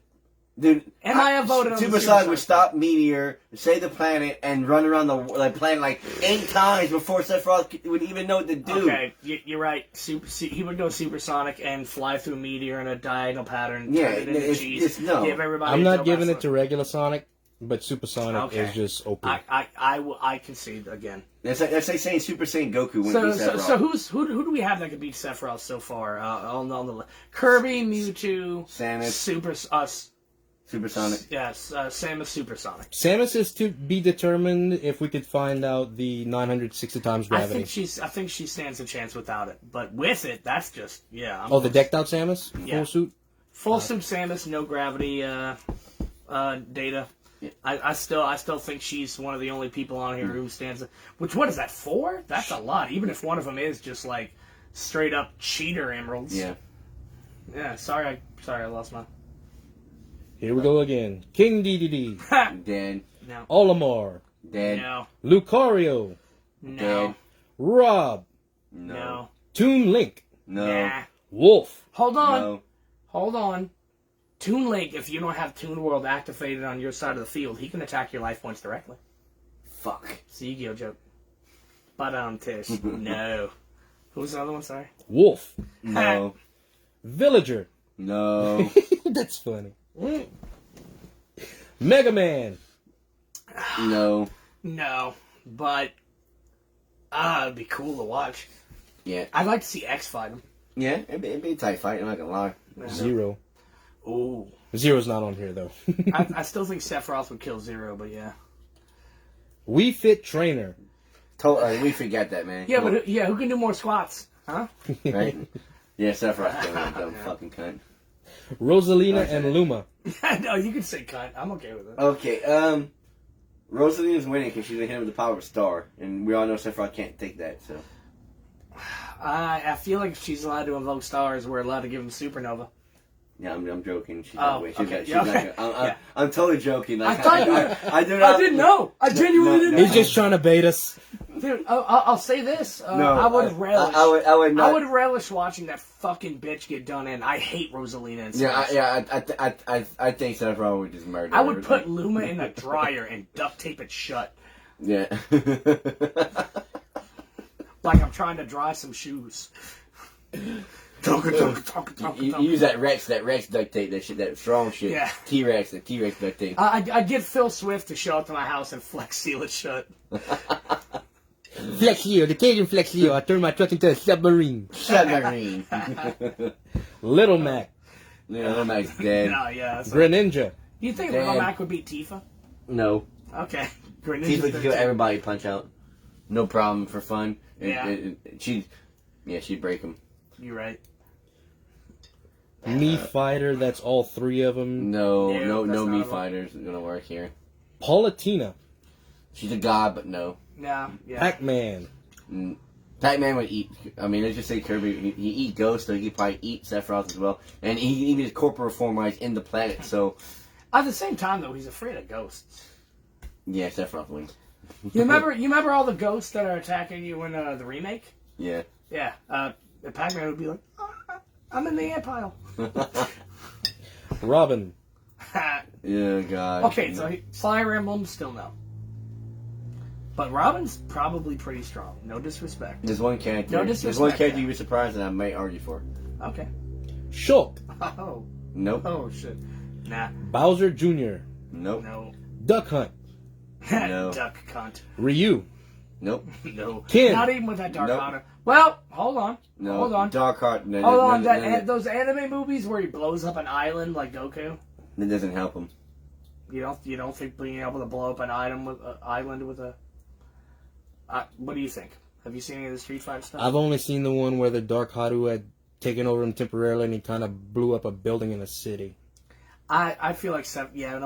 Dude, am I outvoted? Supersonic would stop Meteor, save the planet, and run around the planet like 8 times before Sephiroth would even know what to do. Okay, you're right. He would go Supersonic and fly through Meteor in a diagonal pattern. Yeah, turn it into cheese, no. Give everybody I'm not giving it to regular Sonic. But Supersonic is just open. I concede again. That's like saying Super Saiyan Goku wouldn't beat Sephiroth. So who do we have that could beat Sephiroth so far on the list? Kirby, Mewtwo, Samus, Supersonic. Yes, Samus Supersonic. Samus is to be determined if we could find out the 960 times gravity. I think she stands a chance without it, but with it, that's just the decked out Samus, full suit, suit Samus, no gravity data. Yeah. I still think she's one of the only people on here who stands. What is that, 4? That's a lot. Even if one of them is just like straight up cheater emeralds. Yeah. Yeah. Sorry, I lost my. Here we go again. King DDD. Dead. No. Olimar. Dead. No. Lucario. No. Dead. Rob. No. Toon Link. No. Nah. Wolf. Hold on. No. Hold on. Toon Link, if you don't have Toon World activated on your side of the field, he can attack your life points directly. Fuck. Yu-Gi-Oh joke. But Tish. No. Who was the other one? Sorry. Wolf. No. Villager. No. That's funny. Mega Man. No. No. But it'd be cool to watch. Yeah. I'd like to see X fight him. Yeah, it'd be a tight fight, I'm not gonna lie. Zero. Ooh. Zero's not on here, though. I still think Sephiroth would kill Zero, but yeah. We Fit Trainer. We forget that, man. Yeah, but who can do more squats? Huh? Right? Yeah, Sephiroth's that dumb fucking cunt. Rosalina and Luma. No, you can say cunt. I'm okay with it. Okay, Rosalina's winning because she's gonna hit him with the power of a star, and we all know Sephiroth can't take that, so. I feel like if she's allowed to invoke stars, we're allowed to give him supernova. Yeah, I'm joking. She's Oh, not way. okay. She's not gonna, I'm totally joking. Like, I thought you were. I do not. I didn't know. I genuinely didn't know. He's just trying to bait us. Dude, I'll say this. No, I would relish. I would not. I would relish watching that fucking bitch get done in. I hate Rosalina in space. I think Sephiroth would just murder I her. would put Luma in a dryer and duct tape it shut. Yeah. Like I'm trying to dry some shoes. You use that Rex duct tape, that strong shit. Yeah. T-Rex duct tape. I'd get Phil Swift to show up to my house and Flex seal it shut. Flexio, the Cajun Flexio. I turned my truck into a submarine. Submarine. Little Mac. Little Mac's dead. No, yeah. Greninja. Do you think Damn. Little Mac would beat Tifa? No. Okay. Greninja's Tifa could kill 13. everybody, punch out. No problem for fun. Yeah. She'd break him. You're right. Me Fighter, that's all three of them. No that's Mii not one. Fighters gonna work here. Paulatina. She's a god, but no. Yeah. Pac-Man. Pac-Man would eat. I mean, let's just say Kirby. He eat Ghost, so he could probably eat Sephiroth as well. And he even his corporal form while he's in the planet. So At the same time, though, he's afraid of ghosts. yeah, Sephiroth wins. You remember all the ghosts that are attacking you in the remake? Yeah. Yeah. Pac-Man would be like, oh, I'm in the ant pile. Robin. Yeah, God. Okay, so Fire Emblem, still no. But Robin's probably pretty strong. No disrespect. There's one character. No There's disrespect. one character you'd be surprised that I might argue for. Okay. Shulk. Oh. Nope. Oh, shit. Nah. Bowser Jr. Nope. No. Duck Hunt. No. Duck cunt. Ryu. Nope. No. Ken. Not even with that Dark Nope. Honor. Well, hold on. No. Hold on. Dark Heart. No, Hold no, on. no, no, Those anime movies where he blows up an island like Goku. that doesn't help him. You don't think being able to blow up an island with a what do you think? Have you seen any of the Street Fighter stuff? I've only seen the one where the Dark Haru had taken over him temporarily and he kind of blew up a building in a city. I feel like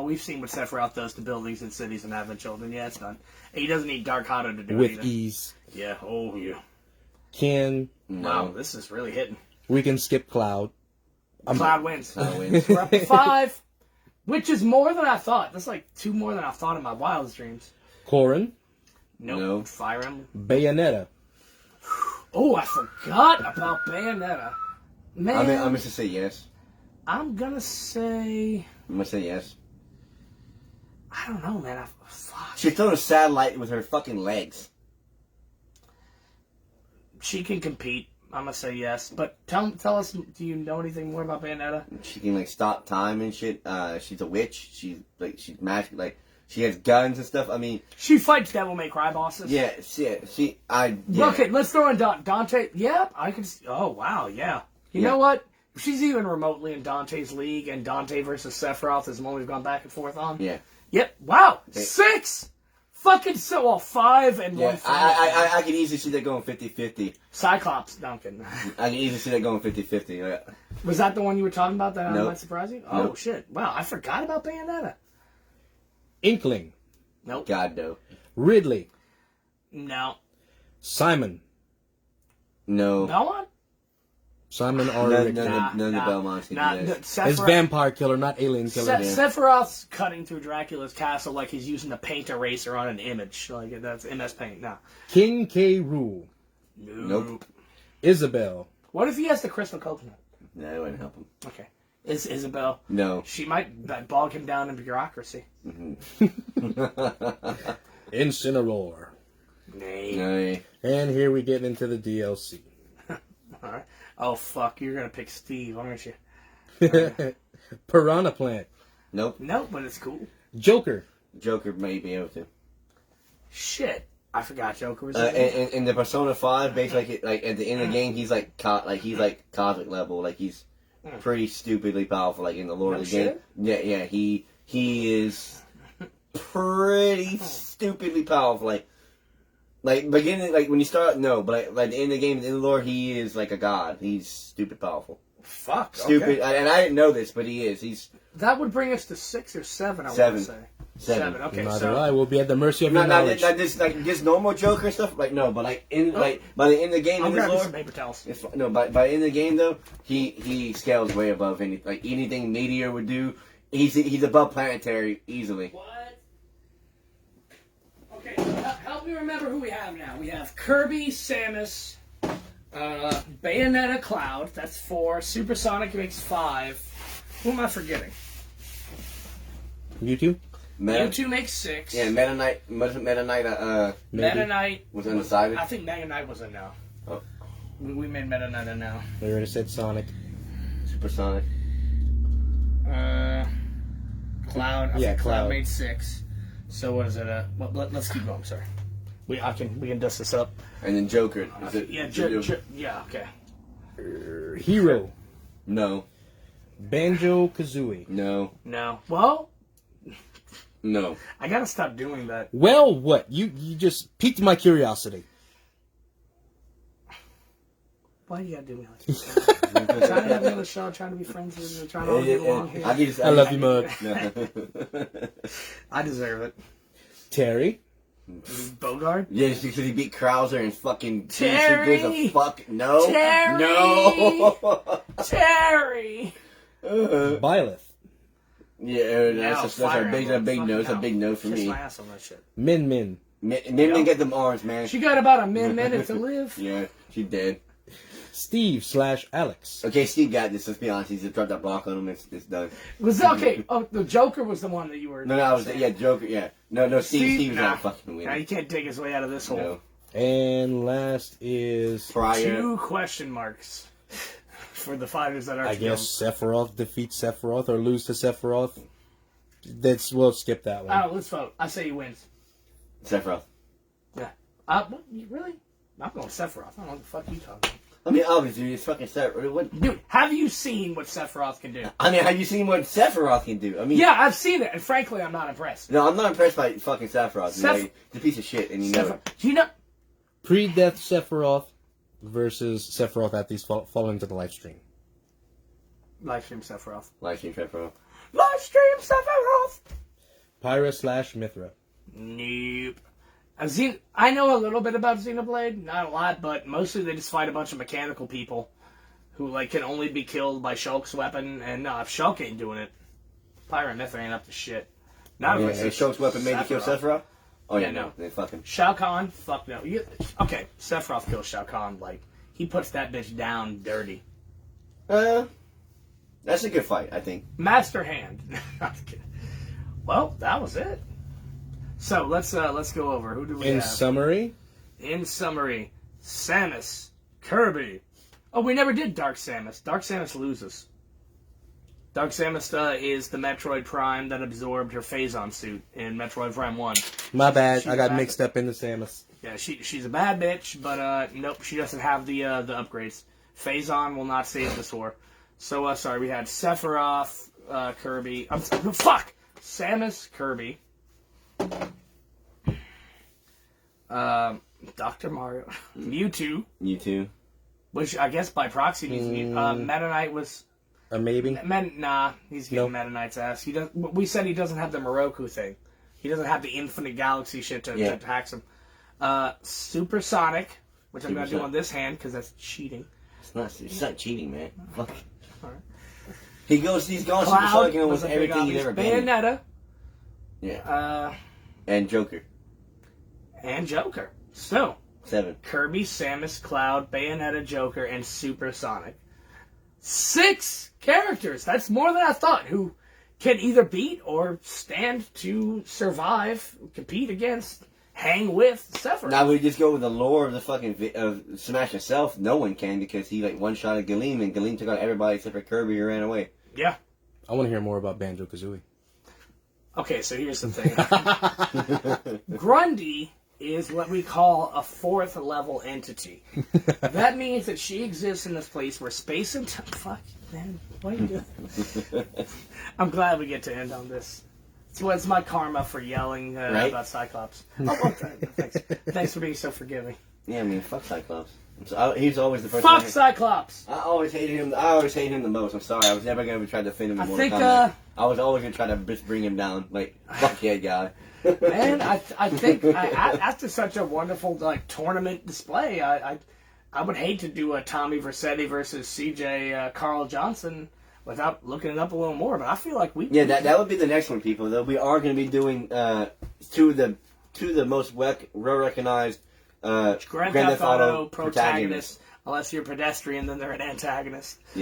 we've seen what Sephiroth does to buildings and cities and having children. Yeah, it's done. He doesn't need Dark Haru to do With anything. ease. Yeah. Oh yeah. Ken. No. Wow, this is really hitting. We can skip Cloud. Cloud wins. Cloud wins. We're up to 5, which is more than I thought. That's like 2 more than I thought in my wildest dreams. Corrin. Nope. No. Fire Emblem. Bayonetta. Oh, I forgot about Bayonetta. Man, I'm going to say yes. I'm gonna say I'm going to say yes. I don't know, man. Fuck. She's throwing a satellite with her fucking legs. She can compete. I'm gonna say yes, but tell us. Do you know anything more about Bayonetta? She can like stop time and shit. She's a witch. She's magic. Like she has guns and stuff. I mean, She fights Devil May Cry bosses. yeah. Yeah. Okay, let's throw in Dante. Yep, I can. Oh wow, yeah. You know what? If she's even remotely in Dante's league, and Dante versus Sephiroth is the one we've gone back and forth on. Yeah. Yep. Wow. Okay. 6. Fucking 5 and Yeah. 1. I can easily see that going 50-50. Cyclops, Duncan. I can easily see that going 50-50. Yeah. Was that the one you were talking about that Nope. might surprise you? Oh, Nope. shit. Wow, I forgot about Bayonetta. Inkling. Nope. God no. Ridley. No. Simon. No. Belmont? Simon R. None Richter. of the Belmonts can do this. It's vampire killer, not alien killer. Sephiroth's cutting through Dracula's castle like he's using a paint eraser on an image. Like, that's MS Paint. No. King K. Rool. Nope. Isabel. What if he has the crystal coconut? No, it wouldn't help him. Okay. Is Isabel. No. She might bog him down in bureaucracy. Incineroar. Nay. No. And here we get into the DLC. Alright. Oh, fuck. You're going to pick Steve, aren't you? Piranha Plant. Nope. No, but it's cool. Joker. Joker may be able to. Shit. I forgot Joker was in the Persona 5, basically, like at the end of the game, he's like cosmic level, like he's pretty stupidly powerful, like in the lore of the game. Yeah, he is pretty stupidly powerful, like beginning, like when you start, no, but like the end of the game, in the lore, he is like a god. He's stupid powerful. Fuck. Stupid, okay. and I didn't know this, but he is. He's That would bring us to 6 or 7. I want to say 7. Okay, Neither I will be at the mercy of your not knowledge. this normal Joker stuff. Like no, but like by the end of the game, I'm in his grabbing lore, some paper towels. no, by the end of the game though, he scales way above anything Meteor would do. He's above Planetary easily. What? Okay, help me remember who we have now. We have Kirby, Samus, Bayonetta, Cloud. That's 4. Supersonic makes 5. Who am I forgetting? You two? Mewtwo makes 6. Yeah, Meta Knight. Wasn't Meta Knight? Meta Knight was undecided. I think Mega Knight was a no. Oh. We made Meta Knight a no. They already said Sonic. Supersonic. Cloud. I Yeah, think Cloud made 6. So what is it? Let's keep going. Sorry. We can dust this up. And then Joker. Is it? Yeah. Okay. Hero. No. Banjo Kazooie. No. No. Well. No. I gotta stop doing that. Well, what? You just piqued my curiosity. Why you gotta do me like this? Trying to have another show, trying to be friends with you, trying to get along here. I love you, Mug. I deserve it. Terry. Bogard? Yeah, just because he beat Krauser and fucking Terry! gives a fuck. No. Terry! No. Terry! Byleth. Yeah, that's a big no. It's a big no for Kiss me. my ass on that shit. Min Min. Min get them arms, man. She got about a minute to live. Yeah, she did. Steve/Alex. Okay, Steve got this. Let's be honest. He's just dropped that block on him. It's done. Was okay. Oh, the Joker was the one that you were. No, I was Joker. Yeah, no. Steve's nah. not fucking winning. Nah, he can't dig his way out of this hole. No. And last is... Prior. 2 question marks for the fighters that are. I guess Sephiroth defeats Sephiroth or lose to Sephiroth. We'll skip that one. Oh, let's vote. I say he wins. Sephiroth. Yeah. Really? I'm going Sephiroth. I don't know what the fuck you talking about. I mean, obviously, it's fucking Sephiroth. What? Dude, have you seen what Sephiroth can do? I mean, have you seen what Sephiroth can do? I mean, Yeah, I've seen it, and frankly, I'm not impressed. No, I'm not impressed by fucking Sephiroth. He's a piece of shit, and you know it. Do you know? Pre-death Sephiroth versus Sephiroth at these fall into the live stream. Livestream Sephiroth. Livestream Sephiroth. Livestream Sephiroth! Pyra/Mithra. Nope. I know a little bit about Xenoblade, not a lot, but mostly they just fight a bunch of mechanical people who can only be killed by Shulk's weapon, and no, if Shulk ain't doing it, Pyra and Mithra ain't up to shit. Not and Shulk's weapon made to kill Sephiroth? Oh yeah, no. They fucking... Shao Kahn? Fuck no. Okay, Sephiroth kills Shao Kahn, he puts that bitch down dirty. That's a good fight, I think. Master Hand. Not kidding. Well, that was it. So let's go over. Who do we have? In summary, Samus, Kirby. Oh, we never did Dark Samus. Dark Samus loses. Dark Samus is the Metroid Prime that absorbed her Phazon suit in Metroid Prime 1. My bad. I got mixed up into Samus. Yeah, she's a bad bitch, but nope, she doesn't have the upgrades. Phazon will not save the sword. So sorry, we had Sephiroth, Kirby. Fuck! Samus, Kirby. Dr. Mario. Mewtwo. Mewtwo. Which I guess by proxy means Meta Knight was... A maybe? Nah, he's getting Meta Knight's ass. We said he doesn't have the Moroku thing. He doesn't have the Infinite Galaxy shit to tax him. Supersonic, which I'm going to do on this hand because that's cheating. It's not cheating, man. Fuck. Right. He's going Supersonic with everything he's ever been. Bayonetta. Yeah. And Joker. So, 7. Kirby, Samus, Cloud, Bayonetta, Joker, and Supersonic. 6 characters. That's more than I thought. Who can either beat or stand to survive, compete against, hang with Sephiroth. Now we just go with the lore of the fucking Smash itself. No one can because he one-shotted Galeem and Galeem took out everybody except for Kirby who ran away. Yeah. I want to hear more about Banjo-Kazooie. Okay, so here's the thing. Grundy is what we call a fourth level entity. That means that she exists in this place where space and time. Fuck, man, what are you doing? I'm glad we get to end on this. It's my karma for yelling Right? about Cyclops. Oh, well, thanks. Thanks for being so forgiving. Yeah, I mean, fuck Cyclops. He's always the first. Fuck Cyclops! I always hated him. I always hated him the most. I'm sorry. I was never gonna try to defend him in Mortal think, Kombat. I was always gonna try to just bring him down. Like, fuck that guy. Man, I think after such a wonderful tournament display, I would hate to do a Tommy Vercetti versus CJ Carl Johnson without looking it up a little more. But I feel like that would be the next one, people. Though we are going to be doing two of the most well-recognized Grand Theft Auto protagonists. Unless you're a pedestrian, then they're an antagonist.